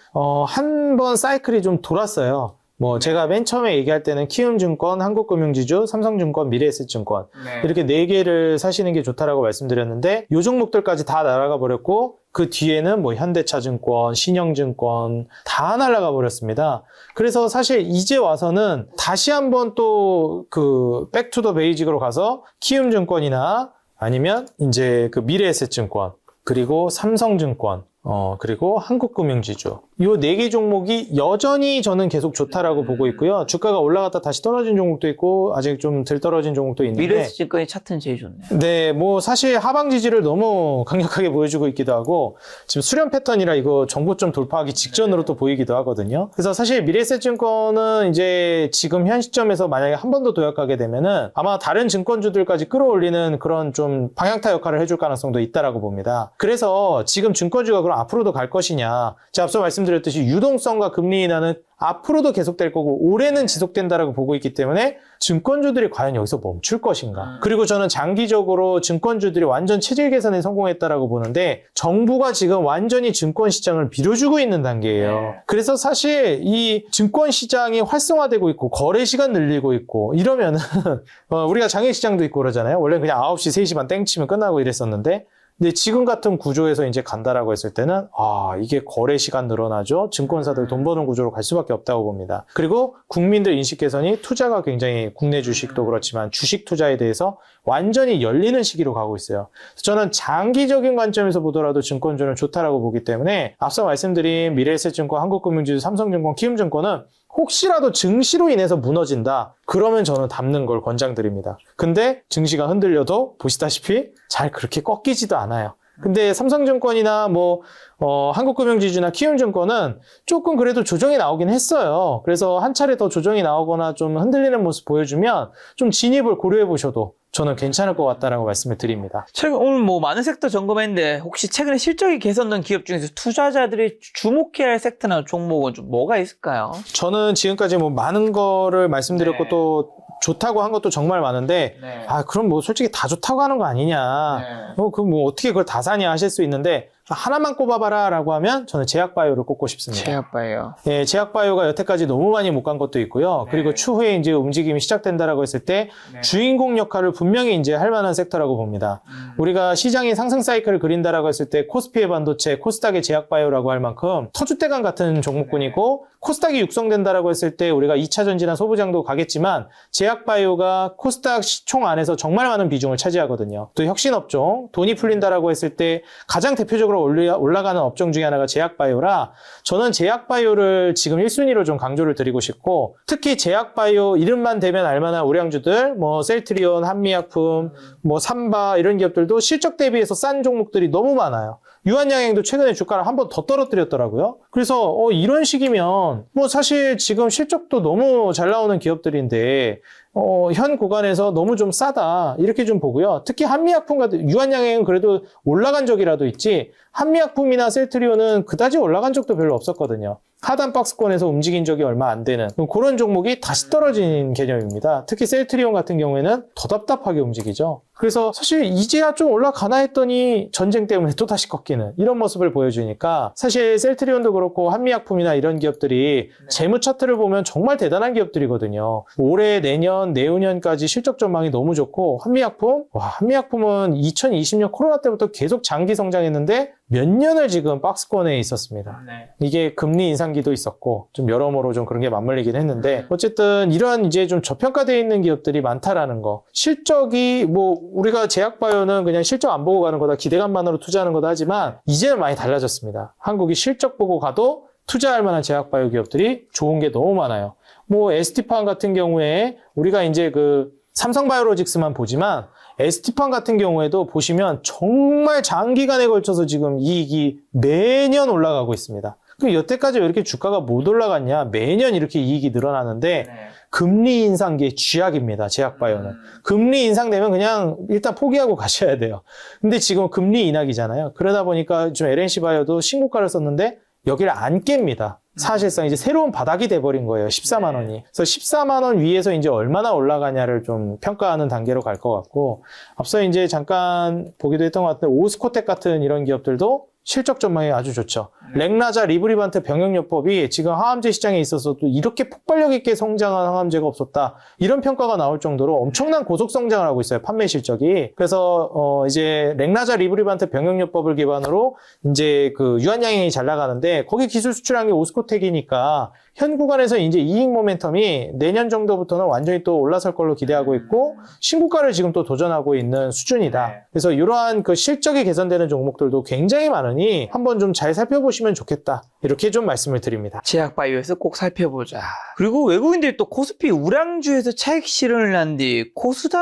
한 번 사이클이 좀 돌았어요. 뭐 제가 맨 처음에 얘기할 때는 키움증권, 한국금융지주, 삼성증권, 미래에셋증권 이렇게 4개를 사시는 게 좋다라고 말씀드렸는데, 요 종목들까지 다 날아가 버렸고, 그 뒤에는 뭐 현대차증권, 신영증권 다 날아가 버렸습니다. 그래서 사실 이제 와서는 다시 한번 또 그 백투더 베이직으로 가서 키움증권이나 아니면 이제 그 미래에셋증권, 그리고 삼성증권, 그리고 한국금융지주, 요 4개 종목이 여전히 저는 계속 좋다라고 보고 있고요. 주가가 올라갔다 다시 떨어진 종목도 있고 아직 좀 덜 떨어진 종목도 있는데, 미래에셋증권의 차트는 제일 좋네요. 네, 뭐 사실 하방 지지를 너무 강력하게 보여주고 있기도 하고, 지금 수렴 패턴이라 이거 정고점 돌파하기 직전으로 또 보이기도 하거든요. 그래서 사실 미래에셋증권은 이제 지금 현 시점에서 만약에 한 번 더 도약하게 되면은 아마 다른 증권주들까지 끌어올리는 그런 좀 방향타 역할을 해줄 가능성도 있다라고 봅니다. 그래서 지금 증권주가 그럼 앞으로도 갈 것이냐, 제가 앞서 말씀드렸듯이 유동성과 금리 인하는 앞으로도 계속될 거고 올해는 지속된다라고 보고 있기 때문에 증권주들이 과연 여기서 멈출 것인가. 그리고 저는 장기적으로 증권주들이 완전 체질 개선에 성공했다라고 보는데, 정부가 지금 완전히 증권시장을 밀어주고 있는 단계예요. 그래서 사실 이 증권시장이 활성화되고 있고 거래시간 늘리고 있고 이러면은 우리가 장외시장도 있고 그러잖아요. 원래 그냥 9시, 3시 반 땡치면 끝나고 이랬었는데, 근데 지금 같은 구조에서 이제 간다라고 했을 때는 이게 거래 시간 늘어나죠. 증권사들 돈 버는 구조로 갈 수밖에 없다고 봅니다. 그리고 국민들 인식 개선이, 투자가 굉장히 국내 주식도 그렇지만 주식 투자에 대해서 완전히 열리는 시기로 가고 있어요. 저는 장기적인 관점에서 보더라도 증권주는 좋다라고 보기 때문에, 앞서 말씀드린 미래에셋증권, 한국금융지주, 삼성증권, 키움증권은 혹시라도 증시로 인해서 무너진다, 그러면 저는 담는 걸 권장드립니다. 근데 증시가 흔들려도 보시다시피 잘 그렇게 꺾이지도 않아요. 근데 삼성증권이나 뭐 한국금융지주나 키움증권은 조금 그래도 조정이 나오긴 했어요. 그래서 한 차례 더 조정이 나오거나 좀 흔들리는 모습 보여주면 좀 진입을 고려해 보셔도 저는 괜찮을 것 같다라고 말씀을 드립니다. 최근 오늘 뭐 많은 섹터 점검했는데, 혹시 최근에 실적이 개선된 기업 중에서 투자자들이 주목해야 할 섹터나 종목은 좀 뭐가 있을까요? 저는 지금까지 뭐 많은 거를 말씀드렸고 또 좋다고 한 것도 정말 많은데, 그럼 뭐 솔직히 다 좋다고 하는 거 아니냐, 그럼 뭐 어떻게 그걸 다 사냐 하실 수 있는데, 하나만 꼽아봐라 라고 하면 저는 제약바이오를 꼽고 싶습니다. 제약바이오. 네, 제약바이오가 여태까지 너무 많이 못 간 것도 있고요. 그리고 추후에 이제 움직임이 시작된다라고 했을 때 주인공 역할을 분명히 이제 할 만한 섹터라고 봅니다. 우리가 시장이 상승 사이클을 그린다라고 했을 때 코스피의 반도체, 코스닥의 제약바이오라고 할 만큼 터줏대감 같은 종목군이고, 코스닥이 육성된다라고 했을 때 우리가 2차 전지나 소부장도 가겠지만 제약바이오가 코스닥 시총 안에서 정말 많은 비중을 차지하거든요. 또 혁신업종, 돈이 풀린다라고 했을 때 가장 대표적으로 올라가는 업종 중에 하나가 제약바이오라, 저는 제약바이오를 지금 1순위로 좀 강조를 드리고 싶고, 특히 제약바이오 이름만 대면 알만한 우량주들, 뭐 셀트리온, 한미약품, 뭐 삼바 이런 기업들도 실적 대비해서 싼 종목들이 너무 많아요. 유한양행도 최근에 주가를 한 번 더 떨어뜨렸더라고요. 그래서 이런 식이면 뭐 사실 지금 실적도 너무 잘 나오는 기업들인데 현 구간에서 너무 좀 싸다, 이렇게 좀 보고요. 특히 한미약품 같은, 유한양행은 그래도 올라간 적이라도 있지, 한미약품이나 셀트리온은 그다지 올라간 적도 별로 없었거든요. 하단 박스권에서 움직인 적이 얼마 안 되는 그런 종목이 다시 떨어진 개념입니다. 특히 셀트리온 같은 경우에는 더 답답하게 움직이죠. 그래서 사실 이제야 좀 올라가나 했더니 전쟁 때문에 또 다시 꺾이는 이런 모습을 보여주니까, 사실 셀트리온도 그렇고 한미약품이나 이런 기업들이 재무 차트를 보면 정말 대단한 기업들이거든요. 올해, 내년 내년, 내후년까지 실적 전망이 너무 좋고, 한미약품? 와, 한미약품은 2020년 코로나 때부터 계속 장기 성장했는데 몇 년을 지금 박스권에 있었습니다. 네. 이게 금리 인상기도 있었고, 좀 여러모로 좀 그런 게 맞물리긴 했는데, 어쨌든 이러한 이제 좀 저평가되어 있는 기업들이 많다라는 거. 실적이 뭐, 우리가 제약바이오는 그냥 실적 안 보고 가는 거다, 기대감만으로 투자하는 거다 하지만, 이제는 많이 달라졌습니다. 한국이 실적 보고 가도 투자할 만한 제약바이오 기업들이 좋은 게 너무 많아요. 뭐, ST판 같은 경우에 우리가 이제 그 삼성바이오로직스만 보지만, ST판 같은 경우에도 보시면 정말 장기간에 걸쳐서 지금 이익이 매년 올라가고 있습니다. 그럼 여태까지 왜 이렇게 주가가 못 올라갔냐? 매년 이렇게 이익이 늘어나는데 금리 인상기의 쥐약입니다. 제약바이오는. 금리 인상되면 그냥 일단 포기하고 가셔야 돼요. 근데 지금 금리 인하기잖아요. 그러다 보니까 좀 LNC바이오도 신고가를 썼는데 여기를 안 깹니다. 사실상 이제 새로운 바닥이 돼버린 거예요. 14만 원이. 그래서 14만 원 위에서 이제 얼마나 올라가냐를 좀 평가하는 단계로 갈 것 같고, 앞서 이제 잠깐 보기도 했던 것 같은데, 오스코텍 같은 이런 기업들도 실적 전망이 아주 좋죠. 렉나자, 리브리반트 병역요법이 지금 항암제 시장에 있어서도 이렇게 폭발력 있게 성장한 항암제가 없었다. 이런 평가가 나올 정도로 엄청난 고속 성장을 하고 있어요. 판매 실적이. 그래서 이제 렉나자, 리브리반트 병역요법을 기반으로 이제 그 유한양행이 잘 나가는데 거기 기술 수출한 게 오스코텍이니까 현 구간에서 이제 이익 모멘텀이 내년 정도부터는 완전히 또 올라설 걸로 기대하고 있고 신고가를 지금 또 도전하고 있는 수준이다. 그래서 이러한 그 실적이 개선되는 종목들도 굉장히 많으니 한번 좀 잘 살펴보시면 좋겠다. 이렇게 좀 말씀을 드립니다. 제약바이오에서 꼭 살펴보자. 그리고 외국인들이 또 코스피 우량주에서 차익 실현을 한 뒤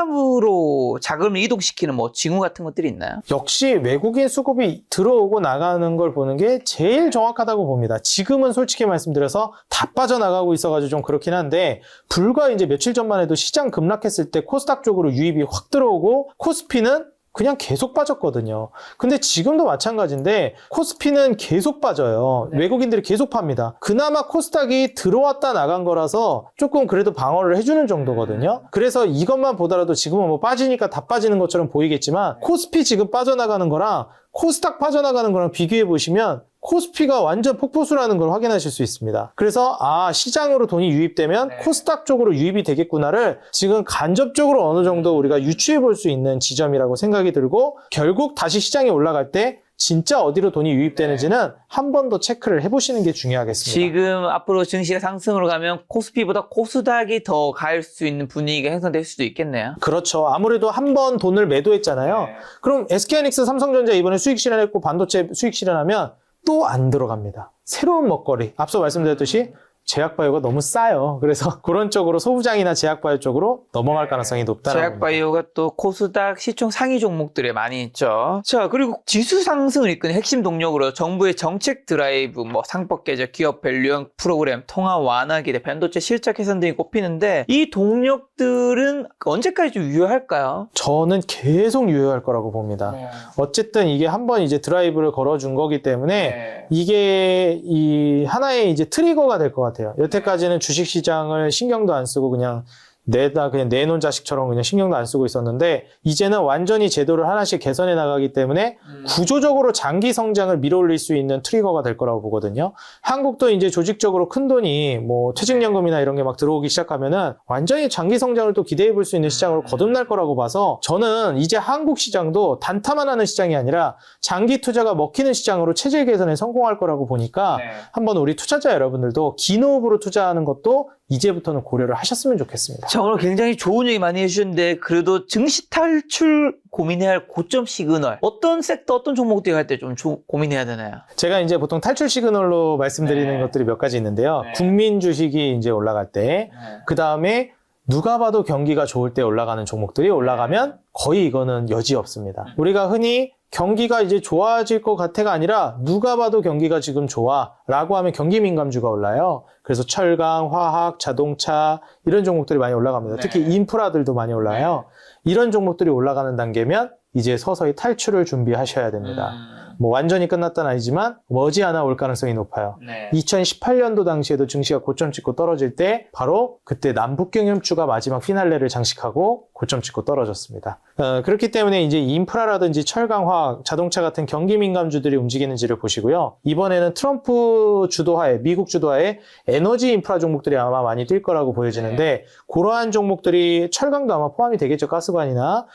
코스닥으로 자금을 이동시키는 뭐 징후 같은 것들이 있나요? 역시 외국인 수급이 들어오고 나가는 걸 보는 게 제일 정확하다고 봅니다. 지금은 솔직히 말씀드려서 다 빠져나가고 있어가지고 좀 그렇긴 한데 불과 이제 며칠 전만 해도 시장 급락했을 때 코스닥 쪽으로 유입이 확 들어오고 코스피는 그냥 계속 빠졌거든요. 근데 지금도 마찬가지인데 코스피는 계속 빠져요. 외국인들이 계속 팝니다. 그나마 코스닥이 들어왔다 나간 거라서 조금 그래도 방어를 해주는 정도거든요. 그래서 이것만 보더라도 지금은 뭐 빠지니까 다 빠지는 것처럼 보이겠지만 코스피 지금 빠져나가는 거랑 코스닥 빠져나가는 거랑 비교해 보시면 코스피가 완전 폭포수라는 걸 확인하실 수 있습니다. 그래서 시장으로 돈이 유입되면 코스닥 쪽으로 유입이 되겠구나를 지금 간접적으로 어느 정도 우리가 유추해 볼 수 있는 지점이라고 생각이 들고 결국 다시 시장이 올라갈 때 진짜 어디로 돈이 유입되는지는 한 번 더 체크를 해보시는 게 중요하겠습니다. 지금 앞으로 증시가 상승으로 가면 코스피보다 코스닥이 더 갈 수 있는 분위기가 형성될 수도 있겠네요. 그렇죠. 아무래도 한 번 돈을 매도했잖아요. 그럼 SK하이닉스, 삼성전자 이번에 수익 실현했고 반도체 수익 실현하면 또 안 들어갑니다. 새로운 먹거리. 앞서 말씀드렸듯이 제약바이오가 너무 싸요. 그래서 그런 쪽으로 소부장이나 제약바이오 쪽으로 넘어갈 가능성이 높다라고 제약바이오가 또 코스닥 시총 상위 종목들에 많이 있죠. 자, 그리고 지수 상승을 이끄는 핵심 동력으로 정부의 정책 드라이브, 뭐 상법 개정, 기업 밸류형 프로그램, 통화 완화 기대, 반도체 실적 개선 등이 꼽히는데 이 동력들은 언제까지 좀 유효할까요? 저는 계속 유효할 거라고 봅니다. 어쨌든 이게 한번 이제 드라이브를 걸어준 거기 때문에 이게 이 하나의 이제 트리거가 될 것 같아요. 여태까지는 주식시장을 신경도 안 쓰고 그냥 내놓은 자식처럼 그냥 신경도 안 쓰고 있었는데 이제는 완전히 제도를 하나씩 개선해 나가기 때문에 구조적으로 장기 성장을 밀어올릴 수 있는 트리거가 될 거라고 보거든요. 한국도 이제 조직적으로 큰 돈이 뭐 퇴직연금이나 이런 게 막 들어오기 시작하면은 완전히 장기 성장을 또 기대해 볼 수 있는 시장으로 거듭날 거라고 봐서 저는 이제 한국 시장도 단타만 하는 시장이 아니라 장기 투자가 먹히는 시장으로 체질 개선에 성공할 거라고 보니까 한번 우리 투자자 여러분들도 기노업으로 투자하는 것도 이제부터는 고려를 하셨으면 좋겠습니다. 자, 오늘 굉장히 좋은 얘기 많이 해주셨는데 그래도 증시 탈출 고민해야 할 고점 시그널 어떤 섹터, 어떤 종목들이 할 때 좀 고민해야 되나요? 제가 이제 보통 탈출 시그널로 말씀드리는 것들이 몇 가지 있는데요. 국민 주식이 이제 올라갈 때, 그 다음에 누가 봐도 경기가 좋을 때 올라가는 종목들이 올라가면 거의 이거는 여지 없습니다. 우리가 흔히 경기가 이제 좋아질 것 같아가 아니라 누가 봐도 경기가 지금 좋아 라고 하면 경기 민감주가 올라요. 그래서 철강, 화학, 자동차 이런 종목들이 많이 올라갑니다. 특히 인프라들도 많이 올라요. 이런 종목들이 올라가는 단계면 이제 서서히 탈출을 준비하셔야 됩니다. 뭐 완전히 끝났다는 아니지만 머지않아 올 가능성이 높아요. 네. 2018년도 당시에도 증시가 고점 찍고 떨어질 때 바로 그때 남북경협주가 마지막 피날레를 장식하고 고점 찍고 떨어졌습니다. 그렇기 때문에 이제 인프라라든지 철강, 화학, 자동차 같은 경기 민감주들이 움직이는지를 보시고요. 이번에는 트럼프 주도하에, 미국 주도하에 에너지 인프라 종목들이 아마 많이 뛸 거라고 보여지는데 그러한 종목들이 철강도 아마 포함이 되겠죠. 가스관이나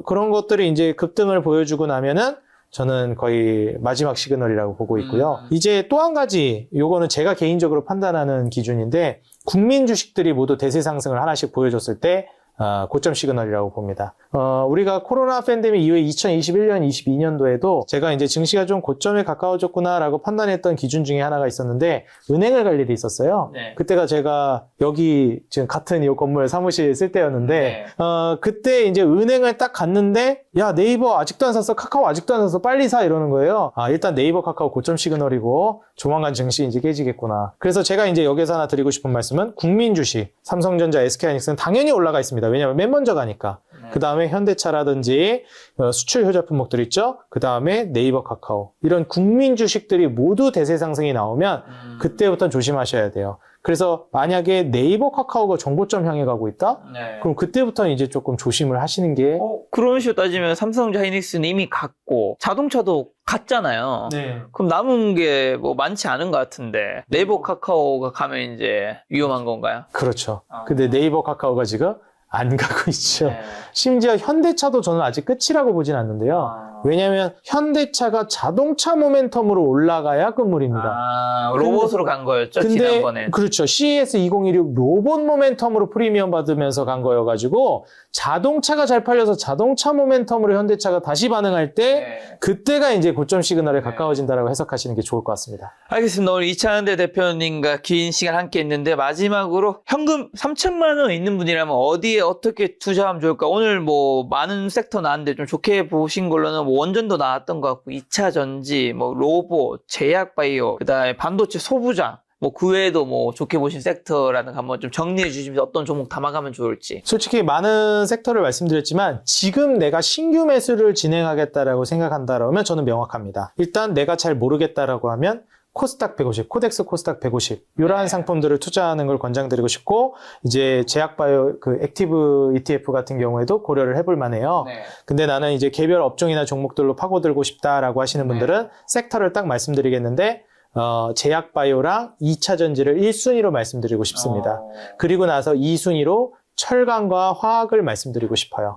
그런 것들이 이제 급등을 보여주고 나면은 저는 거의 마지막 시그널이라고 보고 있고요. 이제 또 한 가지, 요거는 제가 개인적으로 판단하는 기준인데, 국민 주식들이 모두 대세 상승을 하나씩 보여줬을 때, 고점 시그널이라고 봅니다. 우리가 코로나 팬데믹 이후에 2021년, 22년도에도 제가 이제 증시가 좀 고점에 가까워졌구나라고 판단했던 기준 중에 하나가 있었는데, 은행을 갈 일이 있었어요. 네. 그때가 제가 여기 지금 같은 이 건물 사무실 쓸 때였는데, 그때 이제 은행을 딱 갔는데, 야, 네이버 아직도 안 샀어? 카카오 아직도 안 샀어? 빨리 사! 이러는 거예요. 일단 네이버 카카오 고점 시그널이고, 조만간 증시 이제 깨지겠구나. 그래서 제가 이제 여기서 하나 드리고 싶은 말씀은, 국민 주식, 삼성전자, SK하이닉스는 당연히 올라가 있습니다. 왜냐면 맨 먼저 가니까. 그 다음에 현대차라든지 수출 효자 품목들 있죠. 그 다음에 네이버 카카오. 이런 국민 주식들이 모두 대세 상승이 나오면 그때부터 조심하셔야 돼요. 그래서 만약에 네이버 카카오가 정고점 향해 가고 있다? 그럼 그때부터 이제 조금 조심을 하시는 게. 그런 식으로 따지면 삼성전자 하이닉스는 이미 갔고 자동차도 갔잖아요. 그럼 남은 게 뭐 많지 않은 것 같은데 네이버 카카오가 가면 이제 위험한 건가요? 그렇죠. 근데 네이버 카카오가 지금 안 가고 있죠. 심지어 현대차도 저는 아직 끝이라고 보진 않는데요. 왜냐하면 현대차가 자동차 모멘텀으로 올라가야 끝물입니다. 로봇으로 간 거였죠, 근데 지난번에. 그렇죠. CES 2016 로봇 모멘텀으로 프리미엄 받으면서 간 거여가지고 자동차가 잘 팔려서 자동차 모멘텀으로 현대차가 다시 반응할 때 그때가 이제 고점 시그널에 가까워진다라고 해석하시는 게 좋을 것 같습니다. 알겠습니다. 오늘 이찬대 대표님과 긴 시간 함께 했는데 마지막으로 현금 3천만 원 있는 분이라면 어디에 어떻게 투자하면 좋을까? 오늘 뭐 많은 섹터 나왔는데 좀 좋게 보신 걸로는 뭐 원전도 나왔던 것 같고 2차 전지, 뭐 로봇, 제약바이오, 그다음에 반도체 소부장, 뭐 그 외에도 뭐 좋게 보신 섹터라는 거 한번 좀 정리해 주시면서 어떤 종목 담아가면 좋을지. 솔직히 많은 섹터를 말씀드렸지만 지금 내가 신규 매수를 진행하겠다라고 생각한다라면 저는 명확합니다. 일단 내가 잘 모르겠다라고 하면 코스닥 150, 코덱스 코스닥 150 이러한 상품들을 투자하는 걸 권장드리고 싶고 이제 제약바이오 그 액티브 ETF 같은 경우에도 고려를 해볼 만해요. 근데 나는 이제 개별 업종이나 종목들로 파고들고 싶다라고 하시는 분들은 섹터를 딱 말씀드리겠는데 제약바이오랑 2차 전지를 1순위로 말씀드리고 싶습니다. 그리고 나서 2순위로 철강과 화학을 말씀드리고 싶어요.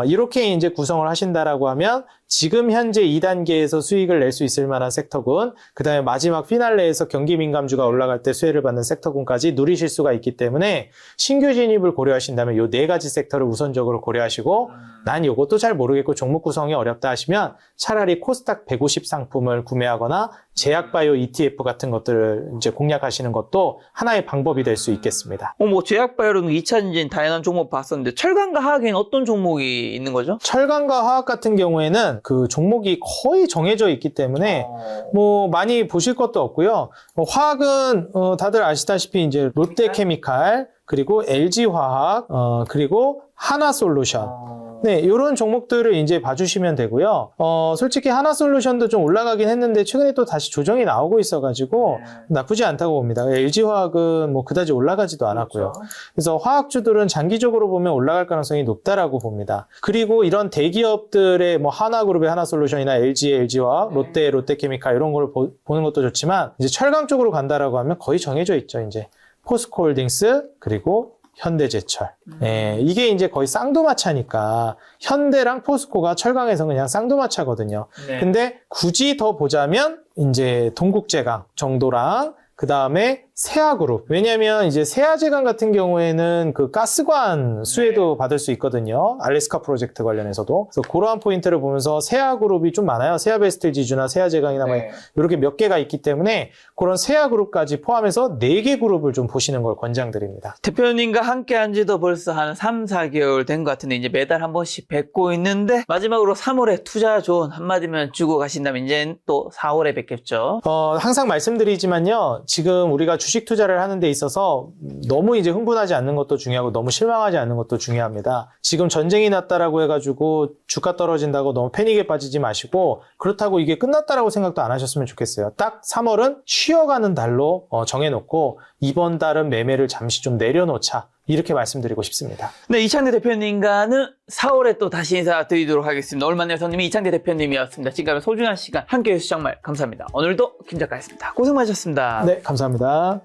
이렇게 이제 구성을 하신다라고 하면 지금 현재 2단계에서 수익을 낼 수 있을 만한 섹터군, 그 다음에 마지막 피날레에서 경기 민감주가 올라갈 때 수혜를 받는 섹터군까지 누리실 수가 있기 때문에 신규 진입을 고려하신다면 요 4가지 섹터를 우선적으로 고려하시고 난 요것도 잘 모르겠고 종목 구성이 어렵다 하시면 차라리 코스닥 150 상품을 구매하거나 제약바이오 ETF 같은 것들을 이제 공략하시는 것도 하나의 방법이 될 수 있겠습니다. 뭐 제약바이오는 2차 전지는 다양한 종목 봤었는데 철강과 화학에는 어떤 종목이 있는 거죠? 철강과 화학 같은 경우에는 그 종목이 거의 정해져 있기 때문에 뭐 많이 보실 것도 없고요. 화학은 다들 아시다시피 이제 롯데케미칼 그리고 LG화학 그리고 하나솔루션 네, 이런 종목들을 이제 봐주시면 되고요. 솔직히 하나솔루션도 좀 올라가긴 했는데 최근에 또 다시 조정이 나오고 있어가지고 나쁘지 않다고 봅니다. LG화학은 뭐 그다지 올라가지도 않았고요. 그래서 화학주들은 장기적으로 보면 올라갈 가능성이 높다라고 봅니다. 그리고 이런 대기업들의 뭐 하나그룹의 하나솔루션이나 LG의 LG화학, 롯데케미칼 이런 걸 보는 것도 좋지만 이제 철강 쪽으로 간다라고 하면 거의 정해져 있죠. 이제 포스코홀딩스 그리고 현대제철. 네, 이게 이제 거의 쌍두마차니까 현대랑 포스코가 철강에서 그냥 쌍두마차거든요. 근데 굳이 더 보자면 이제 동국제강 정도랑 그 다음에 세아그룹. 왜냐면 이제 세아제강 같은 경우에는 그 가스관 수혜도 받을 수 있거든요. 알래스카 프로젝트 관련해서도. 그래서 그러한 포인트를 보면서 세아그룹이 좀 많아요. 세아베스트 지주나 세아제강이나 뭐 이렇게 몇 개가 있기 때문에 그런 세아그룹까지 포함해서 4개 그룹을 좀 보시는 걸 권장드립니다. 대표님과 함께 한 지도 벌써 한 3, 4개월 된 것 같은데 이제 매달 한 번씩 뵙고 있는데 마지막으로 3월에 투자 조언 한마디만 주고 가신다면 이제 또 4월에 뵙겠죠. 항상 말씀드리지만요. 지금 우리가 주식 투자를 하는 데 있어서 너무 이제 흥분하지 않는 것도 중요하고 너무 실망하지 않는 것도 중요합니다. 지금 전쟁이 났다라고 해가지고 주가 떨어진다고 너무 패닉에 빠지지 마시고 그렇다고 이게 끝났다라고 생각도 안 하셨으면 좋겠어요. 딱 3월은 쉬어가는 달로 정해놓고 이번 달은 매매를 잠시 좀 내려놓자. 이렇게 말씀드리고 싶습니다. 네, 이창대 대표님과는 4월에 또 다시 인사드리도록 하겠습니다. 올만의 여성님이 이창대 대표님이었습니다. 지금까지 소중한 시간 함께해 주셔서 정말 감사합니다. 오늘도 김 작가였습니다. 고생 많으셨습니다. 네, 감사합니다.